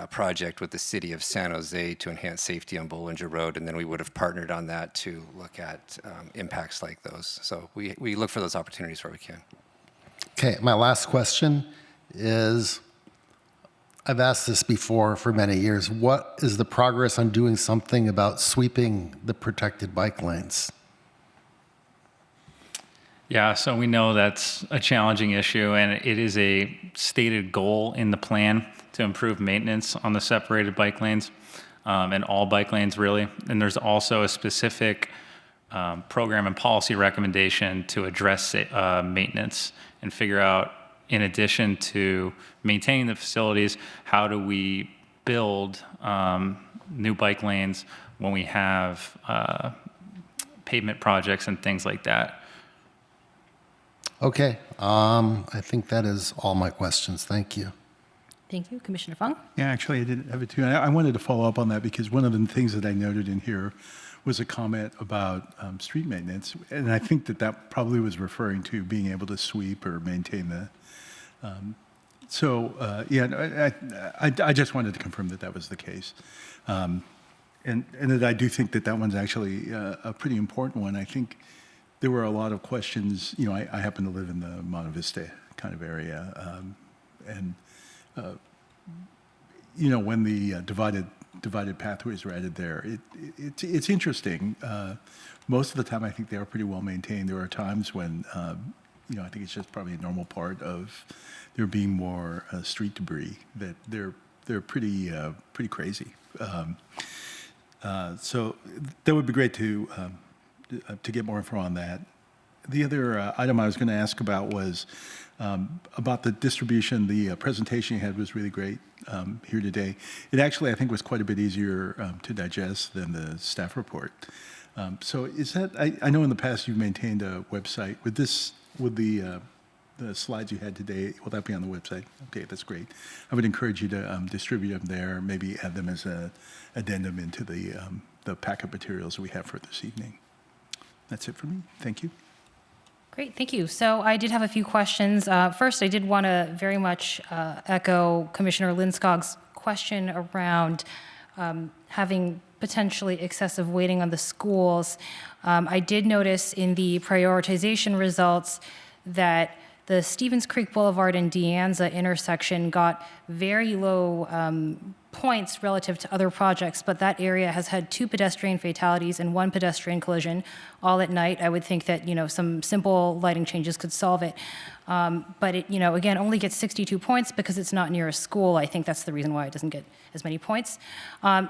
project with the city of San Jose to enhance safety on Bollinger Road, and then we would have partnered on that to look at impacts like those. So we look for those opportunities where we can. Okay, my last question is, I've asked this before for many years. What is the progress on doing something about sweeping the protected bike lanes? Yeah, so we know that's a challenging issue, and it is a stated goal in the plan to improve maintenance on the separated bike lanes and all bike lanes, really. And there's also a specific program and policy recommendation to address maintenance and figure out, in addition to maintaining the facilities, how do we build new bike lanes when we have pavement projects and things like that. Okay, I think that is all my questions. Thank you. Thank you. Commissioner Fung? Yeah, actually, I didn't have it too. I wanted to follow up on that because one of the things that I noted in here was a comment about street maintenance, and I think that probably was referring to being able to sweep or maintain the. I just wanted to confirm that was the case, and that I do think that one's actually a pretty important one. I think there were a lot of questions. I happen to live in the Monte Vista kind of area, and when the divided pathways were added there, it's interesting. Most of the time, I think they are pretty well maintained. There are times when I think it's just probably a normal part of there being more street debris that they're pretty crazy. So that would be great to get more info on that. The other item I was going to ask about was about the distribution. The presentation you had was really great here today. It actually, I think, was quite a bit easier to digest than the staff report. So is that, I know in the past you've maintained a website. With the slides you had today, will that be on the website? Okay, that's great. I would encourage you to distribute them there, maybe add them as an addendum into the packet materials that we have for this evening. That's it for me. Thank you. Great, thank you. So I did have a few questions. First, I did want to very much echo Commissioner Lindskog's question around having potentially excessive weighting on the schools. I did notice in the prioritization results that the Stevens Creek Boulevard and De Anza intersection got very low points relative to other projects, but that area has had 2 pedestrian fatalities and 1 pedestrian collision all at night. I would think that, some simple lighting changes could solve it. But it, again, only gets 62 points because it's not near a school. I think that's the reason why it doesn't get as many points.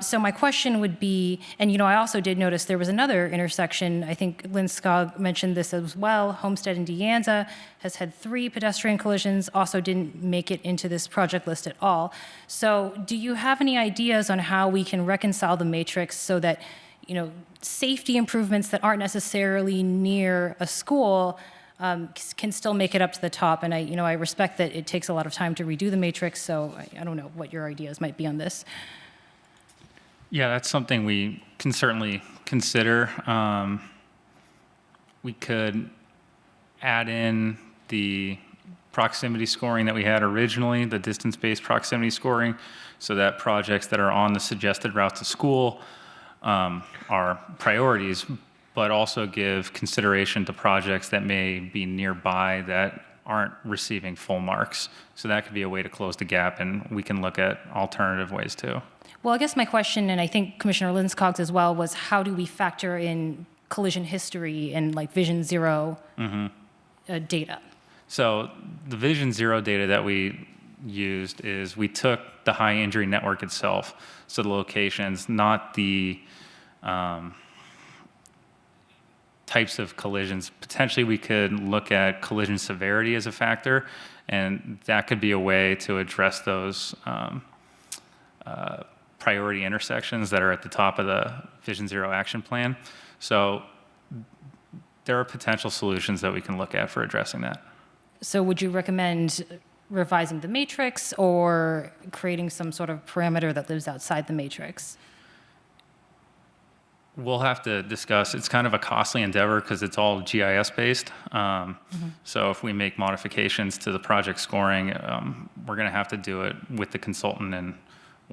So my question would be, and I also did notice there was another intersection, I think Lindskog mentioned this as well, Homestead and De Anza has had 3 pedestrian collisions, also didn't make it into this project list at all. So do you have any ideas on how we can reconcile the matrix so that, safety improvements that aren't necessarily near a school can still make it up to the top? And I respect that it takes a lot of time to redo the matrix, so I don't know what your ideas might be on this. Yeah, that's something we can certainly consider. We could add in the proximity scoring that we had originally, the distance-based proximity scoring, so that projects that are on the suggested route to school are priorities, but also give consideration to projects that may be nearby that aren't receiving full marks. So that could be a way to close the gap, and we can look at alternative ways too. Well, I guess my question, and I think Commissioner Lindskog's as well, was how do we factor in collision history and like Vision Zero data? So the Vision Zero data that we used is we took the high injury network itself, so the locations, not the types of collisions. Potentially, we could look at collision severity as a factor, and that could be a way to address those priority intersections that are at the top of the Vision Zero action plan. So there are potential solutions that we can look at for addressing that. So would you recommend revising the matrix or creating some sort of parameter that lives outside the matrix? We'll have to discuss. It's kind of a costly endeavor because it's all GIS based. So if we make modifications to the project scoring, we're going to have to do it with the consultant and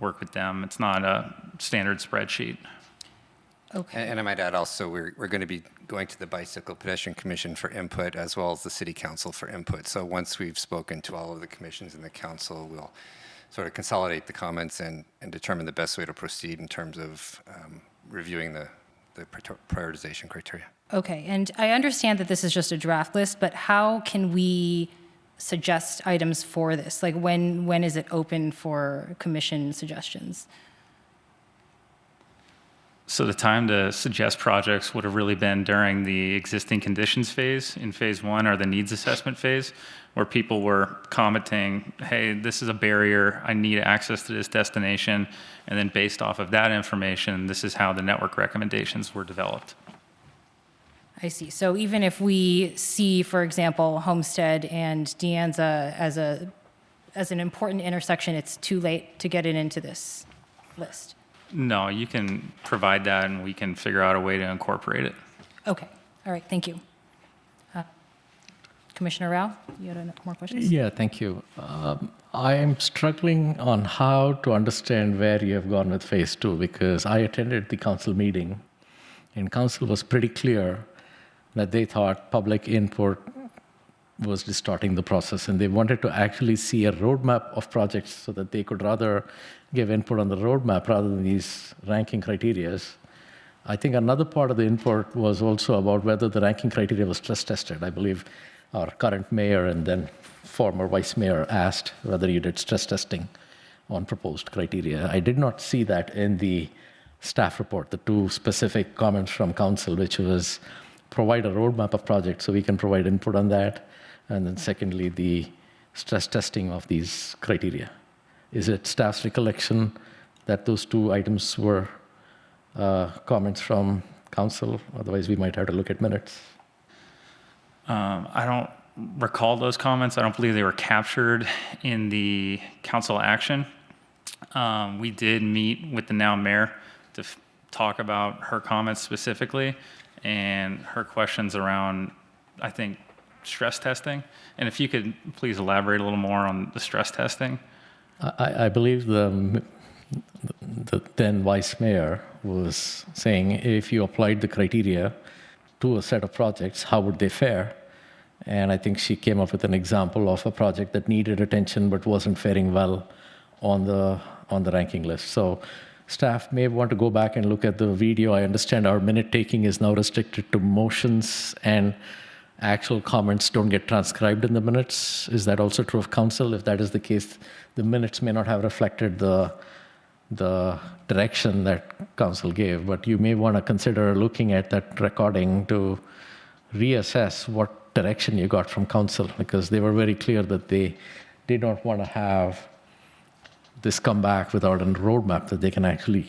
work with them. It's not a standard spreadsheet. Okay. And I might add also, we're going to be going to the Bicycle Pedestrian Commission for input, as well as the City Council for input. So once we've spoken to all of the commissions and the council, we'll sort of consolidate the comments and determine the best way to proceed in terms of reviewing the prioritization criteria. Okay, and I understand that this is just a draft list, but how can we suggest items for this? Like when is it open for commission suggestions? So the time to suggest projects would have really been during the existing conditions phase in phase one, or the needs assessment phase, where people were commenting, hey, this is a barrier, I need access to this destination. And then based off of that information, this is how the network recommendations were developed. I see. So even if we see, for example, Homestead and De Anza as an important intersection, it's too late to get it into this list. No, you can provide that and we can figure out a way to incorporate it. Okay. All right. Thank you. Commissioner Rao, you had more questions? Yeah, thank you. I am struggling on how to understand where you have gone with phase two, because I attended the council meeting and council was pretty clear that they thought public input was distorting the process, and they wanted to actually see a roadmap of projects so that they could rather give input on the roadmap rather than these ranking criteria. I think another part of the input was also about whether the ranking criteria was stress tested. I believe our current mayor and then former vice mayor asked whether you did stress testing on proposed criteria. I did not see that in the staff report, the two specific comments from council, which was provide a roadmap of projects so we can provide input on that. And then secondly, the stress testing of these criteria. Is it staff's recollection that those two items were comments from council? Otherwise, we might have to look at minutes. I don't recall those comments. I don't believe they were captured in the council action. We did meet with the now mayor to talk about her comments specifically and her questions around, I think, stress testing. And if you could please elaborate a little more on the stress testing. I believe the then vice mayor was saying if you applied the criteria to a set of projects, how would they fare? And I think she came up with an example of a project that needed attention but wasn't faring well on the ranking list. So staff may want to go back and look at the video. I understand our minute taking is now restricted to motions, and actual comments don't get transcribed in the minutes. Is that also true of council? If that is the case, the minutes may not have reflected the direction that council gave, but you may want to consider looking at that recording to reassess what direction you got from council, because they were very clear that they did not want to have this come back without a roadmap that they can actually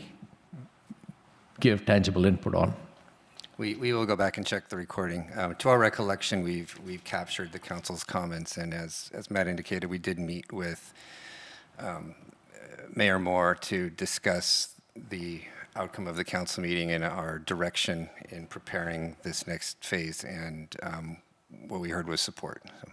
give tangible input on. We will go back and check the recording. To our recollection, we've captured the council's comments, and as Matt indicated, we did meet with Mayor Moore to discuss the outcome of the council meeting and our direction in preparing this next phase, and what we heard was support. So.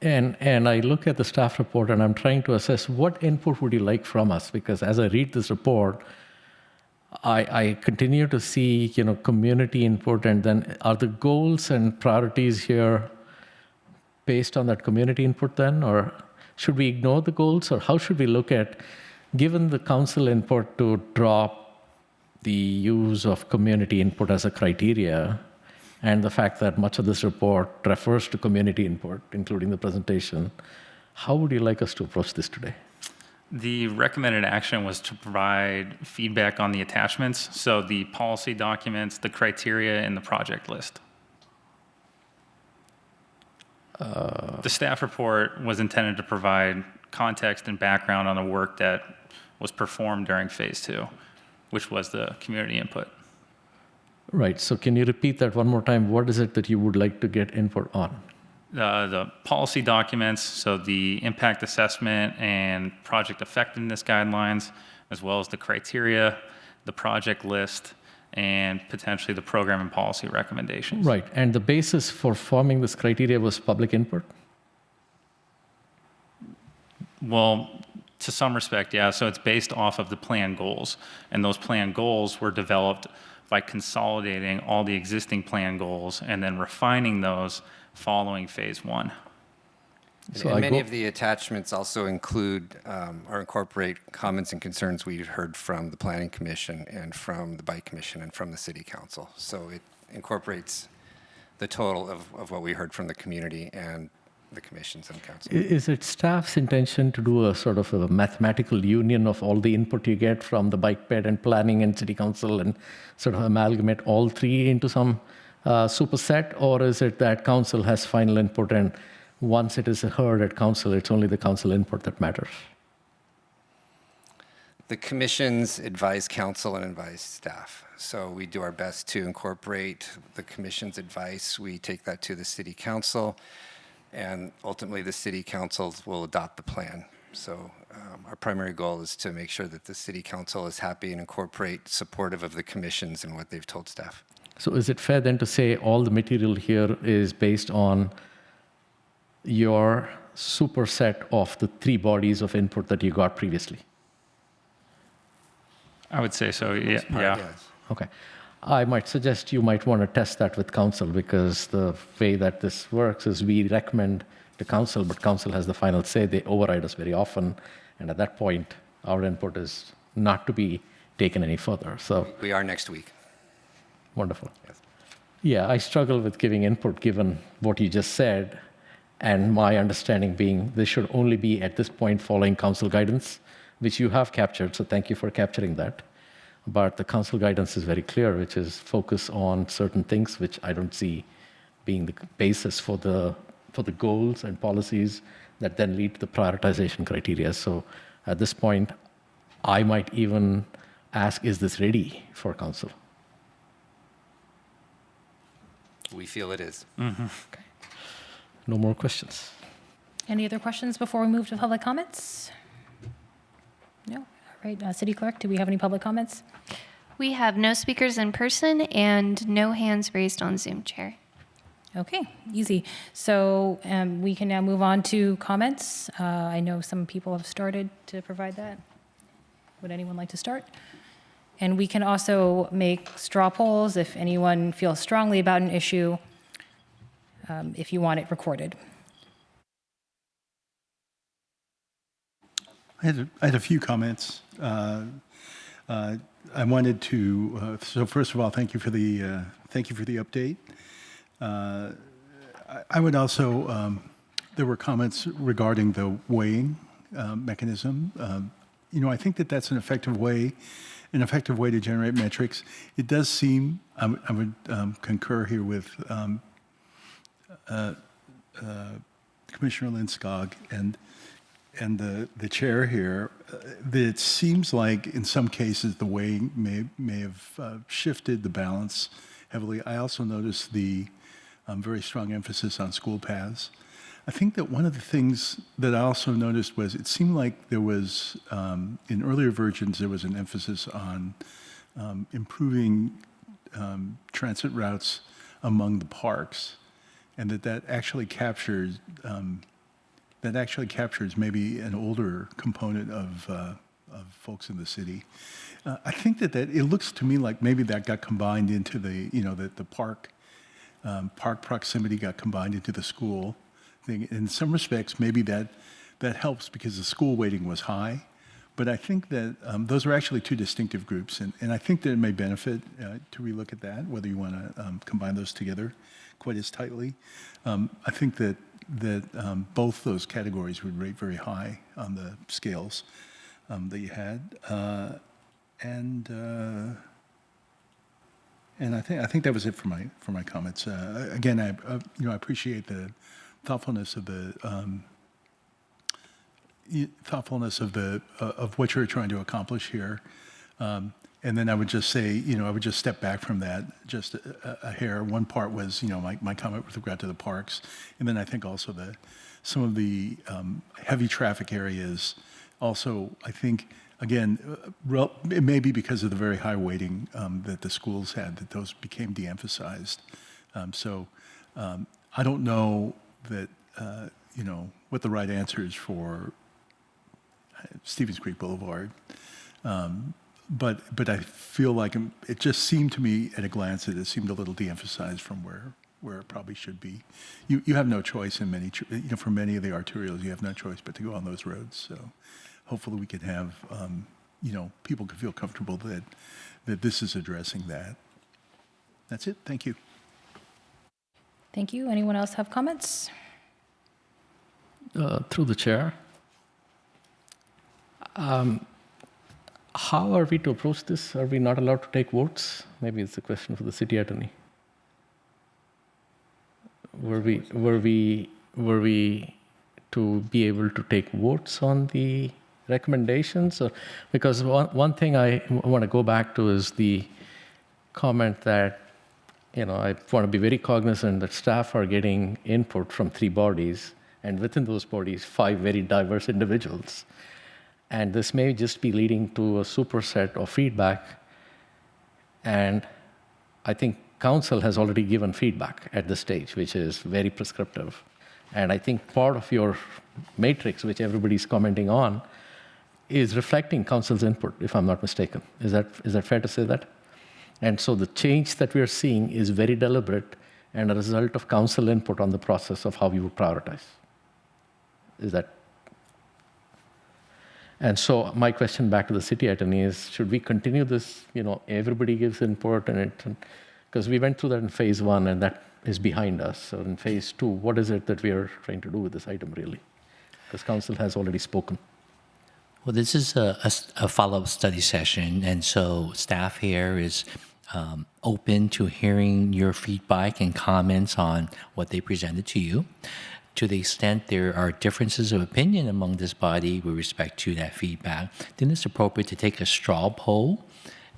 And I look at the staff report and I'm trying to assess what input would you like from us, because as I read this report, I continue to see, community input, and then are the goals and priorities here based on that community input then, or should we ignore the goals, or how should we look at, given the council input to drop the use of community input as a criteria, and the fact that much of this report refers to community input, including the presentation, how would you like us to approach this today? The recommended action was to provide feedback on the attachments, so the policy documents, the criteria, and the project list. The staff report was intended to provide context and background on the work that was performed during phase 2, which was the community input. Right, so can you repeat that one more time? What is it that you would like to get input on? The policy documents, so the impact assessment and project effectiveness guidelines, as well as the criteria, the project list, and potentially the program and policy recommendations. Right, and the basis for forming this criteria was public input? Well, to some respect, yeah. So it's based off of the plan goals. And those plan goals were developed by consolidating all the existing plan goals and then refining those following phase 1. And many of the attachments also include or incorporate comments and concerns we heard from the Planning Commission and from the Bike Commission and from the City Council. So it incorporates the total of what we heard from the community and the commissions and council. Is it staff's intention to do a sort of a mathematical union of all the input you get from the bike ped and planning and city council and sort of amalgamate all three into some superset? Or is it that council has final input and once it is heard at council, it's only the council input that matters? The commissions advise council and advise staff. So we do our best to incorporate the commission's advice. We take that to the city council, and ultimately the city council will adopt the plan. So our primary goal is to make sure that the city council is happy and incorporate supportive of the commissions and what they've told staff. So is it fair then to say all the material here is based on your superset of the three bodies of input that you got previously? I would say so, yeah. Okay. I might suggest you might want to test that with council, because the way that this works is we recommend to council, but council has the final say. They override us very often, and at that point, our input is not to be taken any further. So we are next week. Wonderful. Yes. Yeah, I struggle with giving input given what you just said, and my understanding being this should only be at this point following council guidance, which you have captured, so thank you for capturing that. But the council guidance is very clear, which is focus on certain things, which I don't see being the basis for the goals and policies that then lead to the prioritization criteria. So at this point, I might even ask, is this ready for council? We feel it is. Mm-hmm. Okay. No more questions. Any other questions before we move to public comments? No? All right. City Clerk, do we have any public comments? We have no speakers in person and no hands raised on Zoom, Chair. Okay, easy. So we can now move on to comments. I know some people have started to provide that. Would anyone like to start? And we can also make straw polls if anyone feels strongly about an issue, if you want it recorded. I had a few comments. I wanted to. So first of all, thank you for the update. I would also. There were comments regarding the weighing mechanism. I think that that's an effective way to generate metrics. It does seem. I would concur here with Commissioner Lindskog and the chair here, that it seems like in some cases the weighing may have shifted the balance heavily. I also noticed the very strong emphasis on school paths. I think that one of the things that I also noticed was it seemed like there was, in earlier versions, there was an emphasis on improving transit routes among the parks, and that actually captures maybe an older component of folks in the city. I think that it looks to me like maybe that got combined into the park proximity got combined into the school thing. In some respects, maybe that helps because the school weighting was high. But I think that those are actually two distinctive groups, and I think that it may benefit to relook at that, whether you want to combine those together quite as tightly. I think that both those categories would rate very high on the scales. that you had, and I think that was it for my comments. Again, I appreciate the thoughtfulness of of what you're trying to accomplish here. And then I would just say, I would just step back from that just a hair. One part was, my comment with regard to the parks, and then I think also some of the heavy traffic areas. Also, I think again, it may be because of the very high weighting that the schools had that those became de-emphasized. So I don't know that what the right answer is for Stevens Creek Boulevard. But I feel like it just seemed to me at a glance that it seemed a little de-emphasized from where it probably should be. You have no choice in for many of the arterials, you have no choice but to go on those roads. So hopefully we can have, people can feel comfortable that this is addressing that. That's it. Thank you. Thank you. Anyone else have comments? Through the chair. How are we to approach this? Are we not allowed to take votes? Maybe it's a question for the city attorney. Were we to be able to take votes on the recommendations? Or, because one thing I want to go back to is the comment that, I want to be very cognizant that staff are getting input from 3 bodies, and within those bodies, 5 very diverse individuals. And this may just be leading to a superset of feedback. And I think council has already given feedback at this stage, which is very prescriptive. And I think part of your matrix, which everybody's commenting on, is reflecting council's input, if I'm not mistaken. Is that fair to say that? And so the change that we are seeing is very deliberate and a result of council input on the process of how you would prioritize. Is that? And so my question back to the city attorney is, should we continue this, everybody gives input, because we went through that in phase 1 and that is behind us. So in phase 2, what is it that we are trying to do with this item really? Because council has already spoken. Well, this is a follow-up study session, and so staff here is open to hearing your feedback and comments on what they presented to you. To the extent there are differences of opinion among this body with respect to that feedback, then it's appropriate to take a straw poll,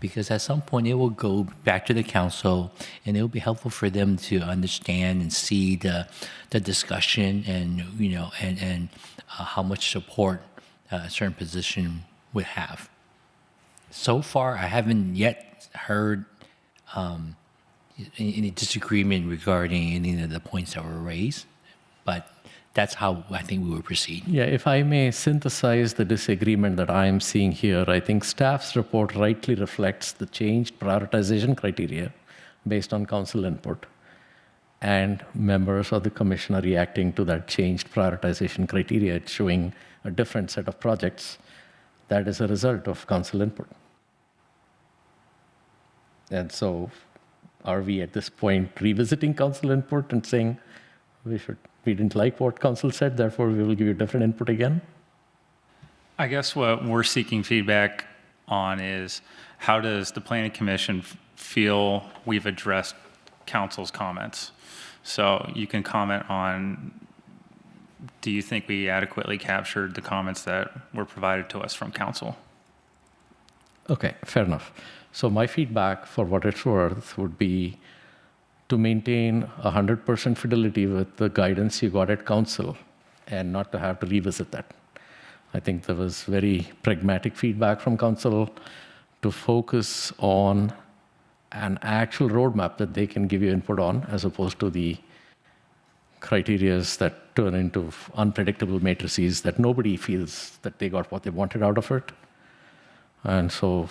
because at some point it will go back to the council and it will be helpful for them to understand and see the discussion and how much support a certain position would have. So far, I haven't yet heard any disagreement regarding any of the points that were raised, but that's how I think we will proceed. Yeah, if I may synthesize the disagreement that I am seeing here, I think staff's report rightly reflects the changed prioritization criteria based on council input. And members of the commission are reacting to that changed prioritization criteria. It's showing a different set of projects that is a result of council input. And so are we at this point revisiting council input and saying we didn't like what council said, therefore we will give you different input again? I guess what we're seeking feedback on is, how does the planning commission feel we've addressed council's comments? So you can comment on, do you think we adequately captured the comments that were provided to us from council? Okay, fair enough. So my feedback, for what it's worth, would be to maintain 100% fidelity with the guidance you got at council and not to have to revisit that. I think there was very pragmatic feedback from council to focus on an actual roadmap that they can give you input on, as opposed to the criterias that turn into unpredictable matrices that nobody feels that they got what they wanted out of it. And so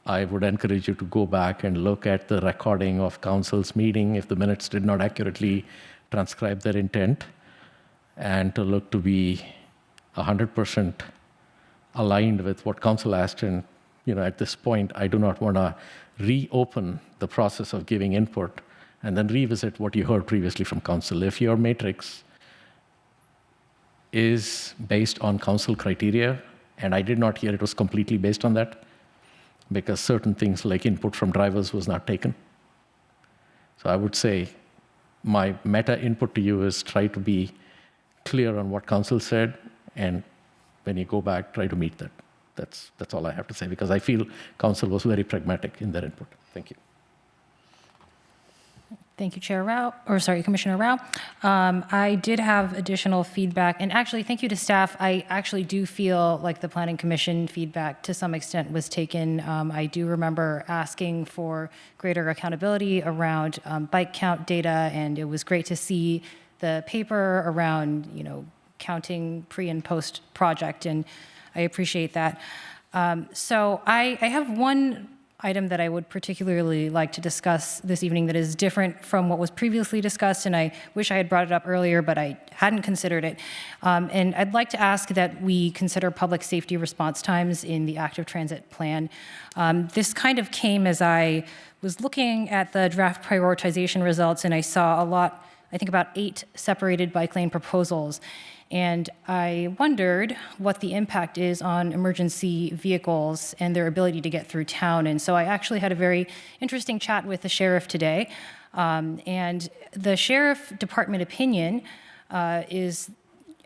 I would encourage you to go back and look at the recording of council's meeting if the minutes did not accurately transcribe their intent, and to look to be 100% aligned with what council asked. And at this point, I do not want to reopen the process of giving input and then revisit what you heard previously from council. If your matrix is based on council criteria And I did not hear it was completely based on that, because certain things like input from drivers was not taken. So I would say my meta input to you is try to be clear on what council said, and when you go back, try to meet that. That's all I have to say, because I feel council was very pragmatic in their input. Thank you. Thank you, Commissioner Rao. I did have additional feedback, and actually, thank you to staff. I actually do feel like the Planning Commission feedback to some extent was taken. I do remember asking for greater accountability around bike count data, and it was great to see the paper around, counting pre and post project, and I appreciate that. So I have one item that I would particularly like to discuss this evening that is different from what was previously discussed, and I wish I had brought it up earlier, but I hadn't considered it. And I'd like to ask that we consider public safety response times in the active transit plan. This kind of came as I was looking at the draft prioritization results, and I saw a lot, I think about 8 separated bike lane proposals. And I wondered what the impact is on emergency vehicles and their ability to get through town. And so I actually had a very interesting chat with the sheriff today. And the sheriff department opinion is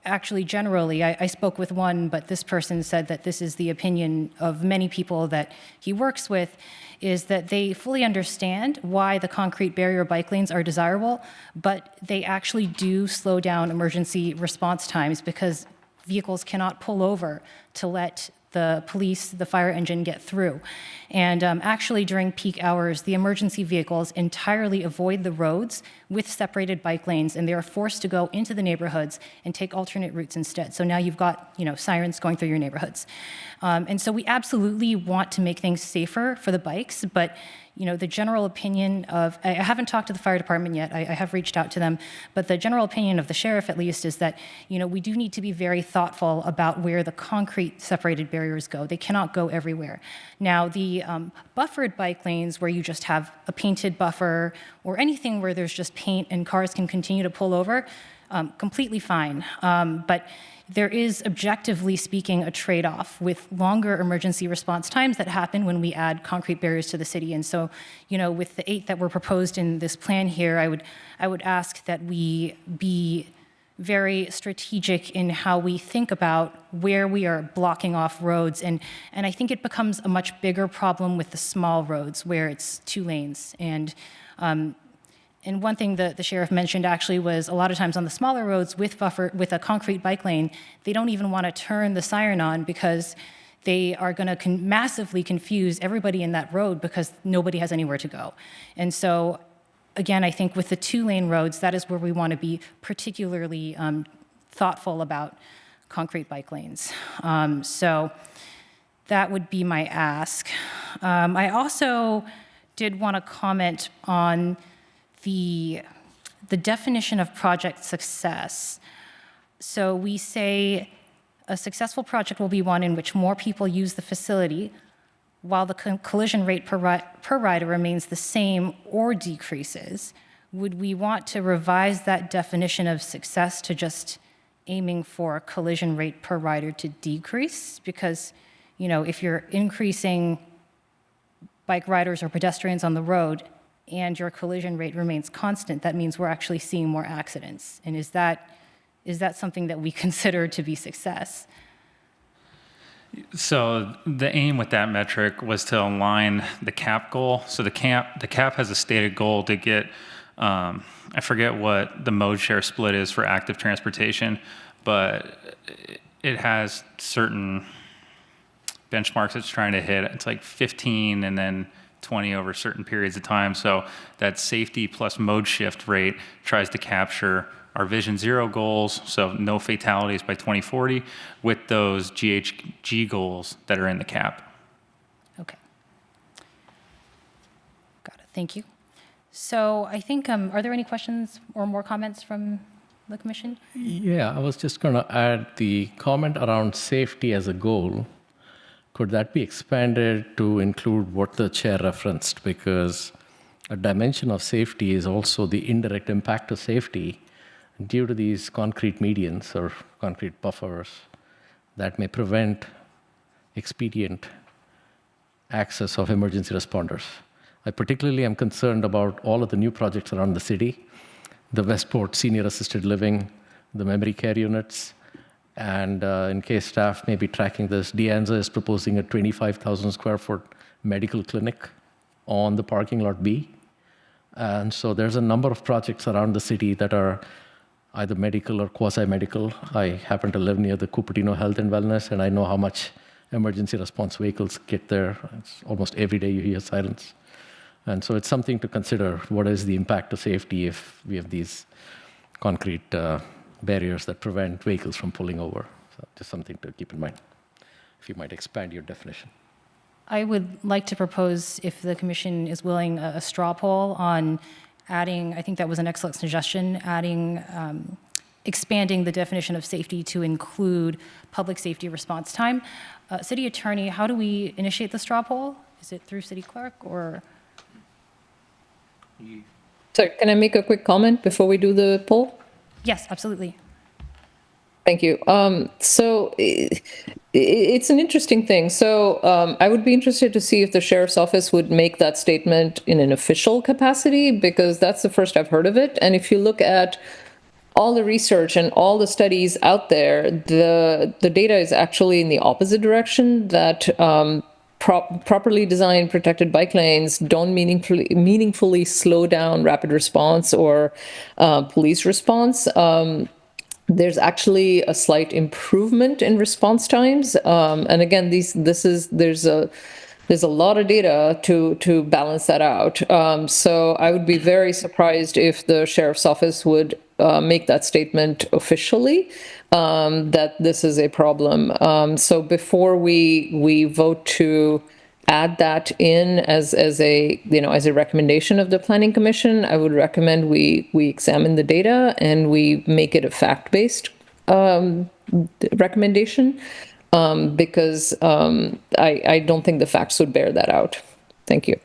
actually generally, I spoke with one, but this person said that this is the opinion of many people that he works with, is that they fully understand why the concrete barrier bike lanes are desirable, but they actually do slow down emergency response times because vehicles cannot pull over to let the police, the fire engine get through. And actually during peak hours, the emergency vehicles entirely avoid the roads with separated bike lanes, and they are forced to go into the neighborhoods and take alternate routes instead. So now you've got, sirens going through your neighborhoods. And so we absolutely want to make things safer for the bikes, but the general opinion of, I haven't talked to the fire department yet, I have reached out to them, but the general opinion of the sheriff at least is that, we do need to be very thoughtful about where the concrete separated barriers go. They cannot go everywhere. Now, the buffered bike lanes where you just have a painted buffer or anything where there's just paint and cars can continue to pull over, completely fine. But there is, objectively speaking, a trade-off with longer emergency response times that happen when we add concrete barriers to the city. And so, with the 8 that were proposed in this plan here, I would ask that we be very strategic in how we think about where we are blocking off roads. And I think it becomes a much bigger problem with the small roads where it's 2 lanes. And one thing that the sheriff mentioned actually was a lot of times on the smaller roads with a concrete bike lane, they don't even want to turn the siren on because they are going to massively confuse everybody in that road because nobody has anywhere to go. And so, again, I think with the 2-lane roads, that is where we want to be particularly thoughtful about concrete bike lanes. So that would be my ask. I also did want to comment on the definition of project success. So we say a successful project will be one in which more people use the facility while the collision rate per rider remains the same or decreases. Would we want to revise that definition of success to just aiming for a collision rate per rider to decrease? Because, if you're increasing bike riders or pedestrians on the road, and your collision rate remains constant, that means we're actually seeing more accidents. And is that something that we consider to be success? So the aim with that metric was to align the CAP goal. So the CAP has a stated goal to get, I forget what the mode share split is for active transportation, but it has certain benchmarks it's trying to hit. It's like 15 and then 20 over certain periods of time. So that safety plus mode shift rate tries to capture our Vision Zero goals, so no fatalities by 2040, with those GHG goals that are in the CAP. Okay. Got it. Thank you. So I think, are there any questions or more comments from the commission? Yeah, I was just going to add the comment around safety as a goal. Could that be expanded to include what the chair referenced? Because a dimension of safety is also the indirect impact of safety due to these concrete medians or concrete buffers that may prevent expedient access of emergency responders. I particularly am concerned about all of the new projects around the city, the Westport Senior Assisted Living, the memory care units, and in case staff may be tracking this, De Anza is proposing a 25,000 square foot medical clinic on the parking lot B. And so there's a number of projects around the city that are either medical or quasi-medical. I happen to live near the Cupertino Health and Wellness, and I know how much emergency response vehicles get there. It's almost every day you hear sirens. And so it's something to consider. What is the impact to safety if we have these concrete barriers that prevent vehicles from pulling over? So just something to keep in mind. If you might expand your definition. I would like to propose, if the commission is willing, a straw poll on adding, I think that was an excellent suggestion, adding, expanding the definition of safety to include public safety response time. City Attorney, how do we initiate the straw poll? Is it through City Clerk or? Sorry, can I make a quick comment before we do the poll? Yes, absolutely. Thank you. So it's an interesting thing. So I would be interested to see if the sheriff's office would make that statement in an official capacity, because that's the first I've heard of it. And if you look at all the research and all the studies out there, the data is actually in the opposite direction, that properly designed protected bike lanes don't meaningfully slow down rapid response or police response. There's actually a slight improvement in response times, and again, there's a lot of data to balance that out. So I would be very surprised if the sheriff's office would make that statement officially, that this is a problem. So before we vote to add that in as a recommendation of the Planning Commission, I would recommend we examine the data and we make it a fact-based recommendation, because I don't think the facts would bear that out. Thank you.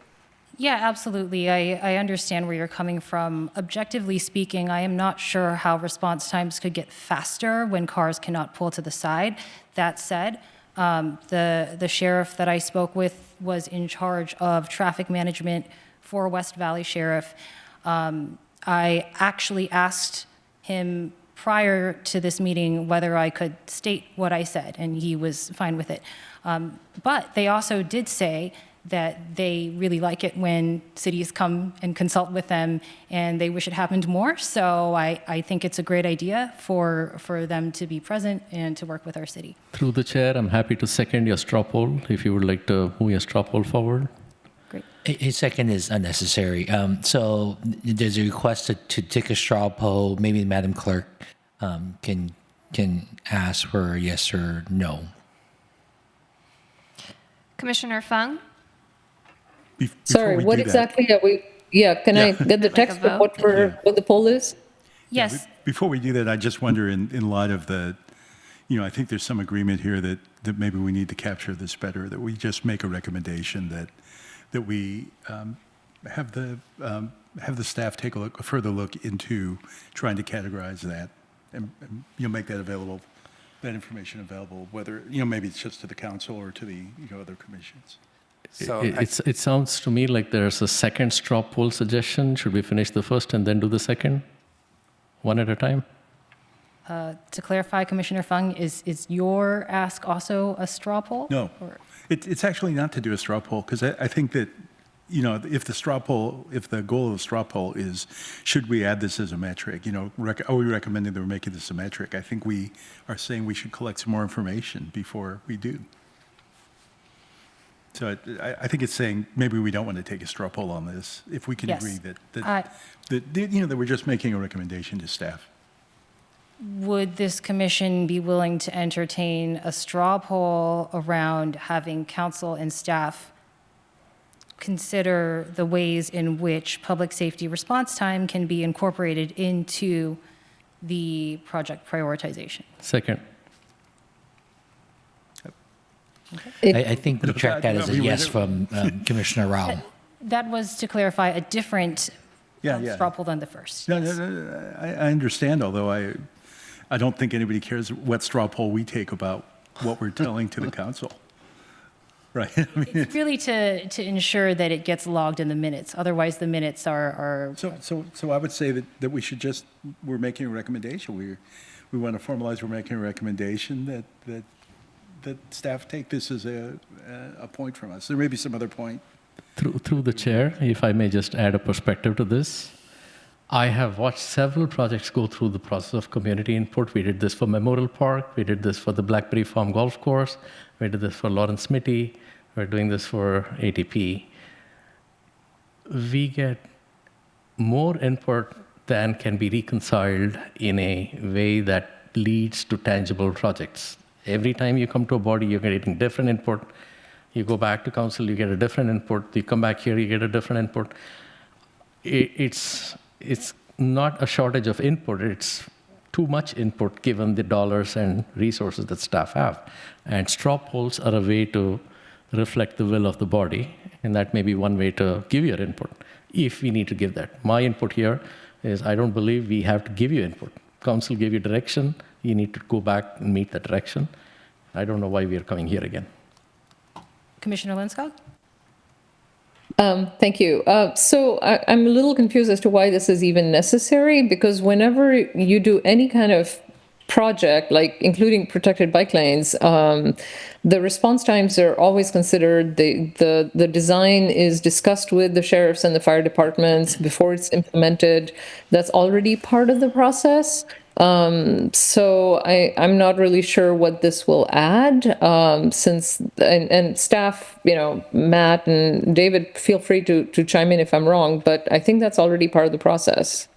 Yeah, absolutely. I understand where you're coming from. Objectively speaking, I am not sure how response times could get faster when cars cannot pull to the side. That said, the sheriff that I spoke with was in charge of traffic management for West Valley Sheriff. I actually asked him prior to this meeting whether I could state what I said, and he was fine with it. But they also did say that they really like it when cities come and consult with them, and they wish it happened more. So I think it's a great idea for them to be present and to work with our city. Through the chair, I'm happy to second your straw poll if you would like to move your straw poll forward. Great. A second is unnecessary. So there's a request to take a straw poll. Maybe Madam Clerk can ask for a yes or no. Commissioner Fung? Sorry, what exactly are we? Yeah, can I get the text of what the poll is? Yes. Before we do that, I just wonder, in light of the, I think there's some agreement here that maybe we need to capture this better, that we just make a recommendation that we have the staff take a further look into trying to categorize that and make that available, that information available, whether, maybe it's just to the council or to the, other commissions. So It sounds to me like there's a second straw poll suggestion. Should we finish the first and then do the second? One at a time? To clarify, Commissioner Fung, is your ask also a straw poll? No, it's actually not to do a straw poll, because I think that, if the goal of the straw poll is, should we add this as a metric, are we recommending that we're making this a metric? I think we are saying we should collect some more information before we do. So I think it's saying maybe we don't want to take a straw poll on this, if we can agree that we're just making a recommendation to staff. Would this commission be willing to entertain a straw poll around having council and staff consider the ways in which public safety response time can be incorporated into the project prioritization? Second. I think we track that as a yes from Commissioner Rao. That was to clarify a different straw poll than the first. No, I understand, although I don't think anybody cares what straw poll we take about what we're telling to the council. Right. I mean, It's really to ensure that it gets logged in the minutes. Otherwise, the minutes are So I would say that we should just, we're making a recommendation. We want to formalize, we're making a recommendation that staff take this as a point from us. There may be some other point. Through the chair, if I may just add a perspective to this. I have watched several projects go through the process of community input. We did this for Memorial Park. We did this for the Blackberry Farm Golf Course. We did this for Lawrence Mitty. We're doing this for ATP. We get more input than can be reconciled in a way that leads to tangible projects. Every time you come to a body, you're getting different input. You go back to council, you get a different input. You come back here, you get a different input. It's not a shortage of input. It's too much input given the dollars and resources that staff have. And straw polls are a way to reflect the will of the body, and that may be one way to give your input, if we need to give that. My input here is I don't believe we have to give you input. Council gave you direction. You need to go back and meet that direction. I don't know why we are coming here again. Commissioner Linscott? Thank you. So I'm a little confused as to why this is even necessary, because whenever you do any kind of project, like including protected bike lanes, the response times are always considered. The design is discussed with the sheriffs and the fire departments before it's implemented. That's already part of the process. So I'm not really sure what this will add, since, and staff, Matt and David, feel free to chime in if I'm wrong, but I think that's already part of the process.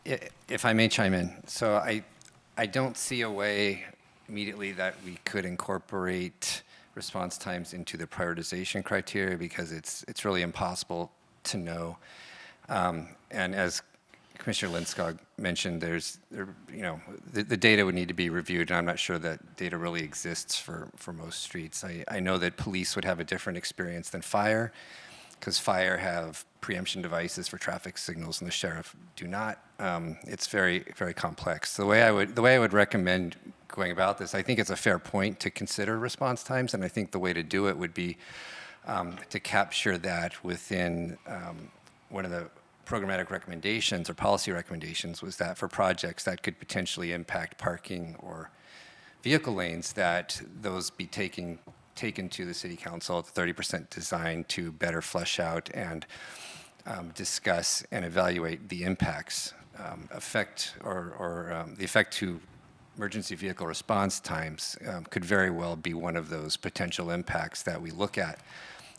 If I may chime in. So I don't see a way immediately that we could incorporate response times into the prioritization criteria, because it's really impossible to know. And as Commissioner Linscott mentioned, the data would need to be reviewed, and I'm not sure that data really exists for most streets. I know that police would have a different experience than fire, because fire have preemption devices for traffic signals, and the sheriff do not. It's very, very complex. The way I would recommend going about this, I think it's a fair point to consider response times, and I think the way to do it would be to capture that within one of the programmatic recommendations or policy recommendations, was that for projects that could potentially impact parking or vehicle lanes, that those be taken to the city council at the 30% design to better flesh out and discuss and evaluate the impacts, the effect to emergency vehicle response times could very well be one of those potential impacts that we look at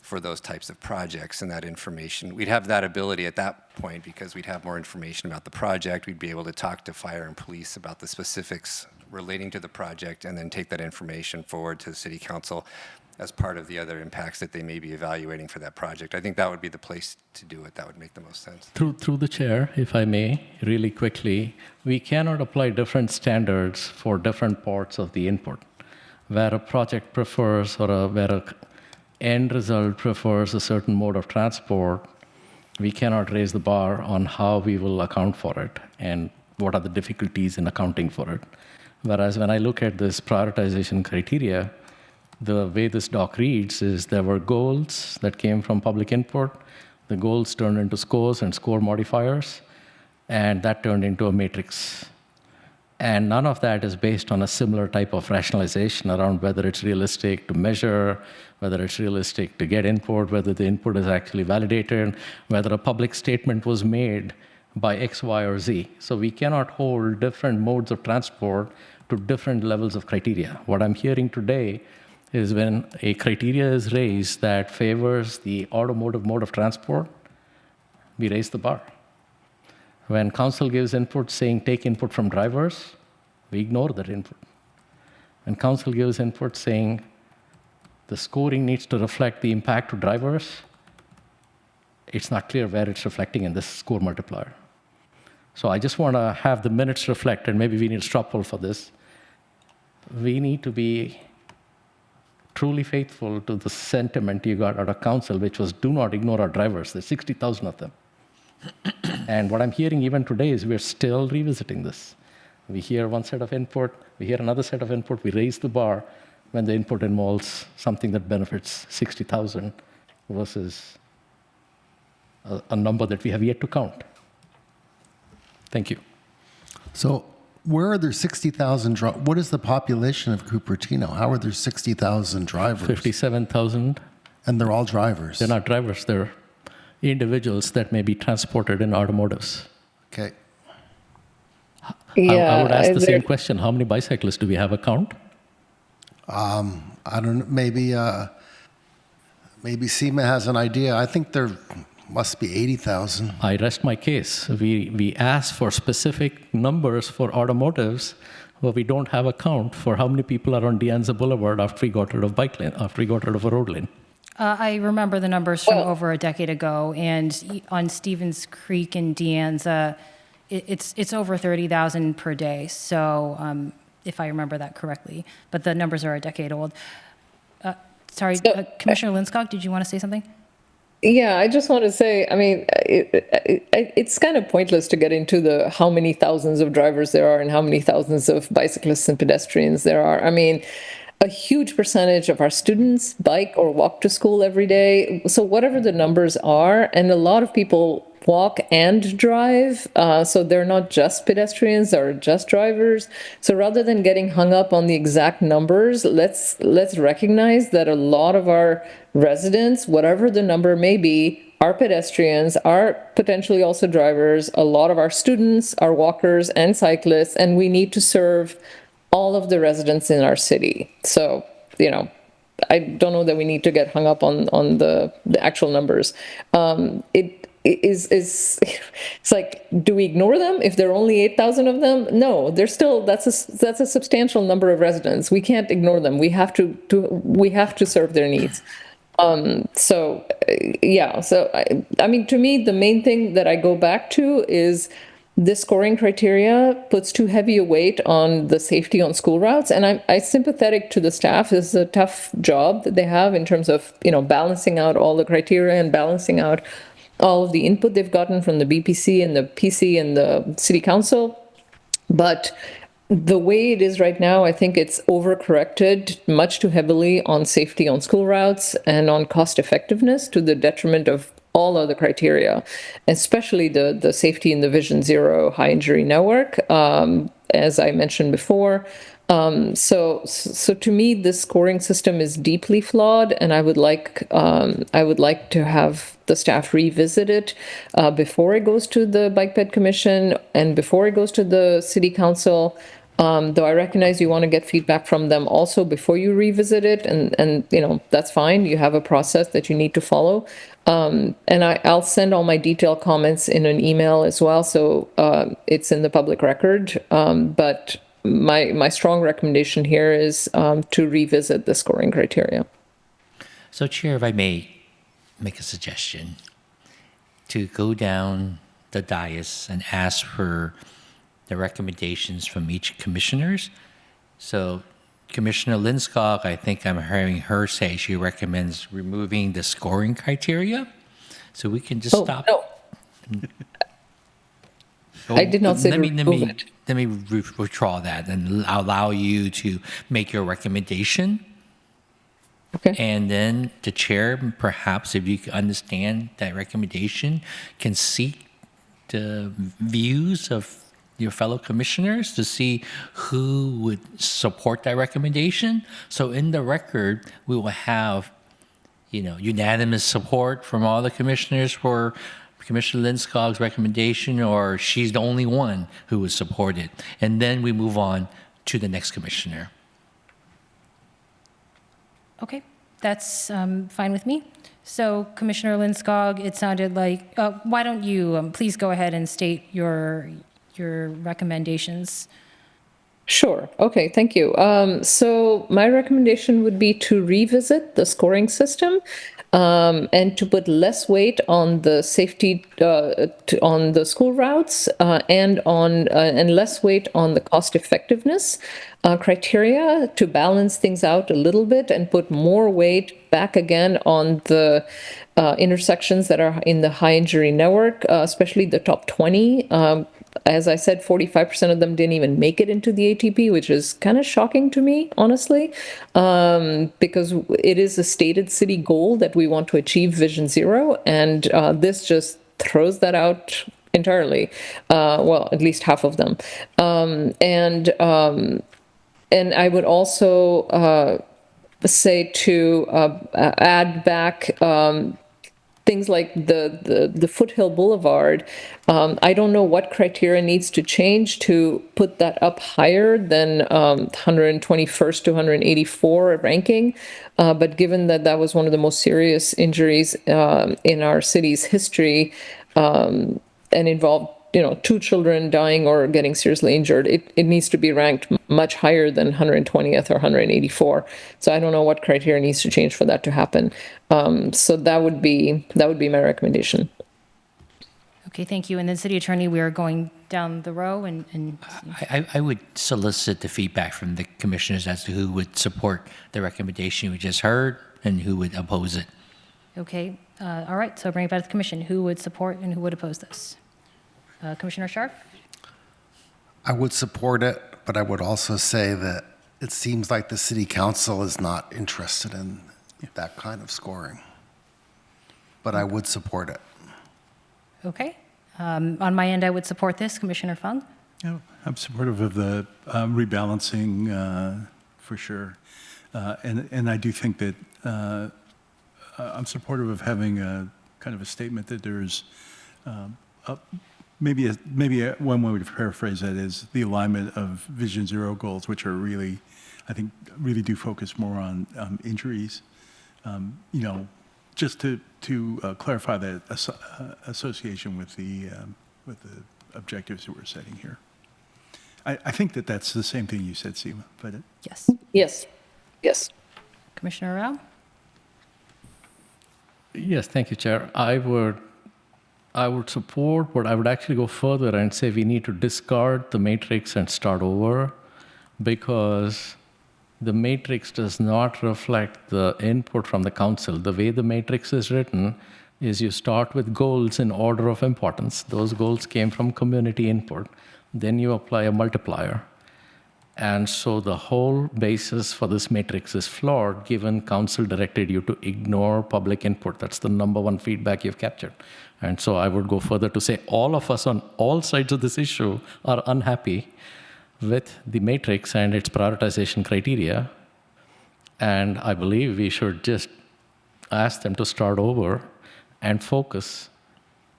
for those types of projects. And that information, we'd have that ability at that point, because we'd have more information about the project. We'd be able to talk to fire and police about the specifics relating to the project, and then take that information forward to the city council as part of the other impacts that they may be evaluating for that project. I think that would be the place to do it. That would make the most sense. Through the chair, if I may, really quickly, we cannot apply different standards for different parts of the input. Where a project prefers, or where a end result prefers a certain mode of transport, we cannot raise the bar on how we will account for it and what are the difficulties in accounting for it. Whereas when I look at this prioritization criteria, the way this doc reads is there were goals that came from public input. The goals turned into scores and score modifiers, and that turned into a matrix. And none of that is based on a similar type of rationalization around whether it's realistic to measure, whether it's realistic to get input, whether the input is actually validated, whether a public statement was made by X, Y, or Z. So we cannot hold different modes of transport to different levels of criteria. What I'm hearing today is when a criteria is raised that favors the automotive mode of transport, we raise the bar. When council gives input saying take input from drivers, we ignore that input. When council gives input saying the scoring needs to reflect the impact to drivers, it's not clear where it's reflecting in this score multiplier. So I just want to have the minutes reflect, and maybe we need a straw poll for this. We need to be truly faithful to the sentiment you got out of council, which was do not ignore our drivers. There's 60,000 of them. And what I'm hearing even today is we're still revisiting this. We hear one set of input, we hear another set of input, we raise the bar, when the input involves something that benefits 60,000 versus a number that we have yet to count. Thank you. So where are there 60,000, what is the population of Cupertino? How are there 60,000 drivers? 57,000. And they're all drivers? They're not drivers, they're individuals that may be transported in automotives. Okay. I would ask the same question. How many bicyclists do we have a count? I don't know, maybe SEMA has an idea. I think there must be 80,000. I rest my case. We ask for specific numbers for automotives, but we don't have a count for how many people are on De Anza Boulevard after we got rid of bike lane, after we got rid of a road lane. I remember the numbers from over a decade ago, and on Stevens Creek in De Anza, it's over 30,000 per day. So, if I remember that correctly, but the numbers are a decade old. Commissioner Linskog, did you want to say something? Yeah, I just want to say, I mean, it's kind of pointless to get into the how many thousands of drivers there are and how many thousands of bicyclists and pedestrians there are. I mean, a huge percentage of our students bike or walk to school every day. So whatever the numbers are, and a lot of people walk and drive, so they're not just pedestrians or just drivers. So rather than getting hung up on the exact numbers, let's recognize that a lot of our residents, whatever the number may be, are pedestrians, are potentially also drivers. A lot of our students are walkers and cyclists, and we need to serve all of the residents in our city. So, you know, I don't know that we need to get hung up on the actual numbers. It's like, do we ignore them if there are only 8,000 of them? No, they're still, that's a substantial number of residents. We can't ignore them. We have to serve their needs. So I mean, to me, the main thing that I go back to is the scoring criteria puts too heavy a weight on the safety on school routes, and I'm sympathetic to the staff. This is a tough job that they have in terms of, you know, balancing out all the criteria and balancing out all of the input they've gotten from the BPC and the PC and the City Council. But the way it is right now, I think it's overcorrected much too heavily on safety on school routes and on cost effectiveness to the detriment of all other criteria, especially the safety in the Vision Zero high injury network, as I mentioned before. So to me, this scoring system is deeply flawed, and I would like to have the staff revisit it before it goes to the Bike Ped Commission and before it goes to the City Council. Though I recognize you want to get feedback from them also before you revisit it, and you know, that's fine. You have a process that you need to follow. And I'll send all my detailed comments in an email as well, so it's in the public record. But my strong recommendation here is to revisit the scoring criteria. So, Chair, if I may make a suggestion, to go down the dais and ask for the recommendations from each commissioners. So Commissioner Linskog, I think I'm hearing her say she recommends removing the scoring criteria. So we can just stop. No. I did not say remove it. Let me withdraw that and allow you to make your recommendation. Okay. And then the chair, perhaps if you can understand that recommendation, can seek the views of your fellow commissioners to see who would support that recommendation. So in the record, we will have, you know, unanimous support from all the commissioners for Commissioner Linskog's recommendation, or she's the only one who would support it. And then we move on to the next commissioner. Okay, that's fine with me. So Commissioner Linskog, it sounded like, why don't you please go ahead and state your recommendations? Sure. Okay, thank you. So my recommendation would be to revisit the scoring system and to put less weight on the safety on the school routes and less weight on the cost effectiveness criteria, to balance things out a little bit and put more weight back again on the intersections that are in the high injury network, especially the top 20. as I said, 45% of them didn't even make it into the ATP, which is kind of shocking to me, honestly, because it is a stated city goal that we want to achieve Vision Zero, and this just throws that out entirely. Well, at least half of them, and I would also say to add back things like the Foothill Boulevard. I don't know what criteria needs to change to put that up higher than 121st to 184 ranking. But given that that was one of the most serious injuries in our city's history, and involved, 2 children dying or getting seriously injured, it needs to be ranked much higher than 120th or 184. So I don't know what criteria needs to change for that to happen. So that would be my recommendation. Okay, thank you. And then City Attorney, we are going down the row and I would solicit the feedback from the commissioners as to who would support the recommendation we just heard and who would oppose it. okay. All right, so bring it back to the commission. Who would support and who would oppose this? Commissioner Scharf? I would support it, but I would also say that it seems like the city council is not interested in that kind of scoring. But I would support it. Okay. On my end, I would support this. Commissioner Fung? Yeah, I'm supportive of the rebalancing for sure. And I do think that I'm supportive of having a kind of a statement that there's maybe one way to paraphrase that is the alignment of Vision Zero goals, which are really, I think, really do focus more on injuries. Just to clarify that association with the objectives that we're setting here. I think that that's the same thing you said, Seema. But Yes. Yes. Commissioner Rao? Yes, thank you, Chair. I would support, but I would actually go further and say we need to discard the matrix and start over, because the matrix does not reflect the input from the council. The way the matrix is written is you start with goals in order of importance. Those goals came from community input. Then you apply a multiplier. And so the whole basis for this matrix is flawed, given council directed you to ignore public input. That's the number one feedback you've captured. And so I would go further to say all of us on all sides of this issue are unhappy with the matrix and its prioritization criteria. And I believe we should just ask them to start over and focus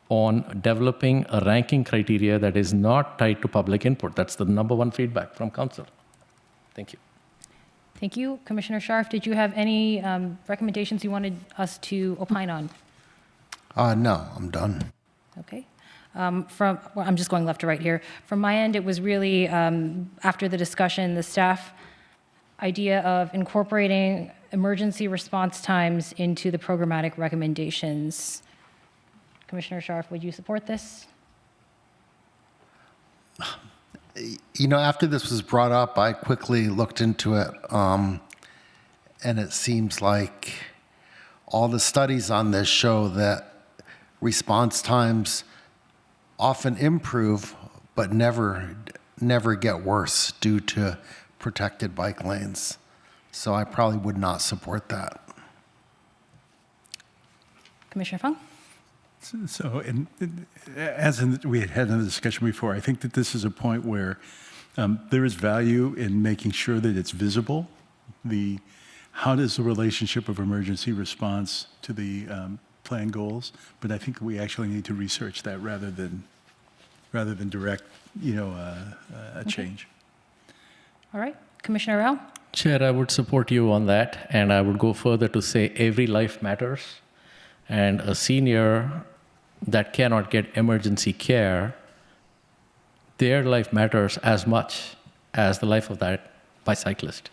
on developing a ranking criteria that is not tied to public input. That's the number one feedback from council. Thank you. Thank you. Commissioner Scharf, did you have any recommendations you wanted us to opine on? No, I'm done. Okay. Well, I'm just going left to right here. From my end, it was really, after the discussion, the staff idea of incorporating emergency response times into the programmatic recommendations. Commissioner Scharf, would you support this? After this was brought up, I quickly looked into it, and it seems like all the studies on this show that response times often improve, but never get worse due to protected bike lanes. So I probably would not support that. Commissioner Fung? So, we had in the discussion before, I think that this is a point where there is value in making sure that it's visible. How does the relationship of emergency response to the plan goals? But I think we actually need to research that rather than direct, a change. All right. Commissioner Rao? Chair, I would support you on that, and I would go further to say every life matters. And a senior that cannot get emergency care, their life matters as much as the life of that bicyclist.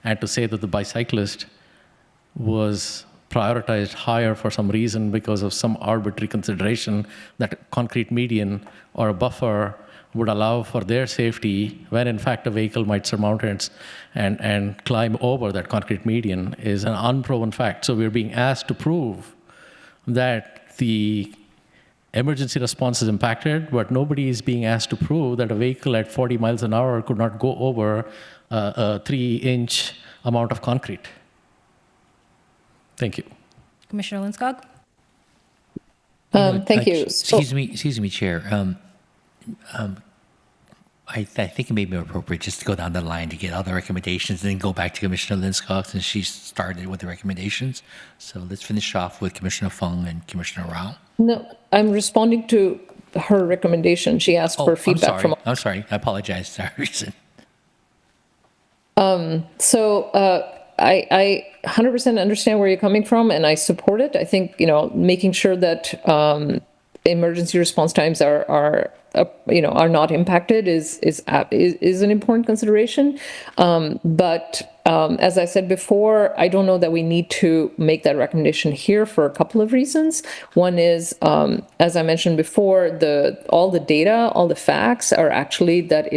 And to say that the bicyclist was prioritized higher for some reason because of some arbitrary consideration that a concrete median or a buffer would allow for their safety, when in fact a vehicle might surmount it and climb over that concrete median, is an unproven fact. So we're being asked to prove that the emergency response is impacted, but nobody is being asked to prove that a vehicle at 40 miles an hour could not go over a 3-inch amount of concrete. Thank you. Commissioner Linskog? Thank you. Excuse me, Chair. I think it may be appropriate just to go down the line to get all the recommendations and then go back to Commissioner Linskog since she started with the recommendations. So let's finish off with Commissioner Fung and Commissioner Rao. No, I'm responding to her recommendation. She asked for feedback from. I'm sorry. I apologize. Sorry. I 100% understand where you're coming from, and I support it. I think, making sure that emergency response times are not impacted is an important consideration. But as I said before, I don't know that we need to make that recommendation here for a couple of reasons. One is, as I mentioned before, all the data, all the facts are actually that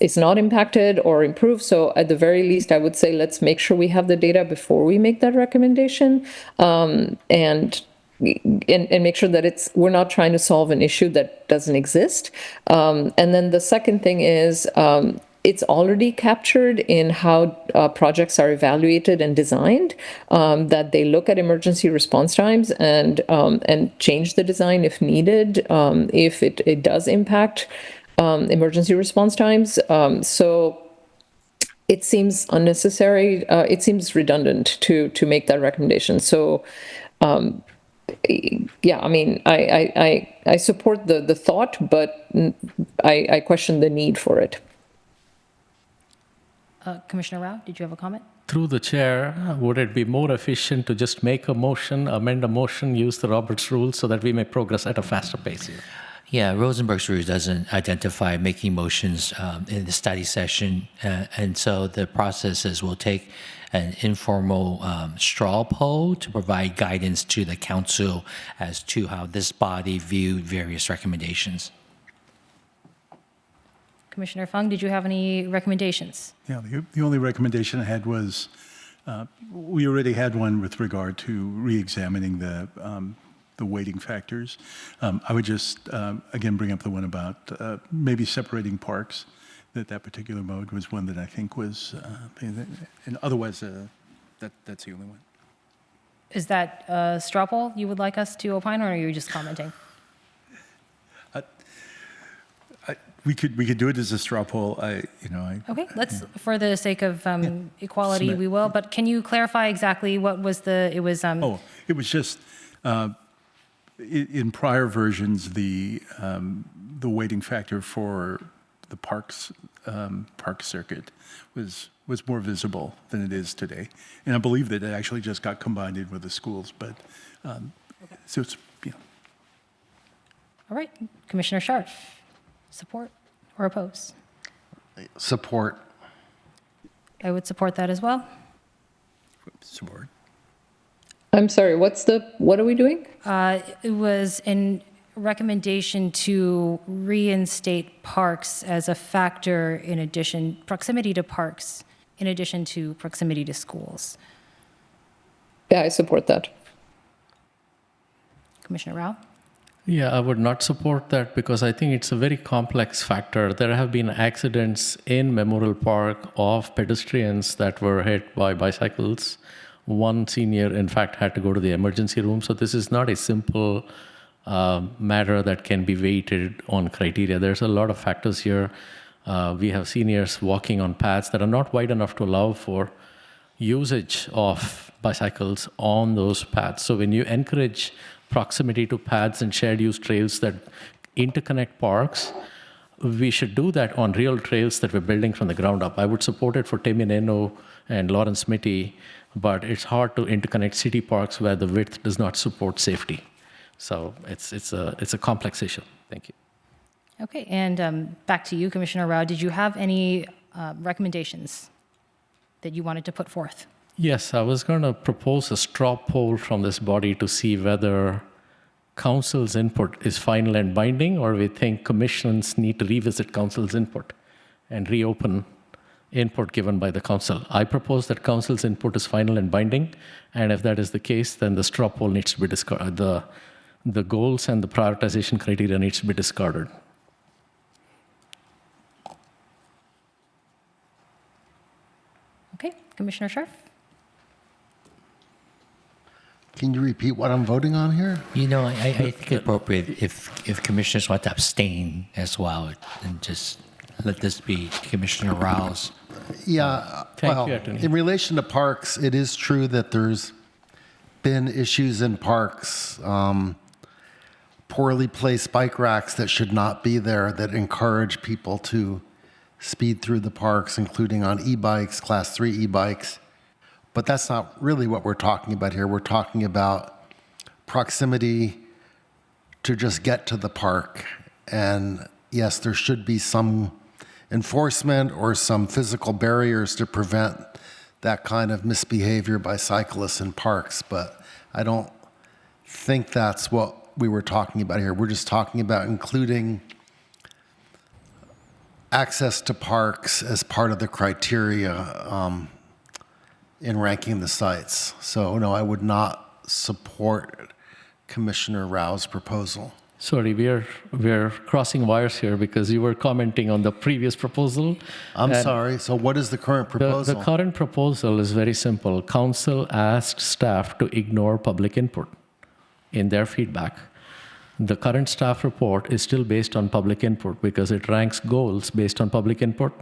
it's not impacted or improved. So at the very least, I would say let's make sure we have the data before we make that recommendation, and make sure that we're not trying to solve an issue that doesn't exist. And then the second thing is it's already captured in how projects are evaluated and designed, that they look at emergency response times and change the design if needed, if it does impact emergency response times. So it seems unnecessary. It seems redundant to make that recommendation. So yeah, I mean, I support the thought, but I question the need for it. Commissioner Rao, did you have a comment? Through the chair, would it be more efficient to just make a motion, amend a motion, use the Roberts rules so that we may progress at a faster pace here? Yeah, Rosenberg's rules doesn't identify making motions in the study session, and so the process is we'll take an informal straw poll to provide guidance to the council as to how this body viewed various recommendations. Commissioner Fung, did you have any recommendations? Yeah, the only recommendation I had was we already had one with regard to re-examining the weighting factors. I would just, again, bring up the one about maybe separating parks, that particular mode was one that I think was, and otherwise, that's the only one. Is that a straw poll you would like us to opine on, or are you just commenting? We could do it as a straw poll. Okay, let's, for the sake of equality, we will. But can you clarify exactly what was it was? It was just in prior versions the weighting factor for the park circuit was more visible than it is today, and I believe that it actually just got combined in with the schools. But so it's All right, Commissioner Scharf, support or oppose? Support. I would support that as well. Support. I'm sorry, what are we doing? It was a recommendation to reinstate parks as a factor in addition, proximity to parks, in addition to proximity to schools. Yeah, I support that. Commissioner Rao? Yeah, I would not support that because I think it's a very complex factor. There have been accidents in Memorial Park of pedestrians that were hit by bicycles. One senior, in fact, had to go to the emergency room. So this is not a simple matter that can be weighted on criteria. There's a lot of factors here. We have seniors walking on paths that are not wide enough to allow for usage of bicycles on those paths. So when you encourage proximity to paths and shared use trails that interconnect parks, we should do that on real trails that we're building from the ground up. I would support it for Temianeno and Lawrence Mitty, but it's hard to interconnect city parks where the width does not support safety. So it's a complex issue. Thank you. Okay, and back to you, Commissioner Rao. Did you have any recommendations that you wanted to put forth? Yes, I was going to propose a straw poll from this body to see whether council's input is final and binding, or we think commissions need to revisit council's input and reopen input given by the council. I propose that council's input is final and binding, and if that is the case, then the straw poll needs to be discarded. the goals and the prioritization criteria needs to be discarded. Okay, Commissioner Sharf? Can you repeat what I'm voting on here? You know, I think it's appropriate if commissioners want to abstain as well, and just let this be Commissioner Rao's. Yeah, Thank well, you, Attorney. in relation to parks, it is true that there's been issues in parks, poorly placed bike racks that should not be there, that encourage people to speed through the parks, including on e-bikes, Class 3 e-bikes. But that's not really what we're talking about here. We're talking about proximity to just get to the park. And yes, there should be some enforcement or some physical barriers to prevent that kind of misbehavior by cyclists in parks. But I don't think that's what we were talking about here. We're just talking about including access to parks as part of the criteria in ranking the sites. So no, I would not support Commissioner Rao's proposal. Sorry, we're crossing wires here because you were commenting on the previous proposal. I'm and sorry. So what is the current proposal? The current proposal is very simple. Council asked staff to ignore public input in their feedback. The current staff report is still based on public input because it ranks goals based on public input,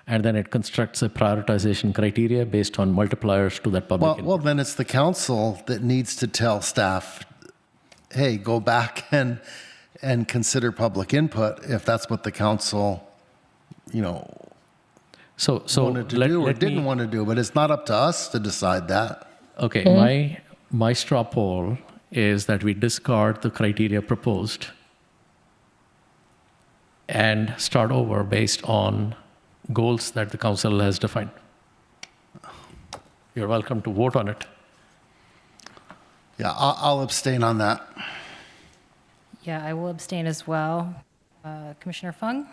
and then it constructs a prioritization criteria based on multipliers to that public input. Well, then it's the council that needs to tell staff, hey, go back and consider public input if that's what the council, So wanted to do or didn't want to do. But it's not up to us to decide that. Okay, my straw poll is that we discard the criteria proposed and start over based on goals that the council has defined. You're welcome to vote on it. Yeah, I'll abstain on that. Yeah, I will abstain as well. Commissioner Fung?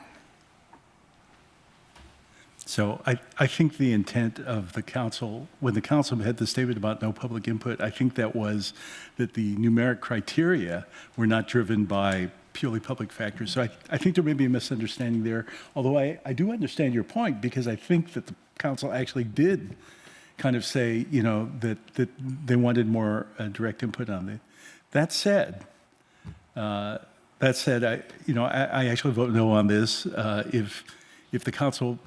So I think the intent of the council, when the council had the statement about no public input, I think that was that the numeric criteria were not driven by purely public factors. So I think there may be a misunderstanding there, although I do understand your point, because I think that the council actually did kind of say, that they wanted more direct input on it. That said, I actually vote no on this. If the council,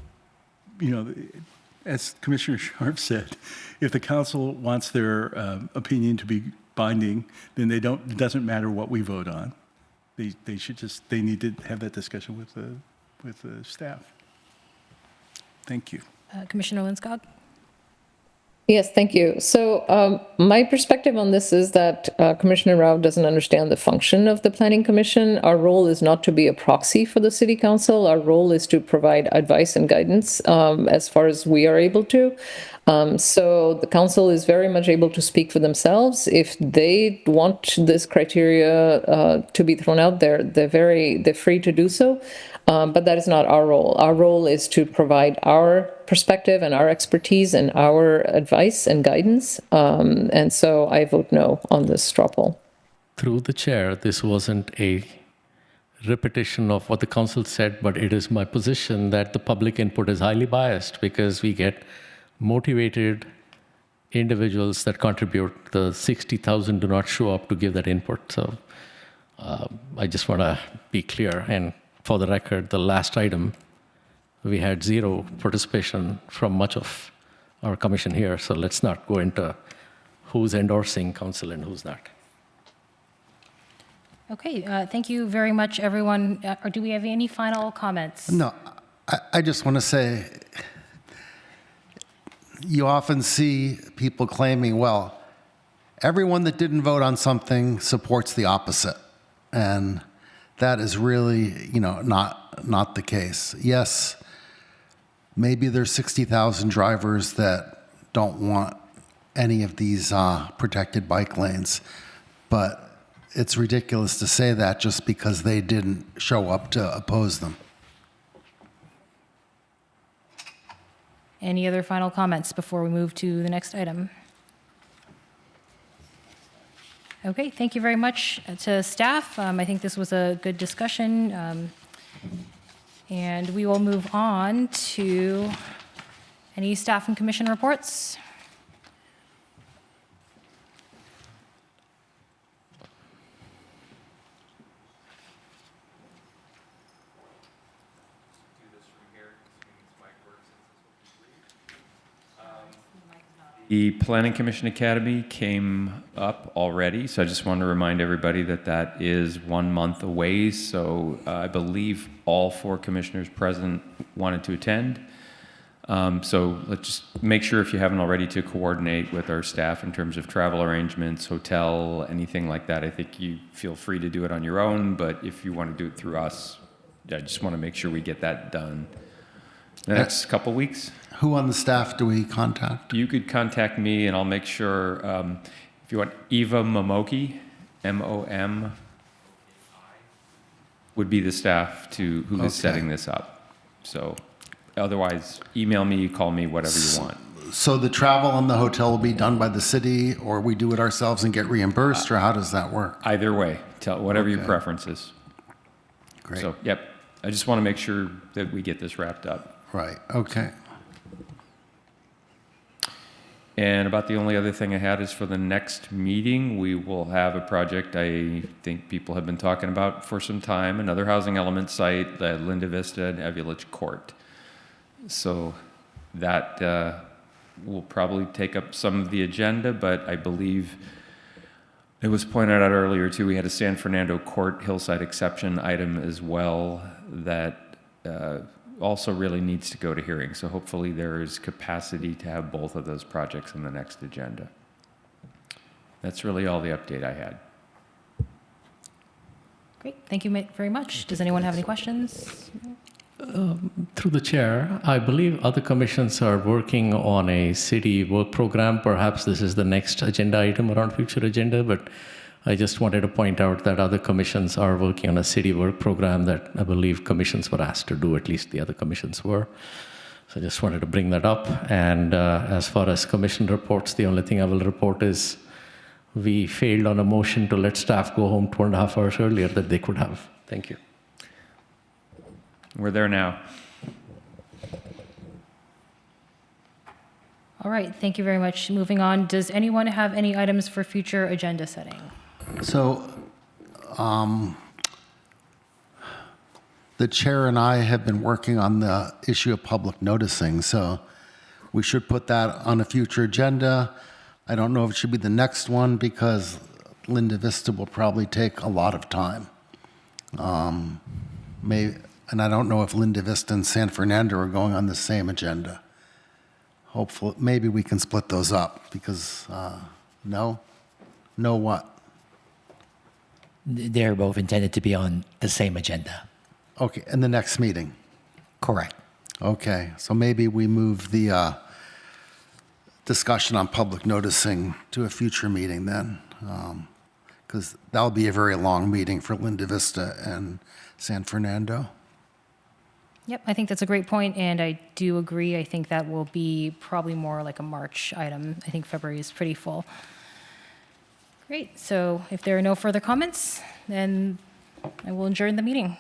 as Commissioner Sharp said, if the council wants their opinion to be binding, then it doesn't matter what we vote on. They need to have that discussion with the staff. Thank you. Commissioner Linscott? Yes, thank you. So my perspective on this is that Commissioner Rao doesn't understand the function of the Planning Commission. Our role is not to be a proxy for the City Council. Our role is to provide advice and guidance as far as we are able to. So the council is very much able to speak for themselves. If they want this criteria to be thrown out there, they're free to do so. But that is not our role. Our role is to provide our perspective and our expertise and our advice and guidance. And so I vote no on this straw poll. Through the chair, this wasn't a repetition of what the council said, but it is my position that the public input is highly biased because we get motivated individuals that contribute. The 60,000 do not show up to give that input. So I just want to be clear. And for the record, the last item, we had zero participation from much of our commission here. So let's not go into who's endorsing council and who's not. Okay, thank you very much, everyone. Or do we have any final comments? No, I just want to say, you often see people claiming, well, everyone that didn't vote on something supports the opposite. And that is really, not the case. Yes, maybe there's 60,000 drivers that don't want any of these protected bike lanes, but it's ridiculous to say that just because they didn't show up to oppose them. Any other final comments before we move to the next item? Okay, thank you very much to staff. I think this was a good discussion. And we will move on to any staff and commission reports. The Planning Commission Academy came up already, so I just want to remind everybody that that is 1 month away. So I believe all 4 commissioners present wanted to attend. So let's just make sure, if you haven't already, to coordinate with our staff in terms of travel arrangements, hotel, anything like that. I think you feel free to do it on your own, but if you want to do it through us, I just want to make sure we get that done the next couple weeks. Who on the staff do we contact? You could contact me, and I'll make sure, if you want, Eva Momoki, M-O-M, would be the staff who is setting this up. So otherwise, email me, call me, whatever you want. So the travel and the hotel will be done by the city, or we do it ourselves and get reimbursed, or how does that work? Either way, whatever your preference is. Great. So, yep, I just want to make sure that we get this wrapped up. Right, okay. And about the only other thing I had is for the next meeting, we will have a project I think people have been talking about for some time, another housing element site at Linda Vista and Evulich Court. So that will probably take up some of the agenda, but I believe it was pointed out earlier too, we had a San Fernando Court hillside exception item as well that also really needs to go to hearing. So hopefully there is capacity to have both of those projects on the next agenda. That's really all the update I had. Great, thank you very much. Does anyone have any questions? Through the chair, I believe other commissions are working on a city work program. Perhaps this is the next agenda item around future agenda, but I just wanted to point out that other commissions are working on a city work program that I believe commissions were asked to do, at least the other commissions were. So I just wanted to bring that up. And as far as commission reports, the only thing I will report is we failed on a motion to let staff go home 2.5 hours earlier that they could have. Thank you. We're there now. All right, thank you very much. Moving on, does anyone have any items for future agenda setting? So the chair and I have been working on the issue of public noticing, so we should put that on a future agenda. I don't know if it should be the next one because Linda Vista will probably take a lot of time. And I don't know if Linda Vista and San Fernando are going on the same agenda. Hopefully, maybe we can split those up because, no? No what? They're both intended to be on the same agenda. Okay, in the next meeting? Correct. Okay, so maybe we move the discussion on public noticing to a future meeting then, because that'll be a very long meeting for Linda Vista and San Fernando. Yep, I think that's a great point, and I do agree. I think that will be probably more like a March item. I think February is pretty full. Great, so if there are no further comments, then I will adjourn the meeting.